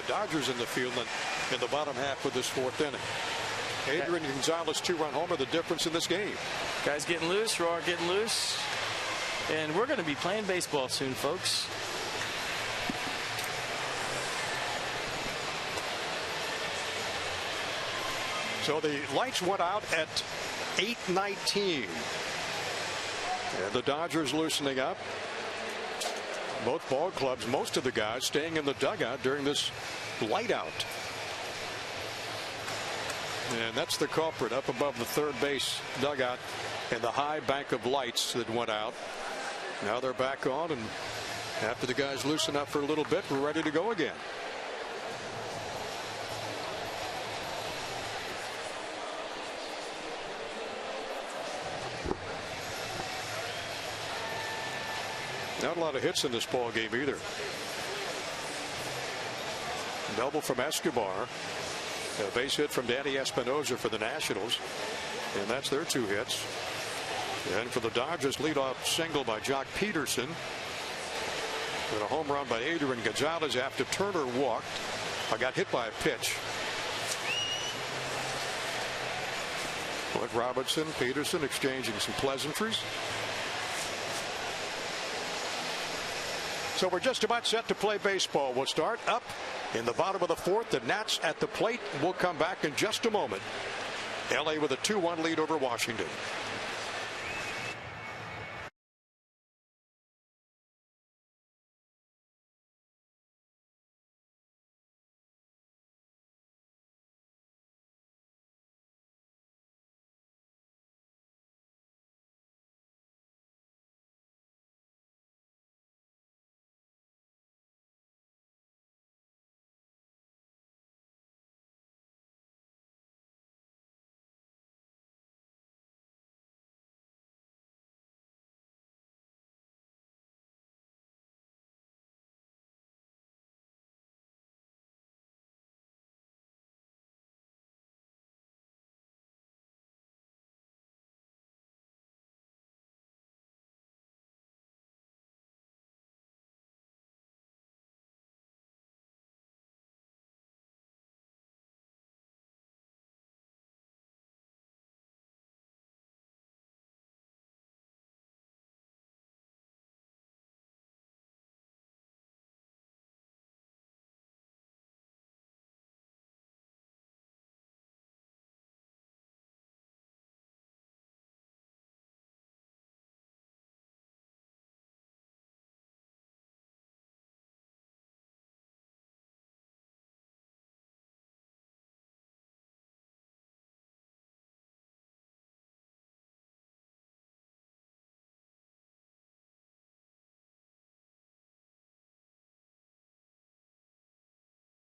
Dodgers in the field in the bottom half of this 4th inning. Adrian Gonzalez 2-run homer, the difference in this game. Guys getting loose, Roar getting loose. And we're going to be playing baseball soon, folks. So the lights went out at 8:19. And the Dodgers loosening up. Both ball clubs, most of the guys staying in the dugout during this light out. And that's the culprit up above the third base dugout and the high bank of lights that went out. Now they're back on, and after the guys loosen up for a little bit, we're ready to go again. Not a lot of hits in this ball game either. Double from Escobar. A base hit from Danny Espinosa for the Nationals. And that's their 2 hits. And for the Dodgers, leadoff single by Jock Peterson. And a home run by Adrian Gonzalez after Turner walked. I got hit by a pitch. But Robinson, Peterson exchanging some pleasantries. So we're just about set to play baseball. We'll start up in the bottom of the 4th. The Nats at the plate. We'll come back in just a moment. LA with a 2-1 lead over Washington.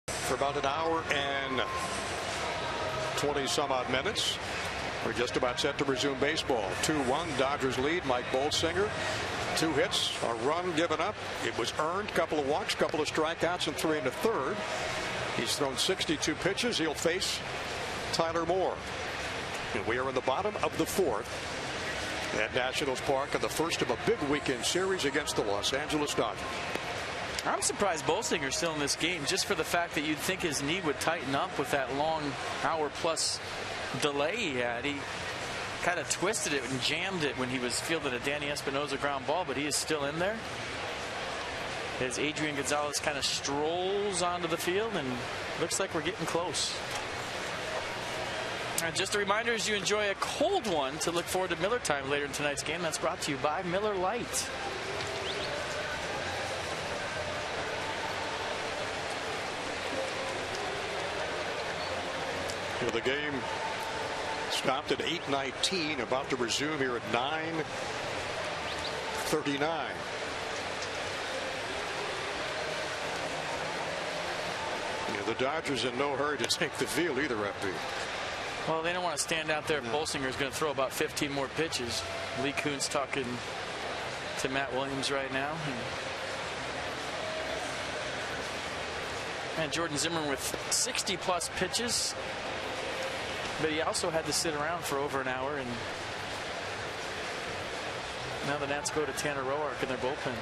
For about an hour and 20 some odd minutes. We're just about set to resume baseball. 2-1 Dodgers lead. Mike Bolsinger, 2 hits, a run given up. It was earned. Couple of walks, couple of strikeouts, and 3 1/3. He's thrown 62 pitches. He'll face Tyler Moore. And we are in the bottom of the 4th at Nationals Park in the first of a big weekend series against the Los Angeles Dodgers. I'm surprised Bolsinger's still in this game, just for the fact that you'd think his knee would tighten up with that long hour-plus delay he had. He kind of twisted it and jammed it when he was fielding a Danny Espinosa ground ball, but he is still in there. As Adrian Gonzalez kind of strolls onto the field, and looks like we're getting close. And just a reminder, as you enjoy a cold one, to look forward to Miller Time later in tonight's game. That's brought to you by Miller Lite. The game stopped at 8:19, about to resume here at 9:39. The Dodgers in no hurry to take the field either, FP. Well, they don't want to stand out there. Bolsinger is going to throw about 15 more pitches. Lee Kuhn's talking to Matt Williams right now. And Jordan Zimmerman with 60-plus pitches. But he also had to sit around for over an hour, and now the Nats go to Tanner Roark in their bullpen.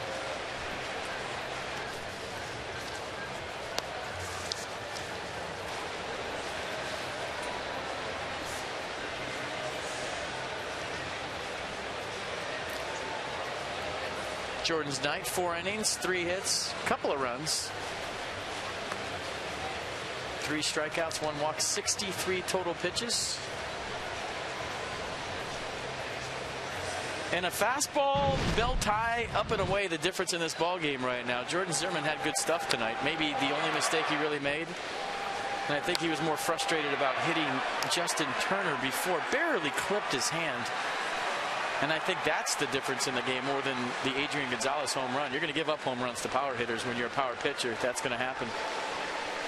Jordan's night, 4 innings, 3 hits, couple of runs. 3 strikeouts, 1 walk, 63 total pitches. And a fastball belt high, up and away, the difference in this ball game right now. Jordan Zimmerman had good stuff tonight. Maybe the only mistake he really made. And I think he was more frustrated about hitting Justin Turner before. Barely clipped his hand. And I think that's the difference in the game more than the Adrian Gonzalez home run. You're going to give up home runs to power hitters when you're a power pitcher. That's going to happen.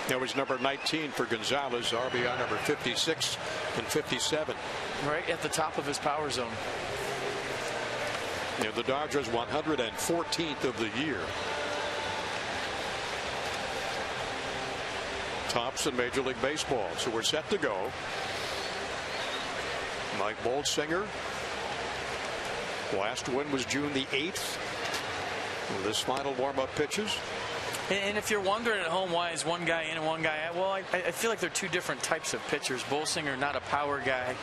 That was number 19 for Gonzalez, RBI number 56 and 57. Right at the top of his power zone. You know, the Dodgers 114th of the year. Tops in Major League Baseball. So we're set to go. Mike Bolsinger. Last win was June the 8th. This final warm-up pitches. And if you're wondering at home why is one guy in and one guy out, well, I feel like they're 2 different types of pitchers. Bolsinger, not a power guy.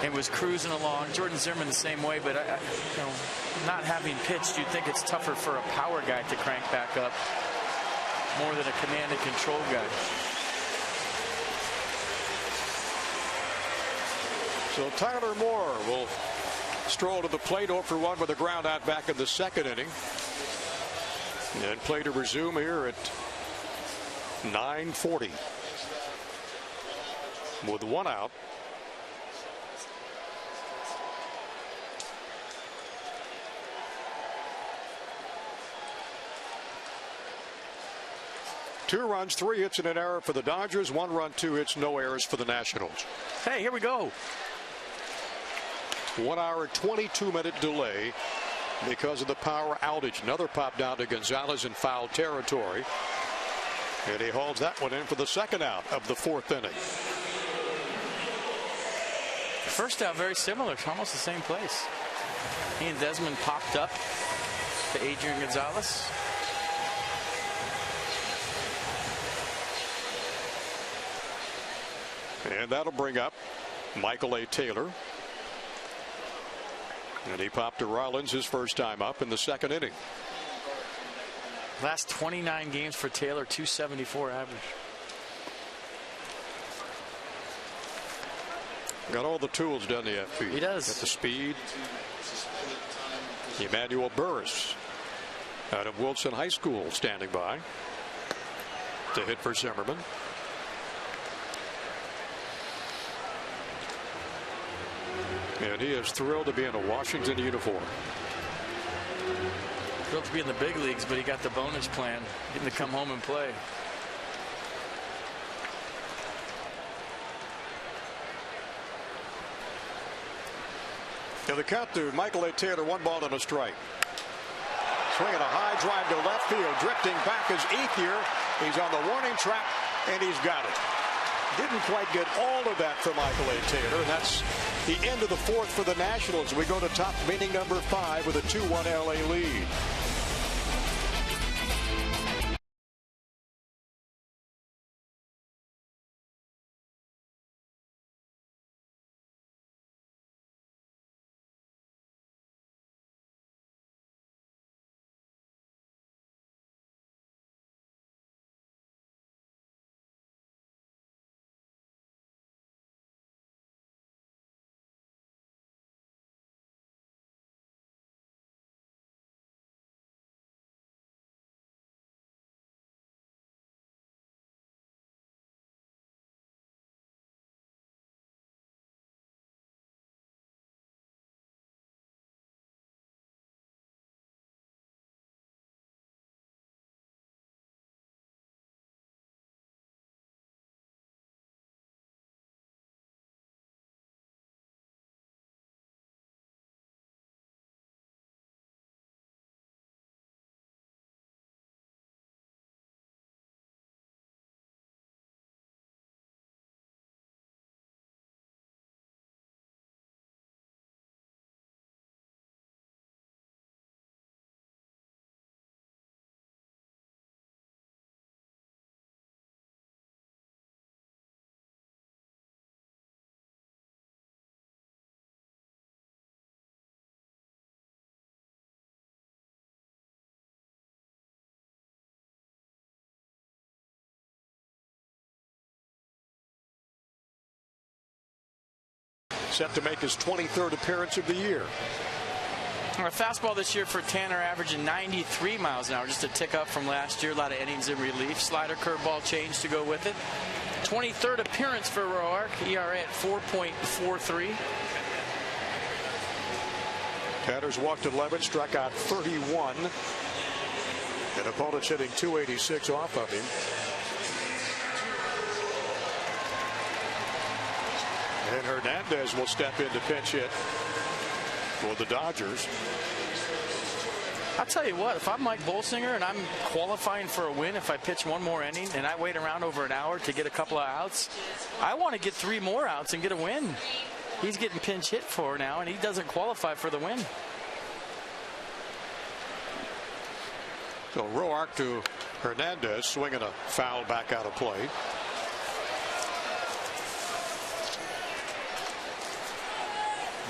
It was cruising along. Jordan Zimmerman the same way, but you know, not having pitched, you'd think it's tougher for a power guy to crank back up more than a command and control guy. So Tyler Moore will stroll to the plate, 0 for 1 with a ground out back in the 2nd inning. And play to resume here at 9:40 with 1 out. Two runs, 3 hits, and an error for the Dodgers. 1 run, 2 hits, no errors for the Nationals. Hey, here we go. 1 hour, 22-minute delay because of the power outage. Another pop down to Gonzalez in foul territory. And he hauls that one in for the 2nd out of the 4th inning. First out very similar, almost the same place. He and Desmond popped up to Adrian Gonzalez. And that'll bring up Michael A. Taylor. And he popped to Rollins his first time up in the 2nd inning. Last 29 games for Taylor, 274 average. Got all the tools, doesn't he, FP? He does. Got the speed. Emmanuel Burris out of Wilson High School standing by to hit for Zimmerman. And he is thrilled to be in a Washington uniform. Thrilled to be in the big leagues, but he got the bonus plan, getting to come home and play. Now the count to Michael A. Taylor, 1 ball and a strike. Swinging a high drive to left field. Drifting back is Ethier. He's on the warning track, and he's got it. Didn't quite get all of that from Michael A. Taylor, and that's the end of the 4th for the Nationals. We go to top of inning number 5 with a 2-1 LA lead. set to make his 23rd appearance of the year. Our fastball this year for Tanner averaging 93 miles an hour, just a tick up from last year. A lot of innings in relief. Slider, curveball change to go with it. 23rd appearance for Roark. ERA at 4.43. Tanner's walked 11, struck out 31. And opponents hitting 286 off of him. And Hernandez will step in to pinch hit for the Dodgers. I'll tell you what, if I'm Mike Bolsinger and I'm qualifying for a win, if I pitch one more inning and I wait around over an hour to get a couple of outs, I want to get 3 more outs and get a win. He's getting pinch hit for now, and he doesn't qualify for the win. So Roark to Hernandez, swinging a foul back out of play.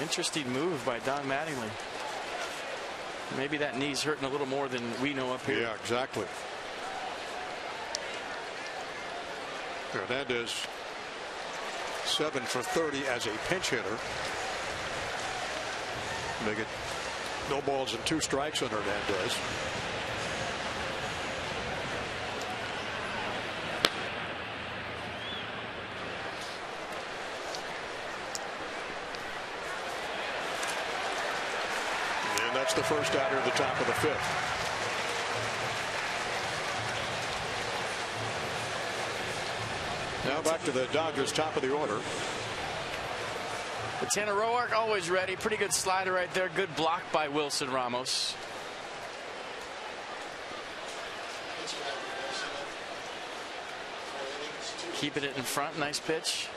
Interesting move by Don Mattingly. Maybe that knee's hurting a little more than we know up here. Yeah, exactly. Hernandez 7 for 30 as a pinch hitter. Make it no balls and 2 strikes on Hernandez. That's the first outer at the top of the 5th. Now back to the Dodgers, top of the order. But Tanner Roark always ready. Pretty good slider right there. Good block by Wilson Ramos. Keeping it in front. Nice pitch.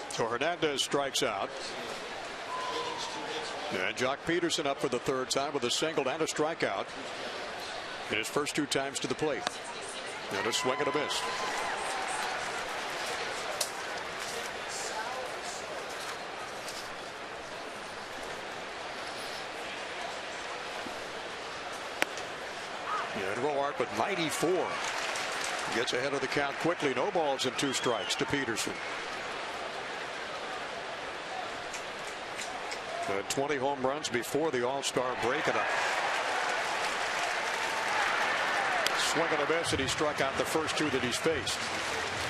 So Hernandez strikes out. And Jock Peterson up for the 3rd time with a single and a strikeout in his first 2 times to the plate. And a swing and a miss. And Roark with 94 gets ahead of the count quickly. No balls and 2 strikes to Peterson. 20 home runs before the All-Star break, and a swing and a miss, and he struck out the first 2 that he's faced.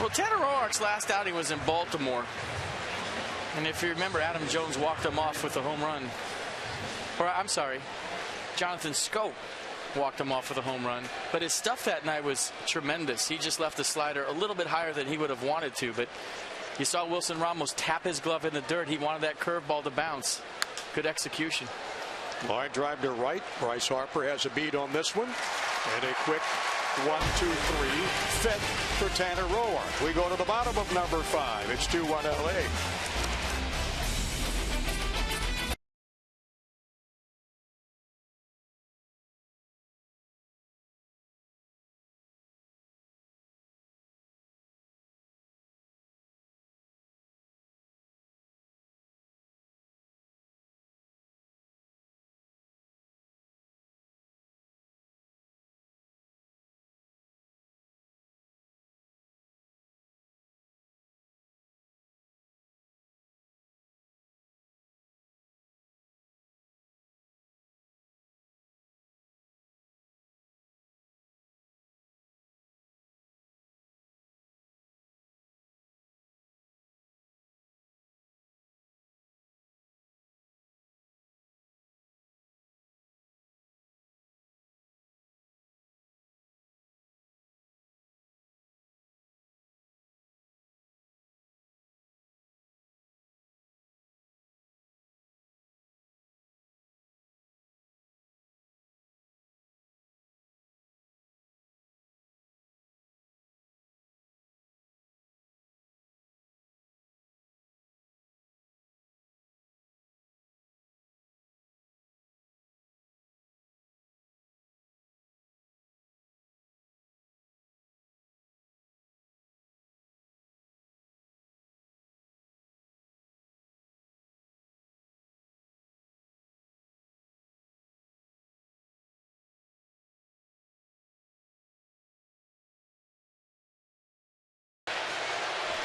Well, Tanner Roark's last outing was in Baltimore, and if you remember, Adam Jones walked him off with a home run. Or I'm sorry, Jonathan Scope walked him off with a home run. But his stuff that night was tremendous. He just left the slider a little bit higher than he would have wanted to, but you saw Wilson Ramos tap his glove in the dirt. He wanted that curveball to bounce. Good execution. Line drive to right. Bryce Harper has a beat on this one. And a quick 1, 2, 3 fit for Tanner Roark. We go to the bottom of number 5. It's 2-1 LA.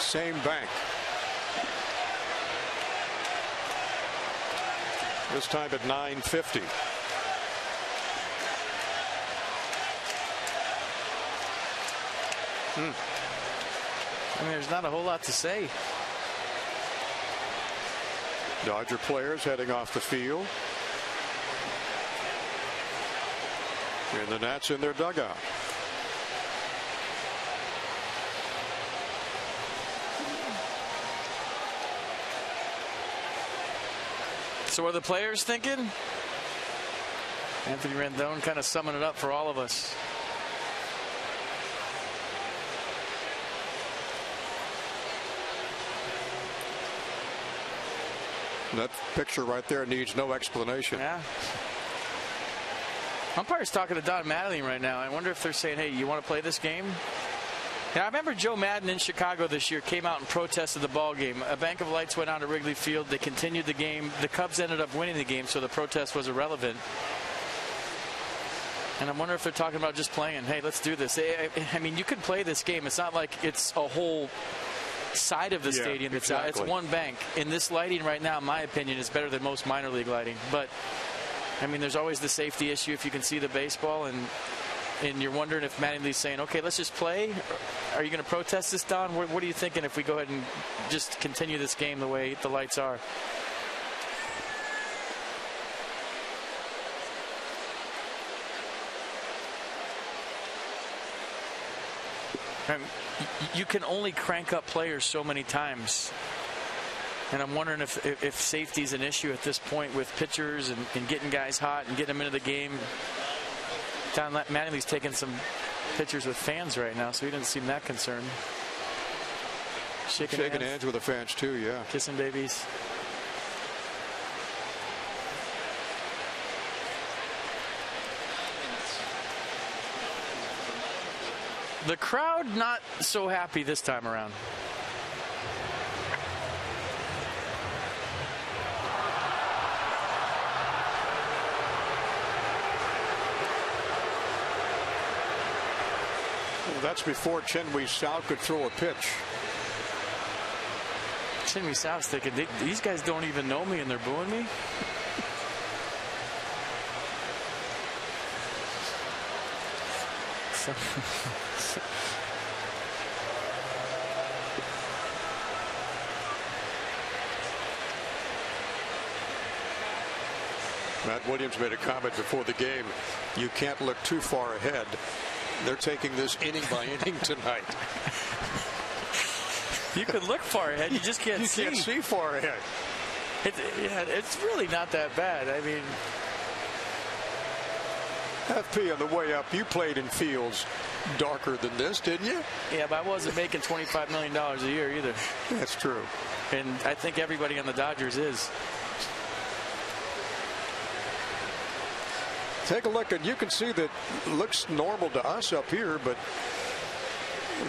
Same bank. This time at 9:50. I mean, there's not a whole lot to say. Dodger players heading off the field. And the Nats in their dugout. So what are the players thinking? Anthony Rendon kind of summing it up for all of us. That picture right there needs no explanation. Yeah. Umpire's talking to Don Mattingly right now. I wonder if they're saying, hey, you want to play this game? And I remember Joe Madden in Chicago this year came out and protested the ball game. A bank of lights went on to Wrigley Field. They continued the game. The Cubs ended up winning the game, so the protest was irrelevant. And I wonder if they're talking about just playing. Hey, let's do this. I mean, you could play this game. It's not like it's a whole side of the stadium that's out. It's one bank. And this lighting right now, in my opinion, is better than most minor league lighting. But, I mean, there's always the safety issue if you can see the baseball. And you're wondering if Mattingly's saying, okay, let's just play. Are you going to protest this, Don? What are you thinking if we go ahead and just continue this game the way the lights are? You can only crank up players so many times. And I'm wondering if safety is an issue at this point with pitchers and getting guys hot and getting them into the game. Don Mattingly's taking some pictures with fans right now, so he didn't seem that concerned. Shaking hands with the fans too, yeah. Kissing babies. The crowd not so happy this time around. Well, that's before Chenwy Sal could throw a pitch. Chenwy Sal's thinking, these guys don't even know me and they're booing me? Matt Williams made a comment before the game. You can't look too far ahead. They're taking this inning by inning tonight. You can look far ahead. You just can't see. You can't see far ahead. It's really not that bad. I mean, FP, on the way up, you played in fields darker than this, didn't you? Yeah, but I wasn't making $25 million a year either. That's true. And I think everybody on the Dodgers is. Take a look, and you can see that looks normal to us up here, but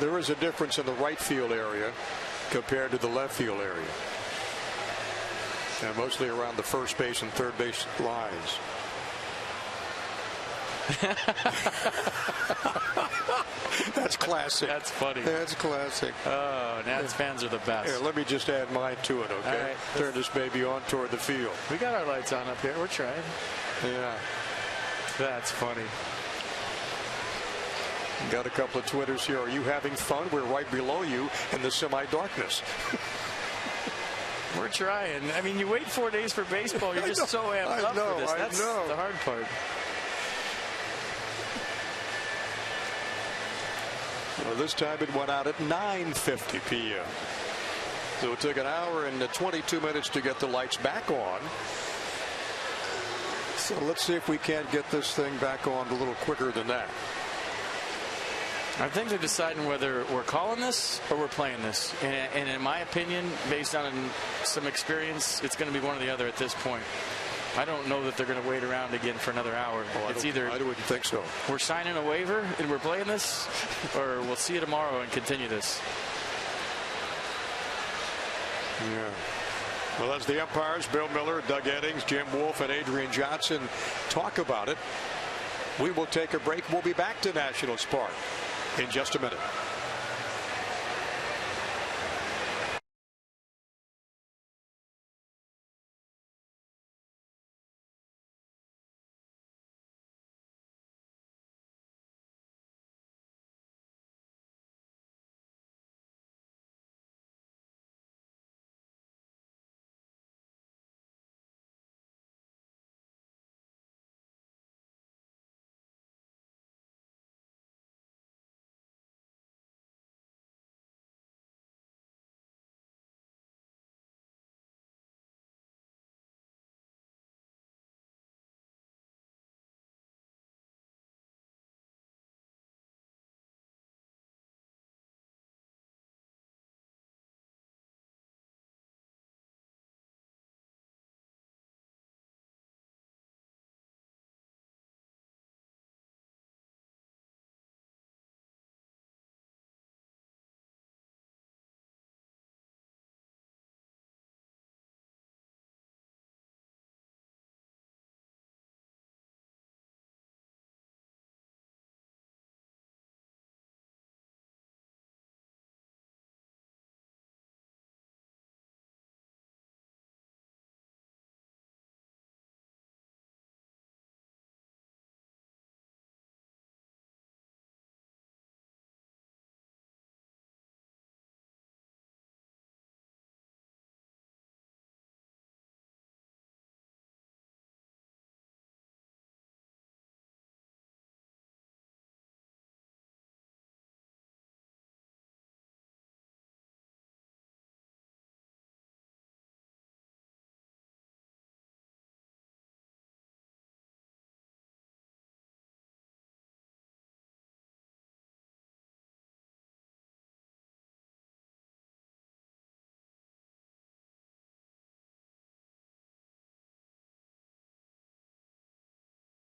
there is a difference in the right field area compared to the left field area. And mostly around the first base and third base lines. That's classic. That's funny. That's classic. Oh, Nats fans are the best. Here, let me just add mine to it, okay? Right. Turn this baby on toward the field. We got our lights on up here. We're trying. Yeah. That's funny. Got a couple of Twitters here. Are you having fun? We're right below you in the semi-darkness. We're trying. I mean, you wait 4 days for baseball. You're just so amped up for this. That's the hard part. Well, this time it went out at 9:50 p.m. So it took an hour and 22 minutes to get the lights back on. So let's see if we can't get this thing back on a little quicker than that. I think they're deciding whether we're calling this or we're playing this. And in my opinion, based on some experience, it's going to be one or the other at this point. I don't know that they're going to wait around again for another hour. It's either I wouldn't think so. We're signing a waiver and we're playing this, or we'll see you tomorrow and continue this. Yeah. Well, as the umpires, Bill Miller, Doug Eddings, Jim Wolf, and Adrian Johnson talk about it, we will take a break. We'll be back to Nationals Park in just a minute.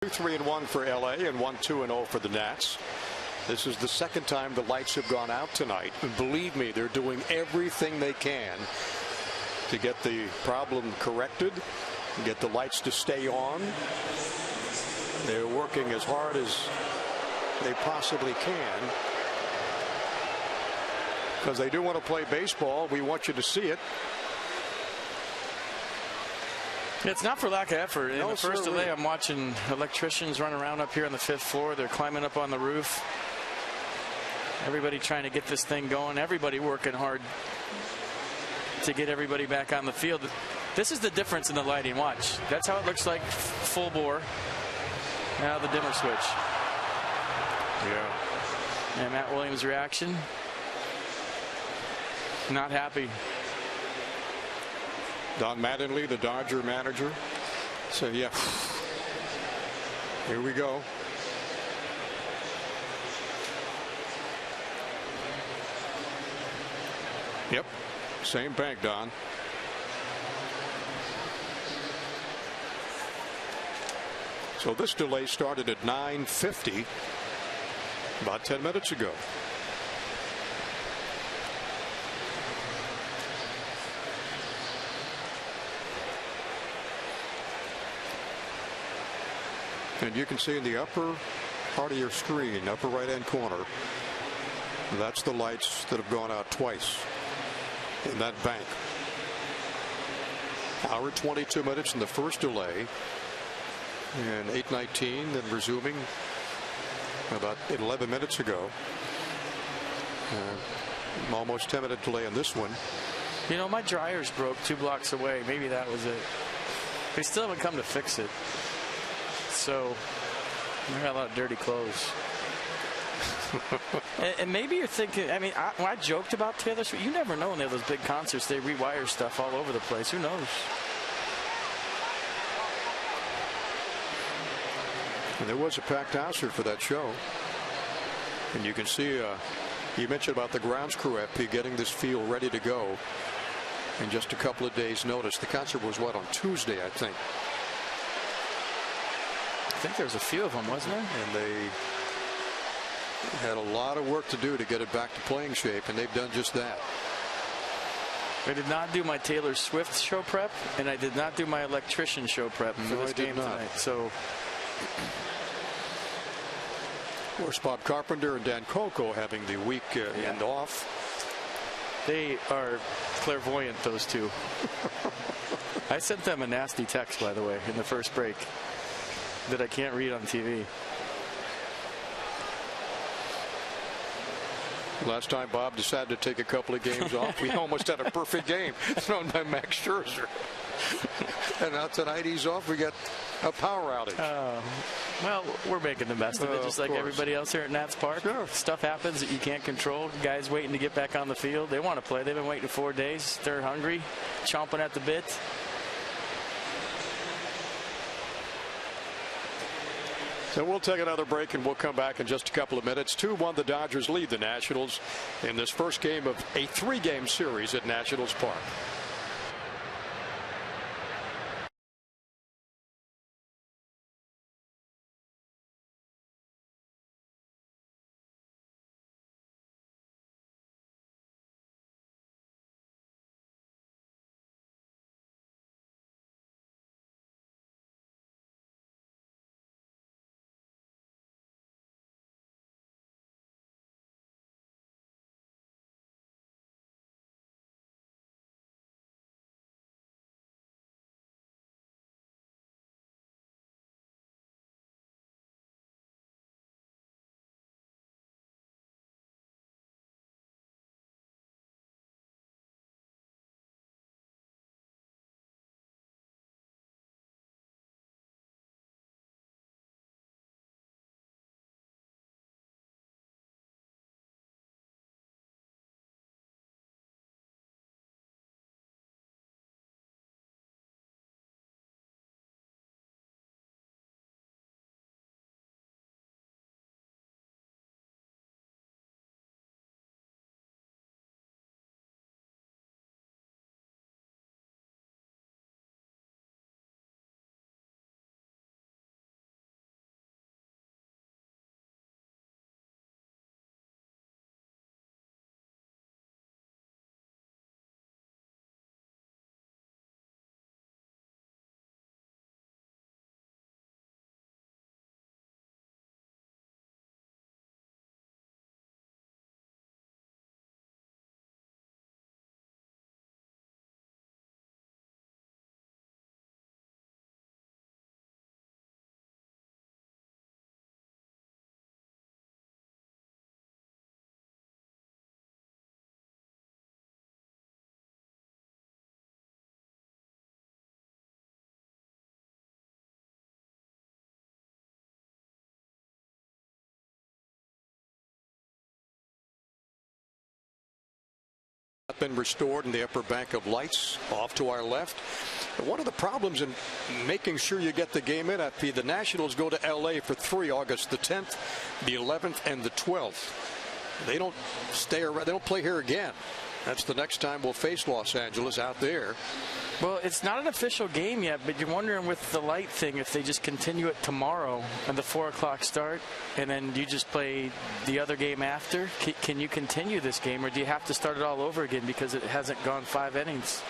3-1 for LA and 1-2-0 for the Nats. This is the second time the lights have gone out tonight. And believe me, they're doing everything they can to get the problem corrected, get the lights to stay on. They're working as hard as they possibly can because they do want to play baseball. We want you to see it. It's not for lack of effort. In No, the first sir, delay, really. I'm watching electricians run around up here on the 5th floor. They're climbing up on the roof. Everybody trying to get this thing going. Everybody working hard to get everybody back on the field. This is the difference in the lighting. Watch. That's how it looks like full bore. Now the dimmer switch. Yeah. And Matt Williams' reaction. Not happy. Don Mattingly, the Dodger manager. So, yeah. Here we go. Yep. Same bank, Don. So this delay started at 9:50 about 10 minutes ago. And you can see in the upper part of your screen, upper right-hand corner, that's the lights that have gone out twice in that bank. Hour 22 minutes in the first delay, and 8:19 then resuming about 11 minutes ago. Almost 10-minute delay on this one. You know, my dryer's broke 2 blocks away. Maybe that was it. They still haven't come to fix it. So I got a lot of dirty clothes. and maybe you're thinking, I mean, when I joked about Taylor Swift, you never know when they have those big concerts, they rewire stuff all over the place. Who knows? And there was a packed house here for that show. And you can see, you mentioned about the grounds crew FP getting this field ready to go in just a couple of days' notice. The concert was, what, on Tuesday, I think. I think there was a few of them, wasn't there? And they had a lot of work to do to get it back to playing shape, and they've done just that. I did not do my Taylor Swift show prep, and I did not do my electrician show prep for this game tonight. So, of course, Bob Carpenter and Dan Coco having the week end off. They are clairvoyant, those two. I sent them a nasty text, by the way, in the first break that I can't read on TV. Last time Bob decided to take a couple of games off, we almost had a perfect game thrown by Max Scherzer. And now tonight he's off. We got a power outage. Well, we're making the best of it, just like course. everybody else here at Nats Park. Sure. Stuff happens that you can't control. Guys waiting to get back on the field. They want to play. They've been waiting 4 days. They're hungry, chomping at the bit. So we'll take another break and we'll come back in just a couple of minutes. 2-1, the Dodgers lead the Nationals in this first game of a 3-game series at Nationals Park. been restored in the upper bank of lights off to our left. One of the problems in making sure you get the game in, the Nationals go to LA for 3, August the 10th, the 11th, and the 12th. They don't stay around. They don't play here again. That's the next time we'll face Los Angeles out there. Well, it's not an official game yet, but you're wondering with the light thing if they just continue it tomorrow and the 4 o'clock start, and then you just play the other game after. Can you continue this game, or do you have to start it all over again because it hasn't gone 5 innings?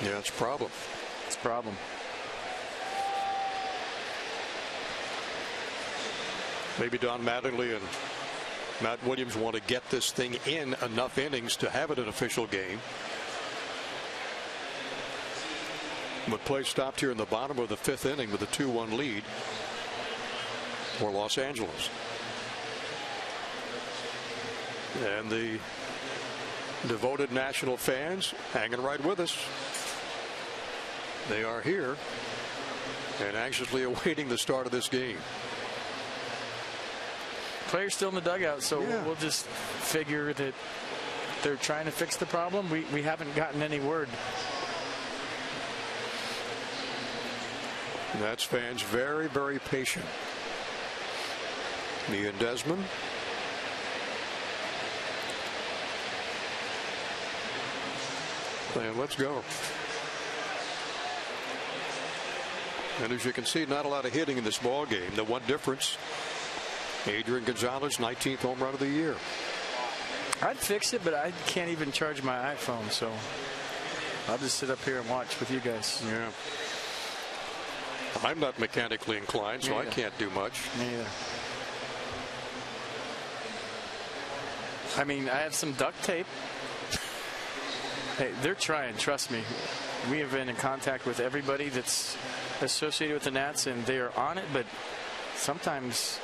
Yeah, it's a problem. It's a problem. Maybe Don Mattingly and Matt Williams want to get this thing in enough innings to have it an official game. But play stopped here in the bottom of the 5th inning with a 2-1 lead for Los Angeles. And the devoted National fans hanging right with us. They are here and anxiously awaiting the start of this game. Players still in the dugout, so we'll just figure that they're trying to fix the problem. We haven't gotten any word. Nats fans very, very patient. Ian Desmond. And let's go. And as you can see, not a lot of hitting in this ball game. The one difference, Adrian Gonzalez, 19th home run of the year. I'd fix it, but I can't even charge my iPhone, so I'll just sit up here and watch with you guys. Yeah. I'm not mechanically inclined, so I can't do much. Me either. I mean, I have some duct tape. Hey, they're trying, trust me. We have been in contact with everybody that's associated with the Nats, and they are on it, but sometimes...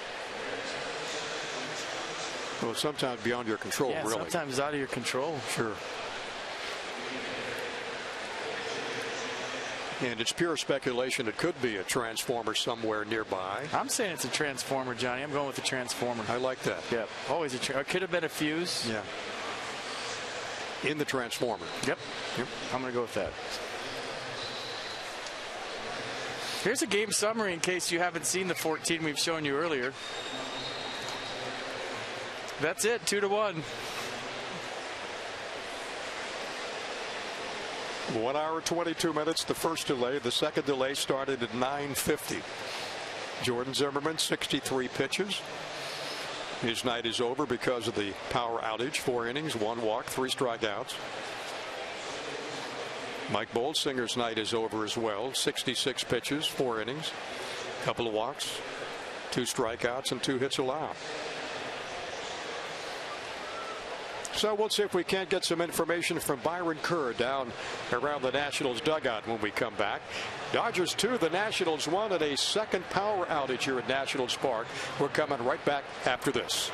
Well, sometimes beyond your control, really. Sometimes out of your control. Sure. And it's pure speculation. It could be a transformer somewhere nearby. I'm saying it's a transformer, Johnny. I'm going with the transformer. I like that. Yeah, always a it could have been a fuse. Yeah. In the transformer. Yep. I'm going to go with that. Here's a game summary in case you haven't seen the 14 we've shown you earlier. That's it, 2-1. 1 hour, 22 minutes, the first delay. The second delay started at 9:50. Jordan Zimmermann, 63 pitches. His night is over because of the power outage. 4 innings, 1 walk, 3 strikeouts. Mike Bolsinger's night is over as well. 66 pitches, 4 innings, a couple of walks, 2 strikeouts, and 2 hits allowed. So we'll see if we can't get some information from Byron Kerr down around the Nationals dugout when we come back. Dodgers 2, the Nationals 1, and a second power outage here at Nationals Park. We're coming right back after this.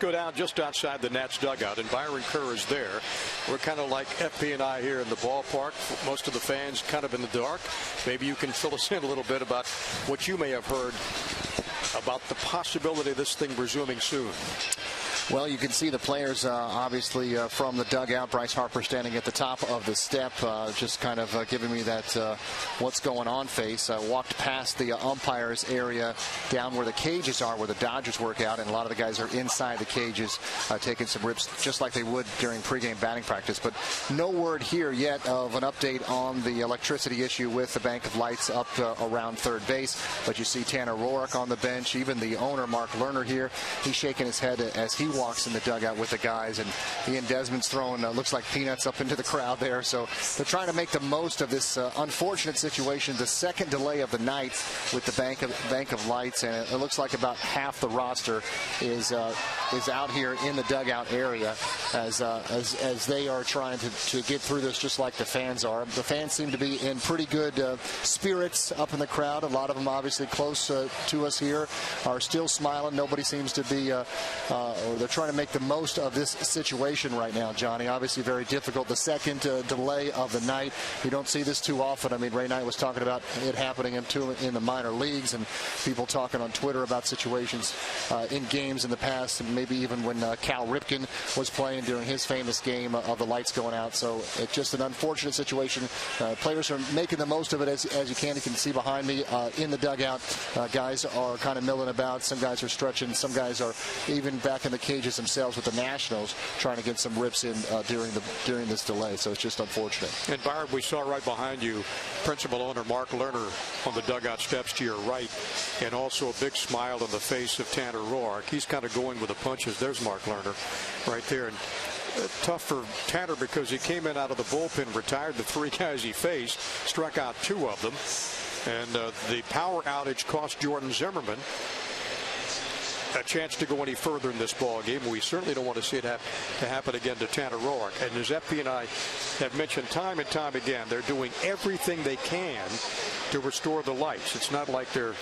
go down just outside the Nats dugout, and Byron Kerr is there. We're kind of like FP and I here in the ballpark. Most of the fans kind of in the dark. Maybe you can fill us in a little bit about what you may have heard about the possibility of this thing resuming soon. Well, you can see the players obviously from the dugout. Bryce Harper standing at the top of the step, just kind of giving me that what's going on face. I walked past the umpires area down where the cages are, where the Dodgers work out, and a lot of the guys are inside the cages taking some rips just like they would during pregame batting practice. But no word here yet of an update on the electricity issue with the bank of lights up around third base. But you see Tanner Roark on the bench, even the owner, Mark Lerner, here. He's shaking his head as he walks in the dugout with the guys, and Ian Desmond's throwing looks like peanuts up into the crowd there. So they're trying to make the most of this unfortunate situation, the second delay of the night with the bank of lights, and it looks like about half the roster is out here in the dugout area as they are trying to get through this, just like the fans are. The fans seem to be in pretty good spirits up in the crowd. A lot of them obviously close to us here are still smiling. Nobody seems to be or they're trying to make the most of this situation right now, Johnny. Obviously very difficult. The second delay of the night. You don't see this too often. I mean, Ray Knight was talking about it happening in the minor leagues, and people talking on Twitter about situations in games in the past, and maybe even when Cal Ripken was playing during his famous game of the lights going out. So it's just an unfortunate situation. Players are making the most of it, as you can. You can see behind me in the dugout. Guys are kind of milling about. Some guys are stretching. Some guys are even back in the cages themselves with the Nationals, trying to get some rips in during this delay. So it's just unfortunate. And Barb, we saw right behind you principal owner Mark Lerner on the dugout steps to your right, and also a big smile on the face of Tanner Roark. He's kind of going with the punches. There's Mark Lerner right there. And tough for Tanner because he came in out of the bullpen, retired the 3 guys he faced, struck out 2 of them, and the power outage cost Jordan Zimmerman a chance to go any further in this ball game. We certainly don't want to see it happen again to Tanner Roark. And as FP and I have mentioned time and time again, they're doing everything they can to restore the lights. It's not like they're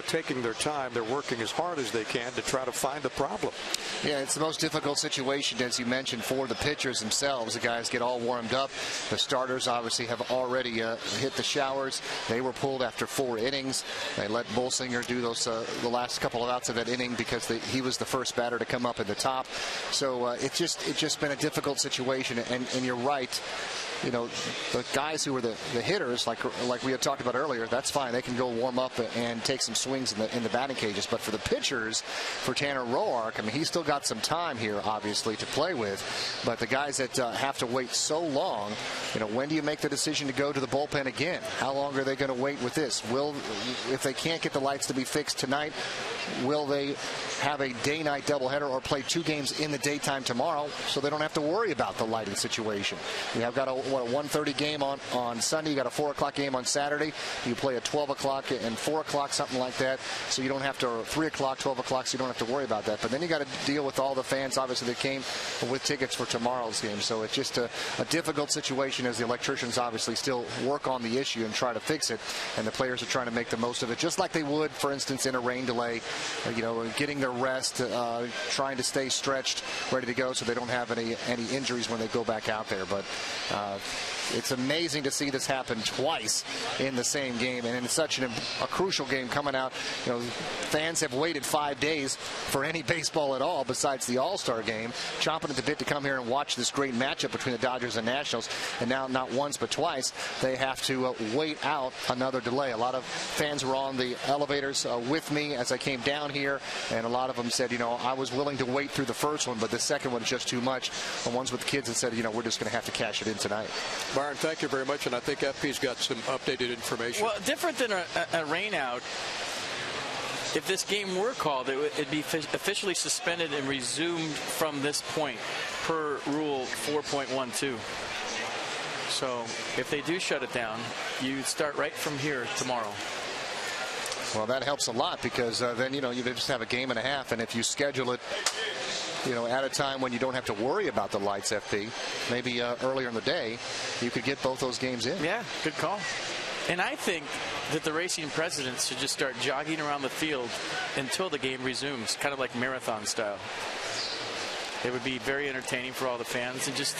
taking their time. They're working as hard as they can to try to find the problem. Yeah, it's the most difficult situation, as you mentioned, for the pitchers themselves. The guys get all warmed up. The starters obviously have already hit the showers. They were pulled after 4 innings. They let Bolsinger do those the last couple of outs of that inning because he was the first batter to come up in the top. So it's just been a difficult situation. And you're right. The guys who were the hitters, like we had talked about earlier, that's fine. They can go warm up and take some swings in the batting cages. But for the pitchers, for Tanner Roark, I mean, he's still got some time here, obviously, to play with. But the guys that have to wait so long, when do you make the decision to go to the bullpen again? How long are they going to wait with this? If they can't get the lights to be fixed tonight, will they have a day-night doubleheader or play 2 games in the daytime tomorrow so they don't have to worry about the lighting situation? You have got a 1:30 game on Sunday. You got a 4 o'clock game on Saturday. You play a 12 o'clock and 4 o'clock, something like that. So you don't have to, 3 o'clock, 12 o'clock, so you don't have to worry about that. But then you got to deal with all the fans, obviously, that came with tickets for tomorrow's game. So it's just a difficult situation as the electricians obviously still work on the issue and try to fix it. And the players are trying to make the most of it, just like they would, for instance, in a rain delay, getting their rest, trying to stay stretched, ready to go so they don't have any injuries when they go back out there. But it's amazing to see this happen twice in the same game, and in such a crucial game coming out. Fans have waited 5 days for any baseball at all besides the All-Star game, chomping at the bit to come here and watch this great matchup between the Dodgers and Nationals. And now, not once but twice, they have to wait out another delay. A lot of fans were on the elevators with me as I came down here, and a lot of them said, I was willing to wait through the first one, but the second one is just too much. The ones with kids that said, we're just going to have to cash it in tonight. Byron, thank you very much, and I think FP's got some updated information. Well, different than a rain out, if this game were called, it'd be officially suspended and resumed from this point per Rule 4.12. So if they do shut it down, you start right from here tomorrow. Well, that helps a lot because then, you just have a game and a half, and if you schedule it at a time when you don't have to worry about the lights, FP, maybe earlier in the day, you could get both those games in. Yeah, good call. And I think that the racing presidents should just start jogging around the field until the game resumes, kind of like marathon style. It would be very entertaining for all the fans, and just,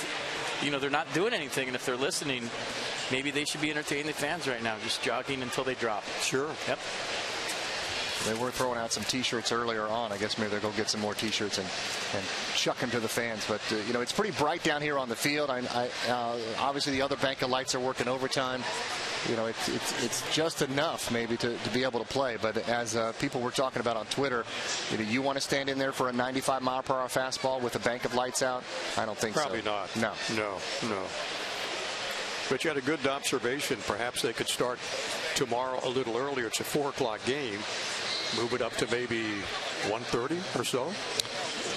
you know, they're not doing anything, and if they're listening, maybe they should be entertaining the fans right now, just jogging until they drop. Sure. Yep. They were throwing out some T-shirts earlier on. I guess maybe they'll go get some more T-shirts and chuck them to the fans. But, you know, it's pretty bright down here on the field. Obviously, the other bank of lights are working overtime. You know, it's just enough maybe to be able to play. But as people were talking about on Twitter, you want to stand in there for a 95-mile-per-hour fastball with a bank of lights out? I don't think Probably so. Probably not. No. No. But you had a good observation. Perhaps they could start tomorrow a little earlier. It's a 4 o'clock game. Move it up to maybe 1:30 or so.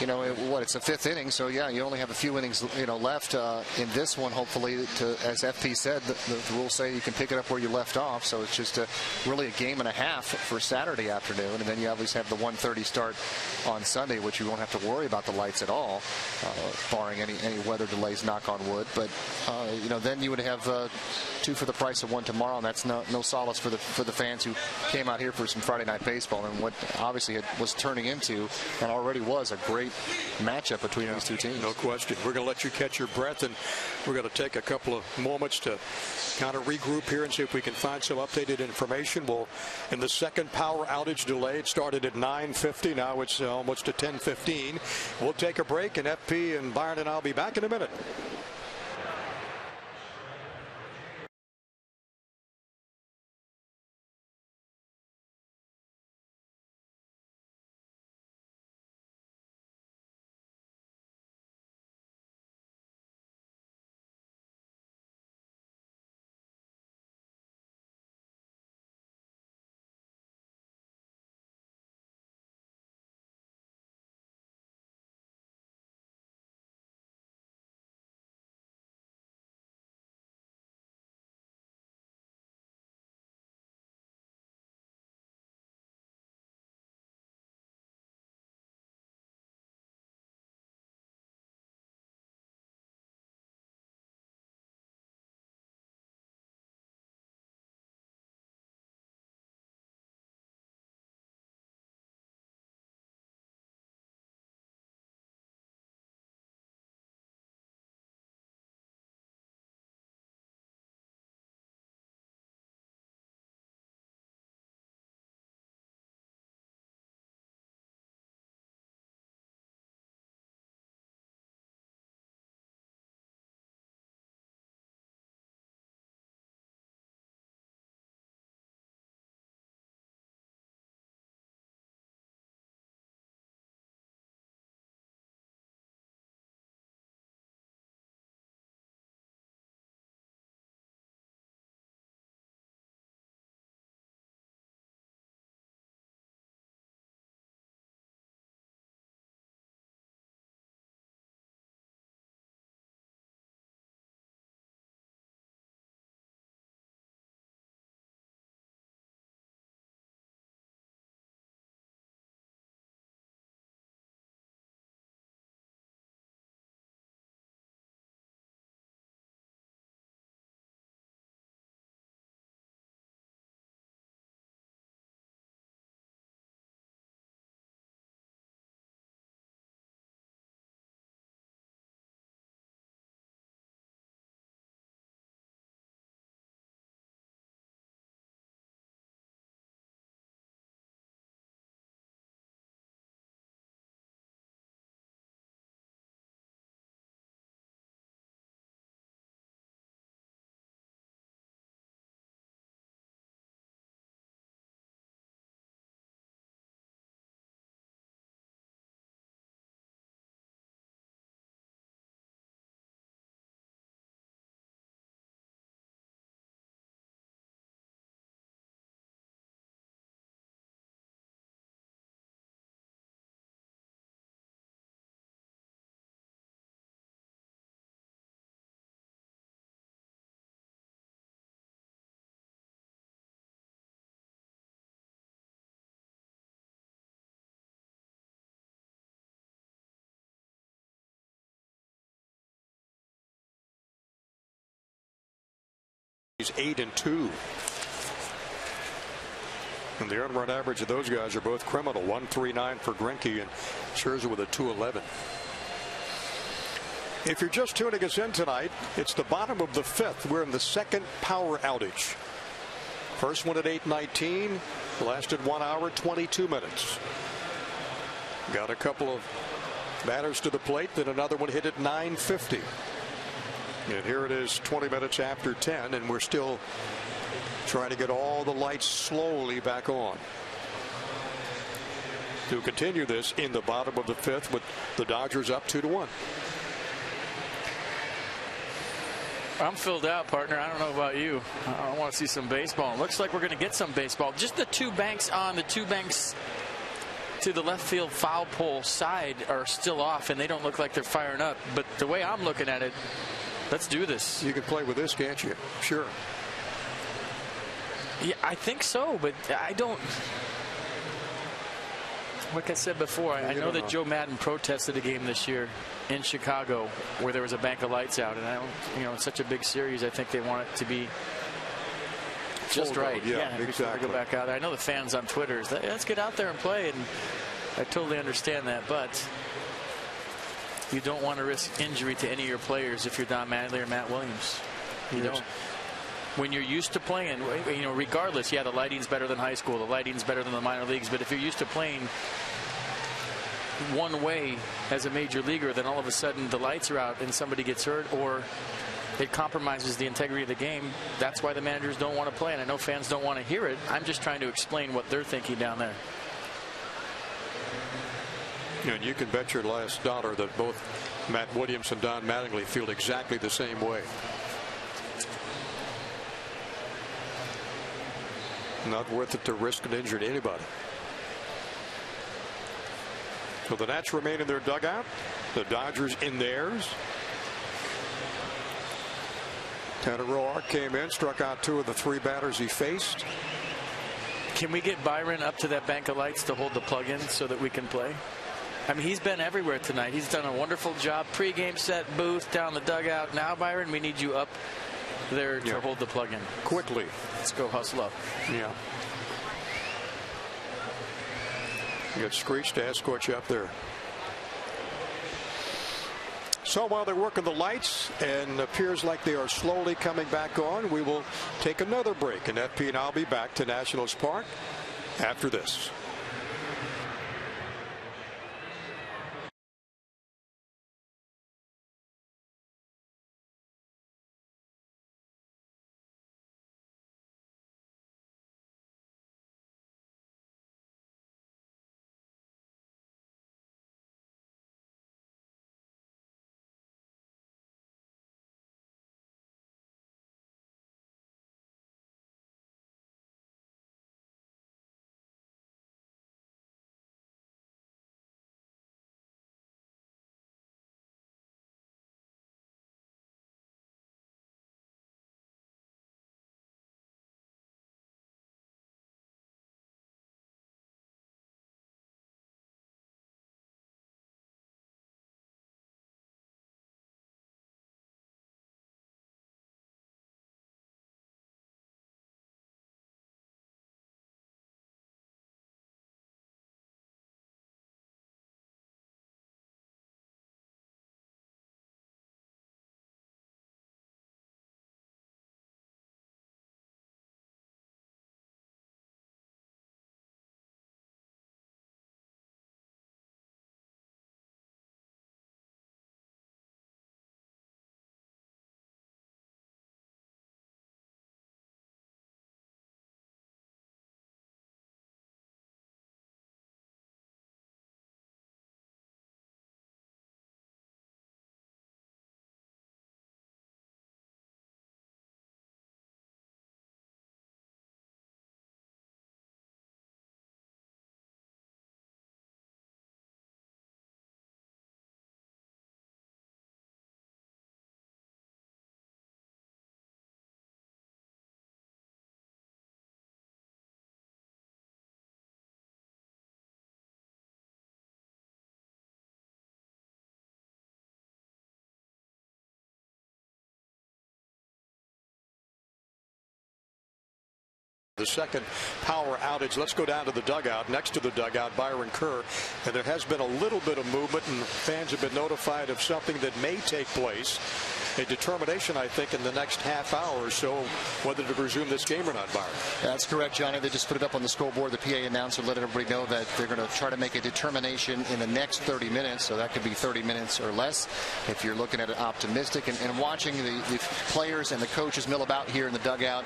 You know, it's the 5th inning, so yeah, you only have a few innings, left in this one. Hopefully, as FP said, the rules say you can pick it up where you left off. So it's just really a game and a half for Saturday afternoon, and then you obviously have the 1:30 start on Sunday, which you won't have to worry about the lights at all, barring any weather delays. Knock on wood. But then you would have 2 for the price of 1 tomorrow, and that's no solace for the fans who came out here for some Friday night baseball, and what obviously it was turning into, and already was, a great matchup between these two teams. No question. We're going to let you catch your breath, and we're going to take a couple of moments to kind of regroup here and see if we can find some updated information. Well, in the second power outage delay, it started at 9:50. Now it's almost to 10:15. We'll take a break, and FP and Byron and I'll be back in a minute. He's 8-2. And the earned run average of those guys are both criminal. 1.39 for Greinke and Scherzer with a 2.11. If you're just tuning us in tonight, it's the bottom of the 5th. We're in the second power outage. First one at 8:19, lasted 1 hour 22 minutes. Got a couple of batters to the plate, then another one hit at 9:50. And here it is 20 minutes after 10, and we're still trying to get all the lights slowly back on. To continue this in the bottom of the 5th with the Dodgers up 2-1. I'm filled out, partner. I don't know about you. I want to see some baseball. It looks like we're going to get some baseball. Just the two banks to the left field foul pole side are still off, and they don't look like they're firing up. But the way I'm looking at it, let's do this. You can play with this, can't you? Sure. Yeah, I think so, but I don't. Like I said before, I know that Joe Madden protested a game this year in Chicago where there was a bank of lights out, and I don't, it's such a big series. I think they want it to be just right. Yeah, exactly. Go back out there. I know the fans on Twitter is let's get out there and play, and I totally understand that, but you don't want to risk injury to any of your players if you're Don Mattingly or Matt Williams. You don't. When you're used to playing, regardless, the lighting's better than high school, the lighting's better than the minor leagues, but if you're used to playing one way as a major leaguer, then all of a sudden the lights are out and somebody gets hurt or it compromises the integrity of the game. That's why the managers don't want to play, and I know fans don't want to hear it. I'm just trying to explain what they're thinking down there. And you can bet your last dollar that both Matt Williams and Don Mattingly feel exactly the same way. Not worth it to risk an injury to anybody. So the Nats remain in their dugout. The Dodgers in theirs. Tanner Roark came in, struck out 2 of the 3 batters he faced. Can we get Byron up to that bank of lights to hold the plug in so that we can play? I mean, he's been everywhere tonight. He's done a wonderful job. Pre-game set, booth, down the dugout. Now, Byron, we need you up there to hold the plug in. Quickly. Let's go hustle up. Yeah. You got Screech to escort you up there. So while they're working the lights and appears like they are slowly coming back on, we will take another break. And FP and I'll be back to Nationals Park after this. The second power outage. Let's go down to the dugout. Next to the dugout, Byron Kerr. And there has been a little bit of movement, and fans have been notified of something that may take place. A determination, I think, in the next half hour or so, whether to resume this game or not, Byron. That's correct, Johnny. They just put it up on the scoreboard. The PA announcer let everybody know that they're going to try to make a determination in the next 30 minutes. So that could be 30 minutes or less if you're looking at it optimistic. And watching the players and the coaches mill about here in the dugout.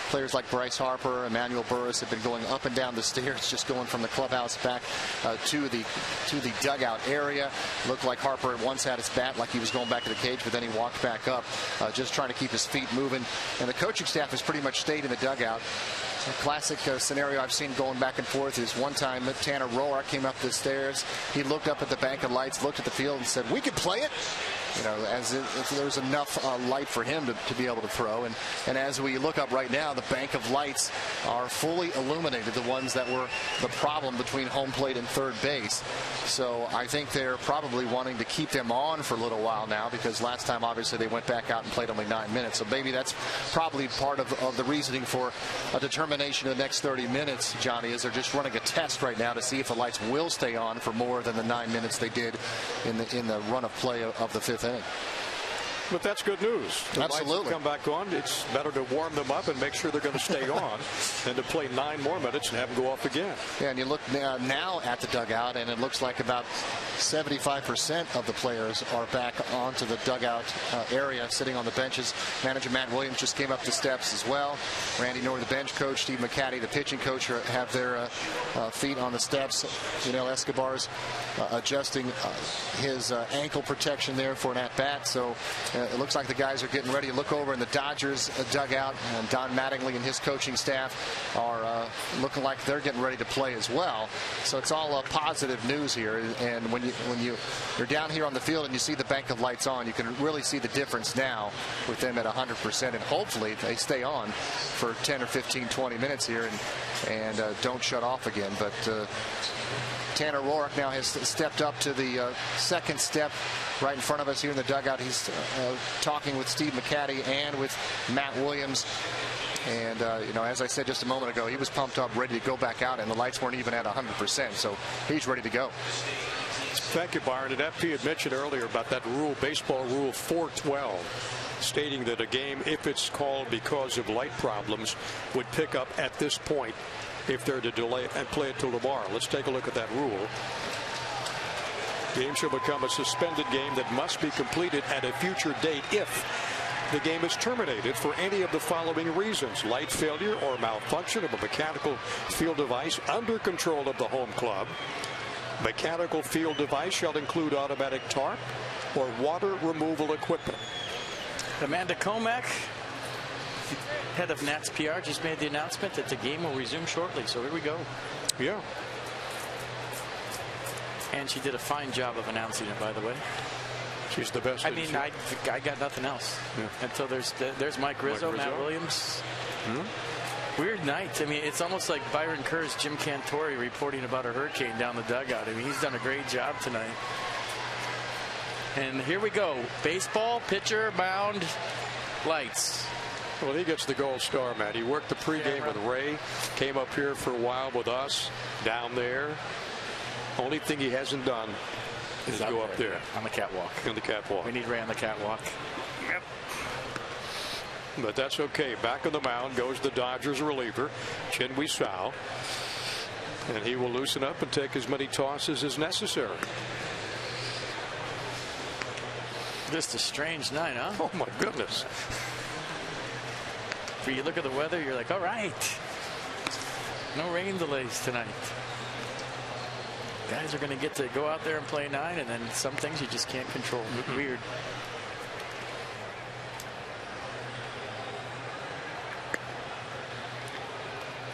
Players like Bryce Harper, Emmanuel Burris have been going up and down the stairs, just going from the clubhouse back to the dugout area. Looked like Harper once had his bat like he was going back to the cage, but then he walked back up, just trying to keep his feet moving. And the coaching staff has pretty much stayed in the dugout. A classic scenario I've seen going back and forth is one time Tanner Roark came up the stairs. He looked up at the bank of lights, looked at the field, and said, "We could play it." You know, as if there's enough light for him to be able to throw. And as we look up right now, the bank of lights are fully illuminated, the ones that were the problem between home plate and third base. So I think they're probably wanting to keep them on for a little while now, because last time obviously they went back out and played only 9 minutes. So maybe that's probably part of the reasoning for a determination in the next 30 minutes, Johnny, is they're just running a test right now to see if the lights will stay on for more than the 9 minutes they did in the run of play of the fifth inning. But that's good news. The Absolutely. lights come back on. It's better to warm them up and make sure they're going to stay on than to play 9 more minutes and have them go off again. Yeah, and you look now at the dugout, and it looks like about 75% of the players are back onto the dugout area, sitting on the benches. Manager Matt Williams just came up the steps as well. Randy Norrie, the bench coach, Steve McCatty, the pitching coach, have their feet on the steps. Junel Escobar's adjusting his ankle protection there for an at-bat. So it looks like the guys are getting ready to look over in the Dodgers dugout, and Don Mattingly and his coaching staff are looking like they're getting ready to play as well. So it's all positive news here. And when you're down here on the field and you see the bank of lights on, you can really see the difference now with them at 100%. And hopefully they stay on for 10 or 15, 20 minutes here and don't shut off again. But Tanner Roark now has stepped up to the second step right in front of us here in the dugout. He's talking with Steve McCatty and with Matt Williams. And, you know, as I said just a moment ago, he was pumped up, ready to go back out, and the lights weren't even at 100%. So he's ready to go. Thank you, Byron. And FP had mentioned earlier about that rule, baseball rule 412, stating that a game, if it's called because of light problems, would pick up at this point if they're to delay and play it till tomorrow. Let's take a look at that rule. Game shall become a suspended game that must be completed at a future date if the game is terminated for any of the following reasons: light failure or malfunction of a mechanical field device under control of the home club. Mechanical field device shall include automatic tarp or water removal equipment. Amanda Comack, head of Nats PR, just made the announcement that the game will resume shortly. So here we go. Yeah. And she did a fine job of announcing it, by the way. She's the best. I mean, I got nothing else. Yeah. Until there's Mike Rizzo, Matt Williams. Weird night. I mean, it's almost like Byron Kerr's Jim Cantori reporting about a hurricane down the dugout. I mean, he's done a great job tonight. And here we go. Baseball, pitcher, mound, lights. Well, he gets the gold star, Matt. He worked the pregame with Ray, came up here for a while with us down there. Only thing he hasn't done is go up there on the catwalk. On the catwalk. We need Ray on the catwalk. Yep. But that's okay. Back on the mound goes the Dodgers reliever, Chin-Wei Sao. And he will loosen up and take as many tosses as necessary. Just a strange night, huh? Oh, my goodness. You look at the weather, you're like, all right. No rain delays tonight. Guys are going to get to go out there and play 9, and then some things you just can't control. Weird.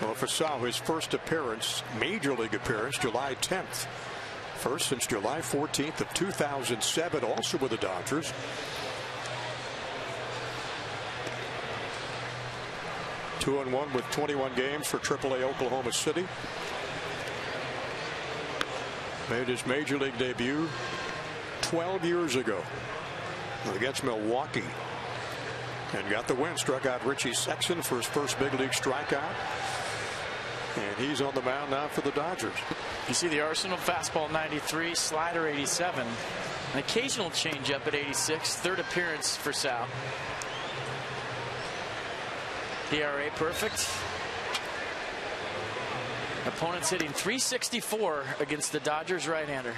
Well, for Sao, his first appearance, major league appearance, July 10th. First since July 14th of 2007, also with the Dodgers. Two and one with 21 games for AAA Oklahoma City. Made his major league debut 12 years ago against Milwaukee. and got the win. Struck out Richie Sexson for his first big league strikeout. And he's on the mound now for the Dodgers. You see the arsenal: fastball 93, slider 87, an occasional changeup at 86. Third appearance for Sal. ERA perfect. Opponents hitting .364 against the Dodgers right-hander.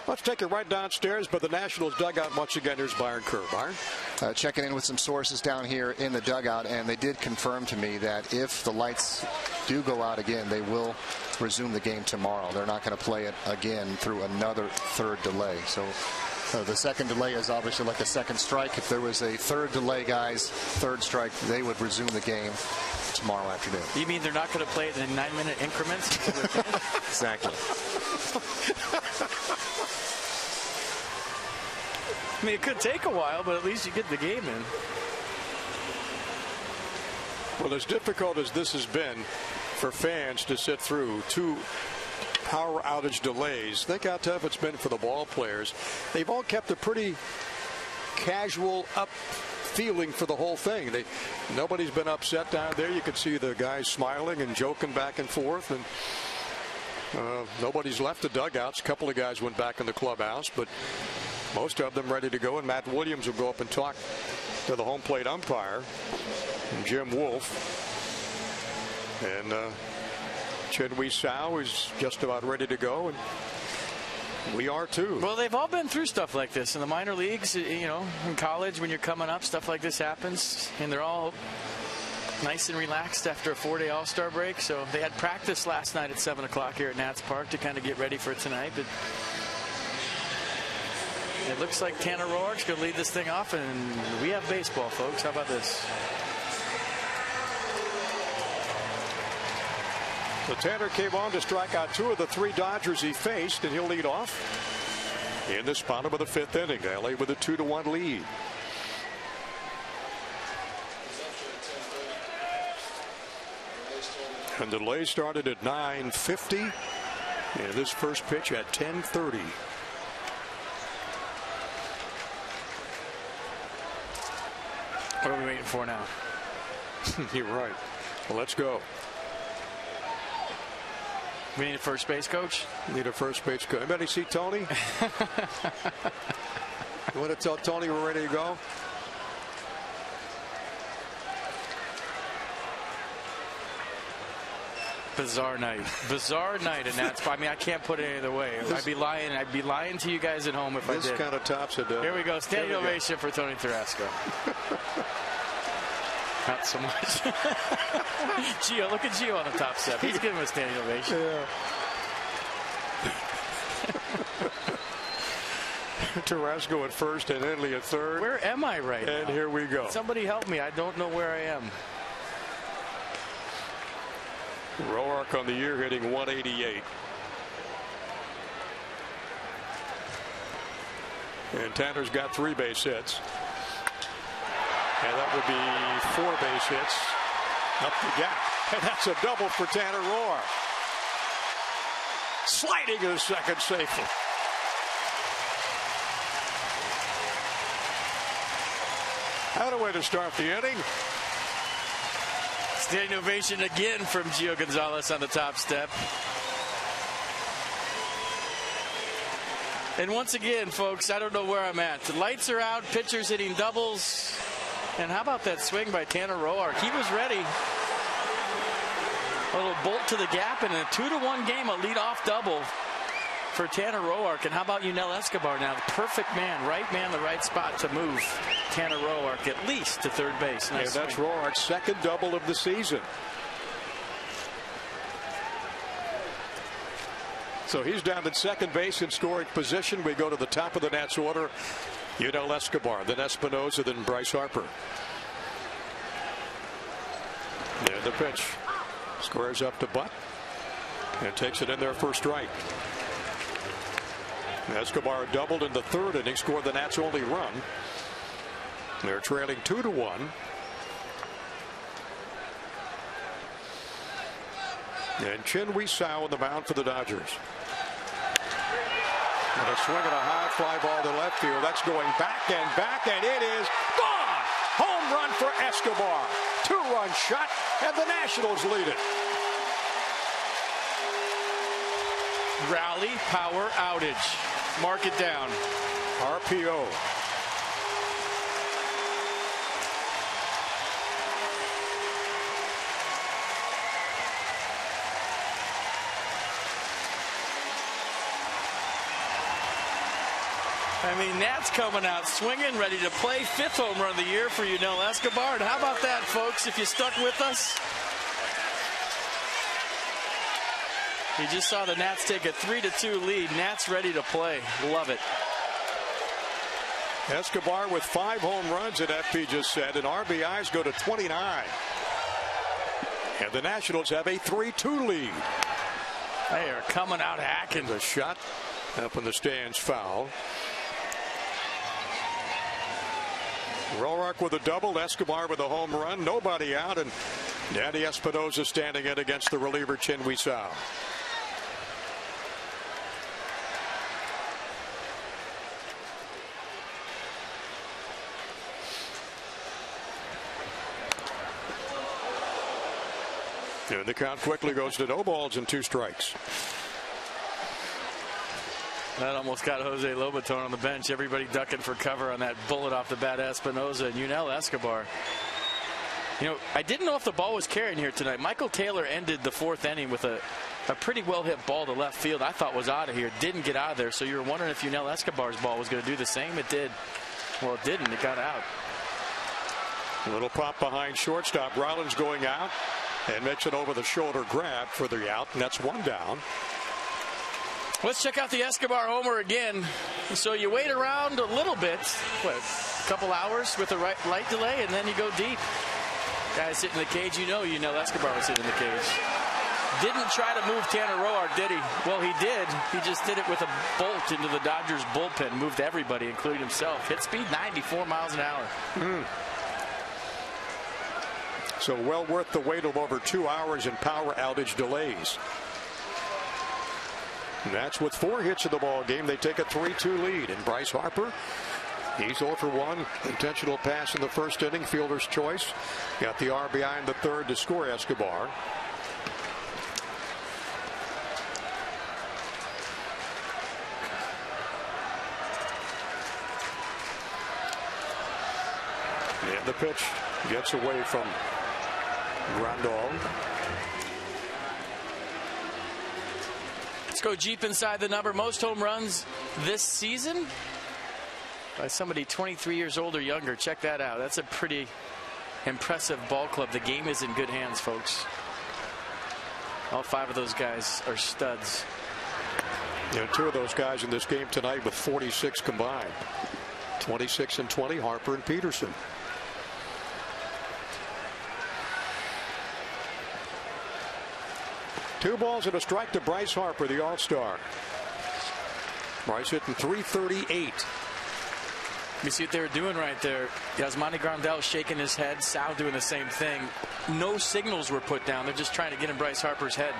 Let's take it right downstairs, but the Nationals dugout once again. Here's Byron Kerr. Byron? Checking in with some sources down here in the dugout, and they did confirm to me that if the lights do go out again, they will resume the game tomorrow. They're not going to play it again through another third delay. So the second delay is obviously like a second strike. If there was a third delay, guys, third strike, they would resume the game tomorrow afternoon. You mean they're not going to play it in 9-minute increments? Exactly. I mean, it could take a while, but at least you get the game in. Well, as difficult as this has been for fans to sit through 2 power outage delays, think how tough it's been for the ball players. They've all kept a pretty casual up feeling for the whole thing. Nobody's been upset down there. You could see the guys smiling and joking back and forth, and nobody's left the dugouts. A couple of guys went back in the clubhouse, but most of them ready to go. And Matt Williams will go up and talk to the home plate umpire, Jim Wolf. And Chin-Wei Sao is just about ready to go, and we are too. Well, they've all been through stuff like this in the minor leagues. You know, in college, when you're coming up, stuff like this happens, and they're all nice and relaxed after a 4-day All-Star break. So they had practice last night at 7 o'clock here at Nats Park to kind of get ready for tonight. But it looks like Tanner Roark's going to lead this thing off, and we have baseball, folks. How about this? So Tanner came on to strike out 2 of the 3 Dodgers he faced, and he'll lead off in this bottom of the 5th inning. LA with a 2-1 lead. And the delay started at 9:50, and this first pitch at 10:30. What are we waiting for now? You're right. Well, let's go. We need a first base coach? Need a first base coach. Anybody see Tony? You want to tell Tony we're ready to go? Bizarre night. Bizarre night at Nats. I mean, I can't put it any other way. I'd be lying to you guys at home if I did. This kind of tops it. Here we go. Standing ovation for Tony Tarasco. Not so much. Gio, look at Gio on the top step. He's giving him a standing ovation. Yeah. Tarasco at first and Henley at third. Where am I right now? And here we go. Somebody help me. I don't know where I am. Roark on the year hitting 188. And Tanner's got 3 base hits. And that would be 4 base hits up the gap. And that's a double for Tanner Roark. Sliding to second safely. How a way to start the inning. Standing ovation again from Gio Gonzalez on the top step. And once again, folks, I don't know where I'm at. The lights are out, pitchers hitting doubles. And how about that swing by Tanner Roark? He was ready. A little bolt to the gap, and in a 2-1 game, a leadoff double for Tanner Roark. And how about Yunel Escobar now? The perfect man, the right spot to move Tanner Roark at least to third base. Nice and that's swing. Roark's second double of the season. So he's down at second base in scoring position. We go to the top of the Nats order. Yunel Escobar, then Espinosa, then Bryce Harper. And the pitch. Squares up to Butt and takes it in there for a strike. Escobar doubled in the third inning, scored the Nats' only run. They're trailing 2-1. And Chin-Wei Sao on the mound for the Dodgers. And a swing and a high fly ball to left field. That's going back, and it is gone. Home run for Escobar. 2-run shot, and the Nationals lead it. Rally power outage. Mark it down. RPO. I mean, Nat's coming out swinging, ready to play. 5th home run of the year for Yunel Escobar. And how about that, folks, if you stuck with us? You just saw the Nats take a 3-2 lead. Nats ready to play. Love it. Escobar with 5 home runs, and FP just said, and RBIs go to 29. And the Nationals have a 3-2 lead. They are coming out hacking. The shot up in the stands, foul. Roark with a double, Escobar with a home run, nobody out, and Danny Espinosa standing in against the reliever Chin Wei Sao. And the count quickly goes to no balls and 2 strikes. That almost got Jose Lobaton on the bench. Everybody ducking for cover on that bullet off the bat. Espinosa and Yunel Escobar. You know, I didn't know if the ball was carrying here tonight. Michael Taylor ended the 4th inning with a pretty well hit ball to left field. I thought was out of here. Didn't get out of there. So you were wondering if Yunel Escobar's ball was going to do the same. It did. Well, it didn't. It got out. A little pop behind shortstop. Rollins going out and makes an over the shoulder grab for the out, and that's 1 down. Let's check out the Escobar homer again. So you wait around a little bit, what, a couple hours with a light delay, and then you go deep. Guys hitting the cage, you know Escobar was hitting the cage. Didn't try to move Tanner Roark, did he? Well, he did. He just did it with a bolt into the Dodgers bullpen. Moved everybody, including himself. Hit speed 94 miles an hour. So well worth the wait of over 2 hours in power outage delays. And that's with 4 hits in the ball game. They take a 3-2 lead. And Bryce Harper, he's 0 for 1. Intentional pass in the 1st inning. Fielder's choice. Got the RBI in the 3rd to score Escobar. And the pitch gets away from Grandal. Let's go deep inside the number. Most home runs this season by somebody 23 years old or younger. Check that out. That's a pretty impressive ball club. The game is in good hands, folks. All 5 of those guys are studs. Yeah, 2 of those guys in this game tonight with 46 combined. 26 and 20, Harper and Peterson. Two balls and a strike to Bryce Harper, the All-Star. Bryce hitting .338. You see what they were doing right there. Yasmani Grandal shaking his head. Sal doing the same thing. No signals were put down. They're just trying to get in Bryce Harper's head.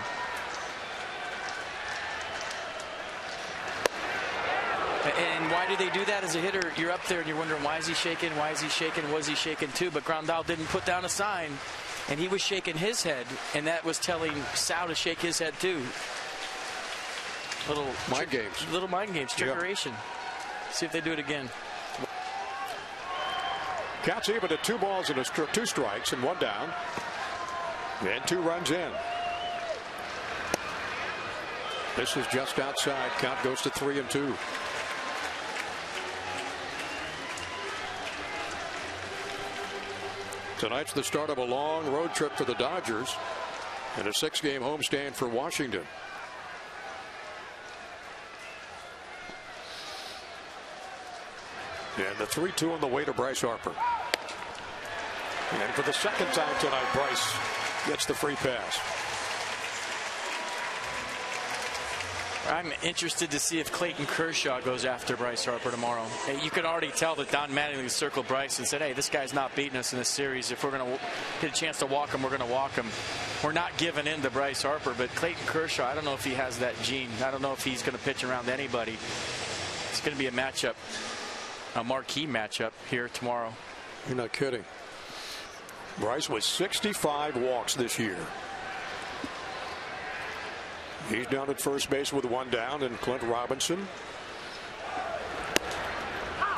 And why do they do that as a hitter? You're up there and you're wondering, why is he shaking? Why is he shaking? Was he shaking too? But Grandal didn't put down a sign. And he was shaking his head, and that was telling Sal to shake his head too. Little mind games, trickeration. Yeah. See if they do it again. Counts even at 2 balls and 2 strikes and 1 down. And 2 runs in. This is just outside. Count goes to 3-2. Tonight's the start of a long road trip for the Dodgers and a 6-game homestand for Washington. And the 3-2 on the way to Bryce Harper. And for the 2nd time tonight, Bryce gets the free pass. I'm interested to see if Clayton Kershaw goes after Bryce Harper tomorrow. Hey, you can already tell that Don Mattingly circled Bryce and said, hey, this guy's not beating us in this series. If we're going to get a chance to walk him, we're going to walk him. We're not giving in to Bryce Harper. But Clayton Kershaw, I don't know if he has that gene. I don't know if he's going to pitch around anybody. It's going to be a matchup, a marquee matchup here tomorrow. You're not kidding. Bryce with 65 walks this year. He's down at first base with one down, and Clint Robinson.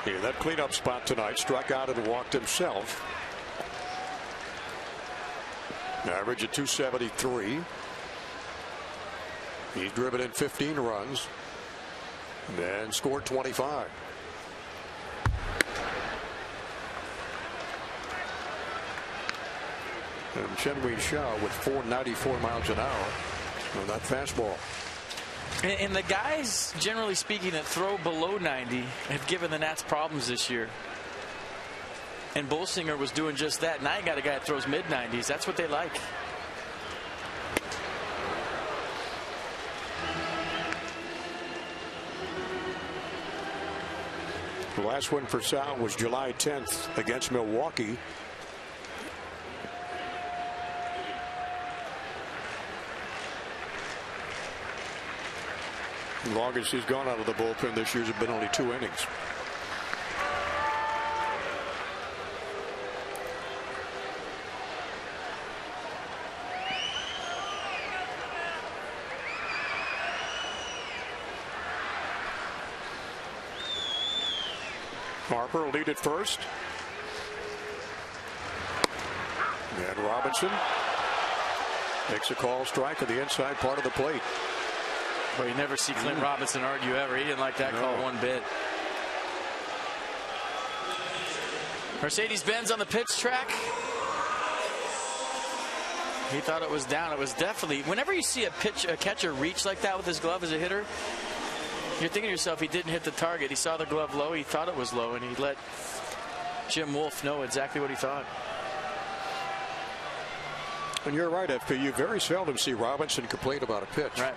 Yeah, that cleanup spot tonight, struck out and walked himself. Average at 273. He's driven in 15 runs and scored 25. And Chen-Wei Shao with 494 miles an hour on that fastball. And the guys, generally speaking, that throw below 90 have given the Nats problems this year. And Bolsinger was doing just that. Now you got a guy that throws mid-90s. That's what they like. The last win for Sal was July 10th against Milwaukee. The longest he's gone out of the bullpen this year has been only 2 innings. Harper will lead at first. And Robinson makes a call strike at the inside part of the plate. Well, you never see Clint Robinson argue ever. He didn't like that call one bit. Mercedes-Benz on the pitch track. He thought it was down. It was definitely. Whenever you see a catcher reach like that with his glove as a hitter, you're thinking to yourself, he didn't hit the target. He saw the glove low. He thought it was low, and he let Jim Wolf know exactly what he thought. And you're right, FP. You very seldom see Robinson complain about a pitch. Right.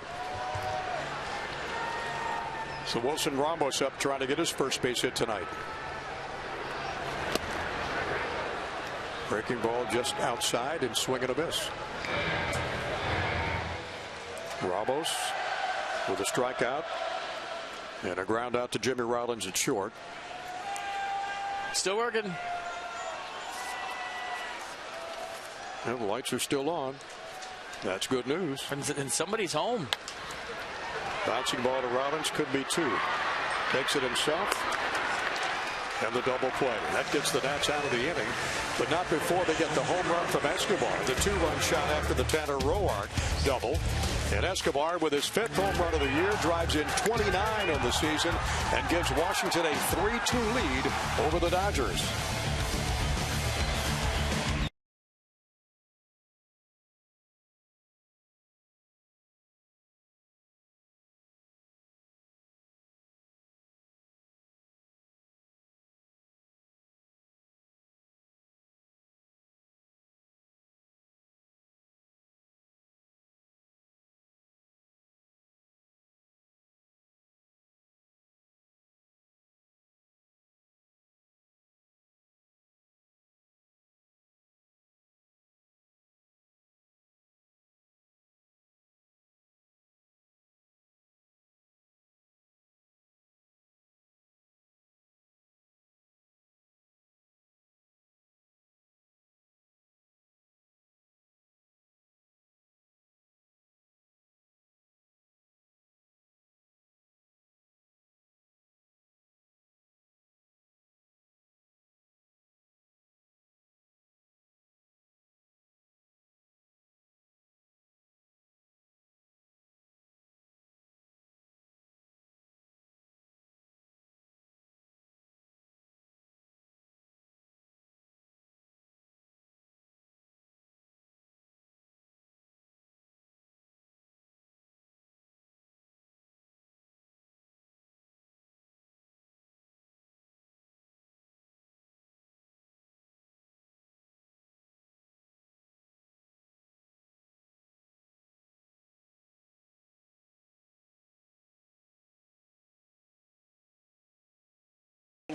So Wilson Ramos up trying to get his first base hit tonight. Breaking ball just outside and swing and a miss. Ramos with a strikeout and a ground out to Jimmy Rollins at short. Still working. And the lights are still on. That's good news. And somebody's home. Bouncing ball to Rollins, could be 2. Takes it himself. And the double play. That gets the Nats out of the inning, but not before they get the home run from Escobar. The 2-run shot after the Tanner Roark double. And Escobar, with his 5th home run of the year, drives in 29 on the season and gives Washington a 3-2 lead over the Dodgers.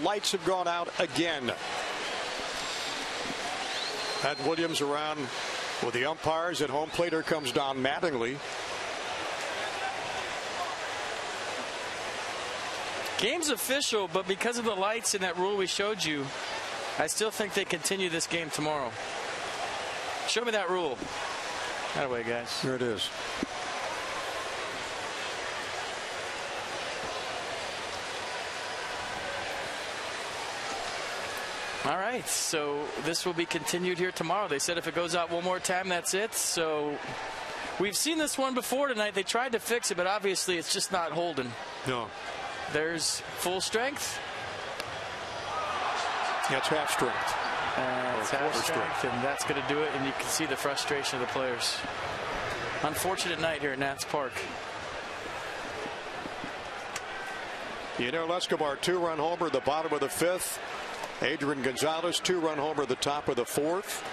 Lights have gone out again. Had Williams around with the umpires at home plate. Here comes Don Mattingly. Game's official, but because of the lights and that rule we showed you, I still think they continue this game tomorrow. Show me that rule. That way, guys. Here it is. All right, so this will be continued here tomorrow. They said if it goes out one more time, that's it. So we've seen this one before tonight. They tried to fix it, but obviously it's just not holding. No. There's full strength. That's half strength. It's half strength, and that's going to do it. And you can see the frustration of the players. Unfortunate night here at Nats Park. Escobar, 2-run homer at the bottom of the 5th. Adrian Gonzalez, 2-run homer at the top of the 4th.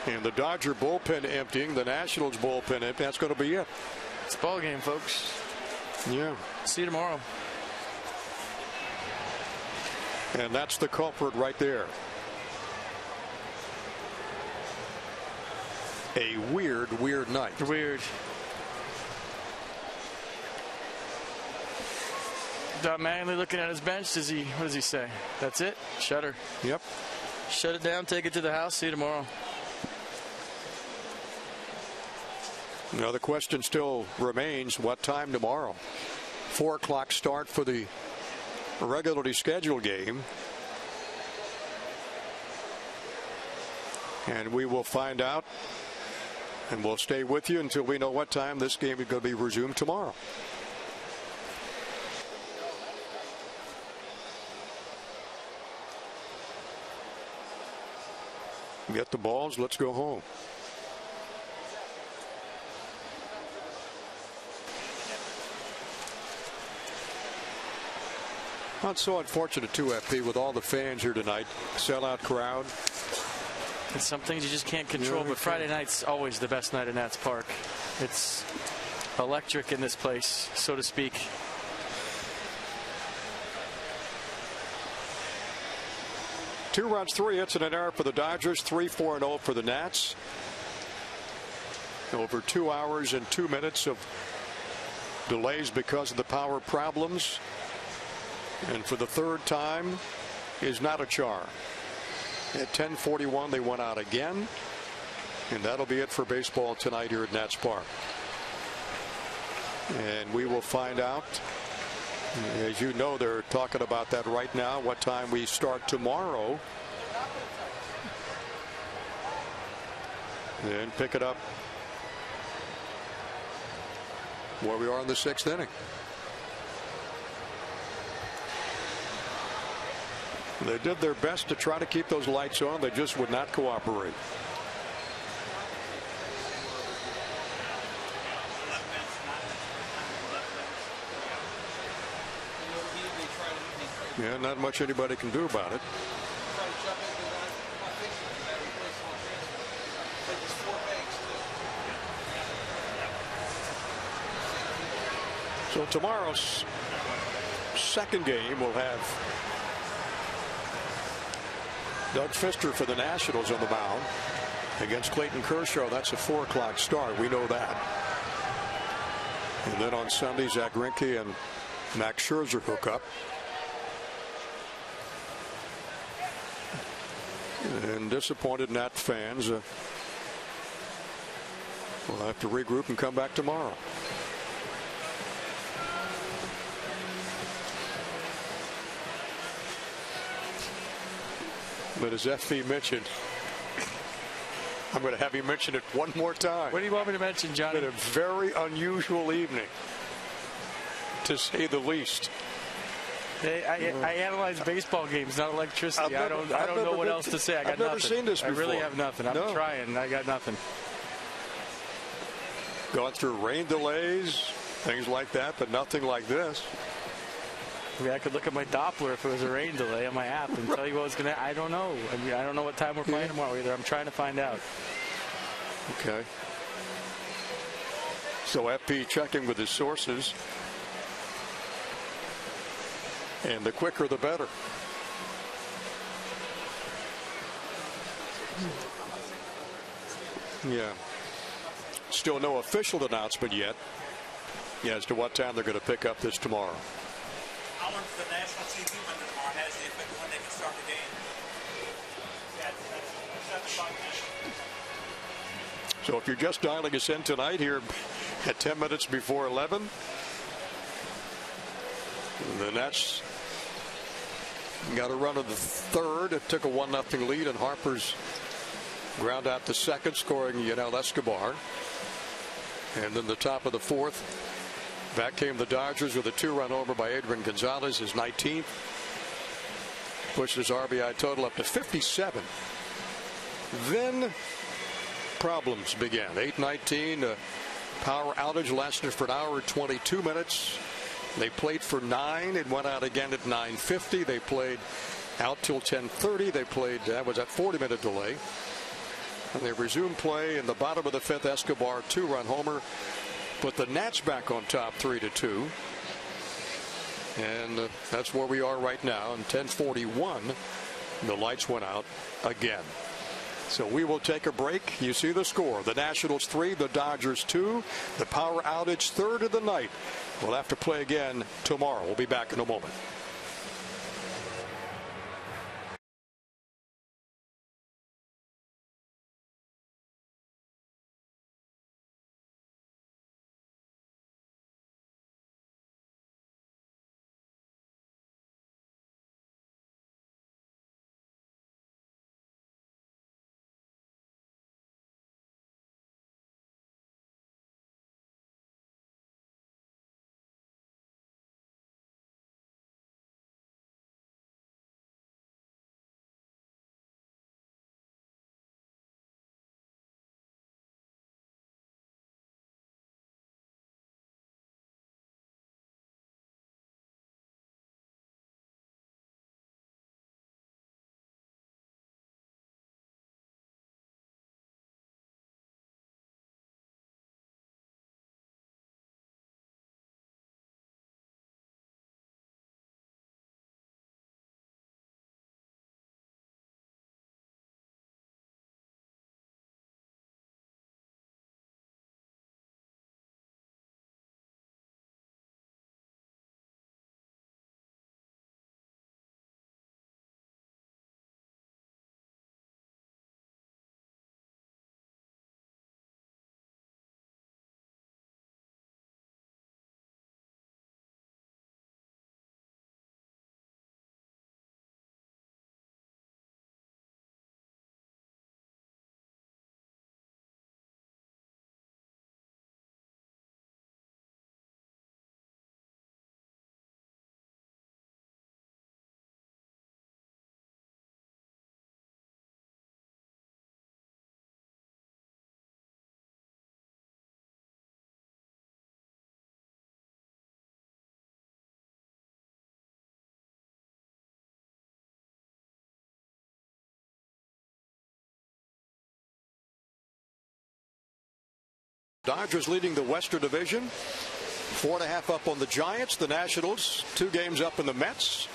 And the Dodger bullpen emptying, the Nationals bullpen emptying. That's going to be it. It's a ball game, folks. Yeah. See you tomorrow. And that's the culprit right there. A weird night. Weird. Don Manley looking at his bench. What does he say? That's it? Shutter. Yep. Shut it down, take it to the house. See you tomorrow. Now the question still remains, what time tomorrow? 4 o'clock start for the regularly scheduled game. And we will find out, and we'll stay with you until we know what time this game is going to be resumed tomorrow. Get the balls, let's go home. Not so unfortunate too, FP, with all the fans here tonight. Sellout crowd. And some things you just can't control, but Friday night's always the best night at Nats Park. It's electric in this place, so to speak. Two runs, 3 hits, and an error for the Dodgers. 3-4-0 for the Nats. Over 2 hours and 2 minutes of delays because of the power problems. And for the 3rd time is not a char. At 10:41 they went out again. And that'll be it for baseball tonight here at Nats Park. And we will find out. As you know, they're talking about that right now, what time we start tomorrow. And pick it up where we are in the 6th inning. They did their best to try to keep those lights on. They just would not cooperate. Yeah, not much anybody can do about it. So tomorrow's second game will have Doug Fister for the Nationals on the mound against Clayton Kershaw. That's a 4 o'clock start. We know that. And then on Sunday, Zach Greinke and Max Scherzer hook up. And disappointed Nat fans will have to regroup and come back tomorrow. But as FP mentioned, I'm going to have you mention it one more time. What do you want me to mention, Johnny? It's been a very unusual evening, to say the least. I analyze baseball games, not electricity. I don't know what else to say. I got I've nothing. never seen this before. I really have nothing. I'm trying. I got nothing. Gone through rain delays, things like that, but nothing like this. I mean, I could look at my Doppler if it was a rain delay on my app and tell you what was going to. I don't know. I mean, I don't know what time we're playing tomorrow either. I'm trying to find out. Okay. So FP checking with his sources. And the quicker the better. Yeah. still no official announcement yet as to what time they're going to pick up this tomorrow. How long does the national TV window tomorrow has the effect when they can start the game? So if you're just dialing us in tonight here at 10 minutes before 11, the Nets got a run of the third. It took a 1-0 lead, and Harper's ground out the second, scoring Yanel Escobar. And then the top of the fourth, back came the Dodgers with a 2-run homer by Adrian Gonzalez, his 19th. Pushed his RBI total up to 57. Then problems began. 8:19, power outage lasted for an hour and 22 minutes. They played for 9. It went out again at 9:50. They played out till 10:30. They played, that was that 40-minute delay. And they resumed play in the bottom of the 5th. Escobar 2-run homer put the Nats back on top 3-2. And that's where we are right now. And 10:41, the lights went out again. So we will take a break. You see the score. The Nationals 3, the Dodgers 2. The power outage, third of the night. We'll have to play again tomorrow. We'll be back in a moment. Dodgers leading the Western Division, 4.5 up on the Giants. The Nationals 2 games up in the Mets.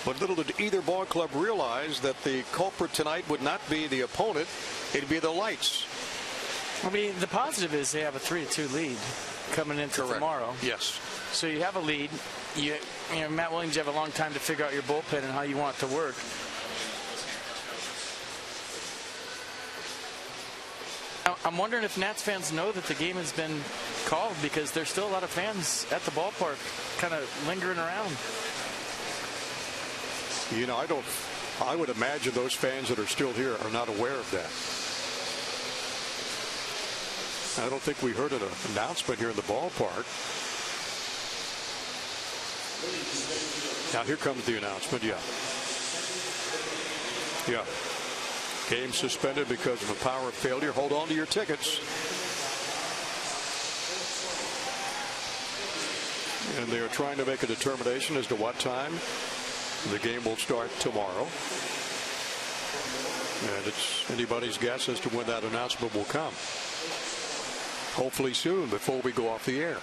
But little did either ball club realize that the culprit tonight would not be the opponent, it'd be the lights. I mean, the positive is they have a 3-2 lead coming into tomorrow. Yes. So you have a lead. You know, Matt Williams, you have a long time to figure out your bullpen and how you want it to work. I'm wondering if Nats fans know that the game has been called, because there's still a lot of fans at the ballpark kind of lingering around. You know, I would imagine those fans that are still here are not aware of that. I don't think we heard an announcement here in the ballpark. Now here comes the announcement. Yeah. Game suspended because of a power failure. Hold on to your tickets. And they are trying to make a determination as to what time the game will start tomorrow. And it's anybody's guess as to when that announcement will come. Hopefully soon, before we go off the air.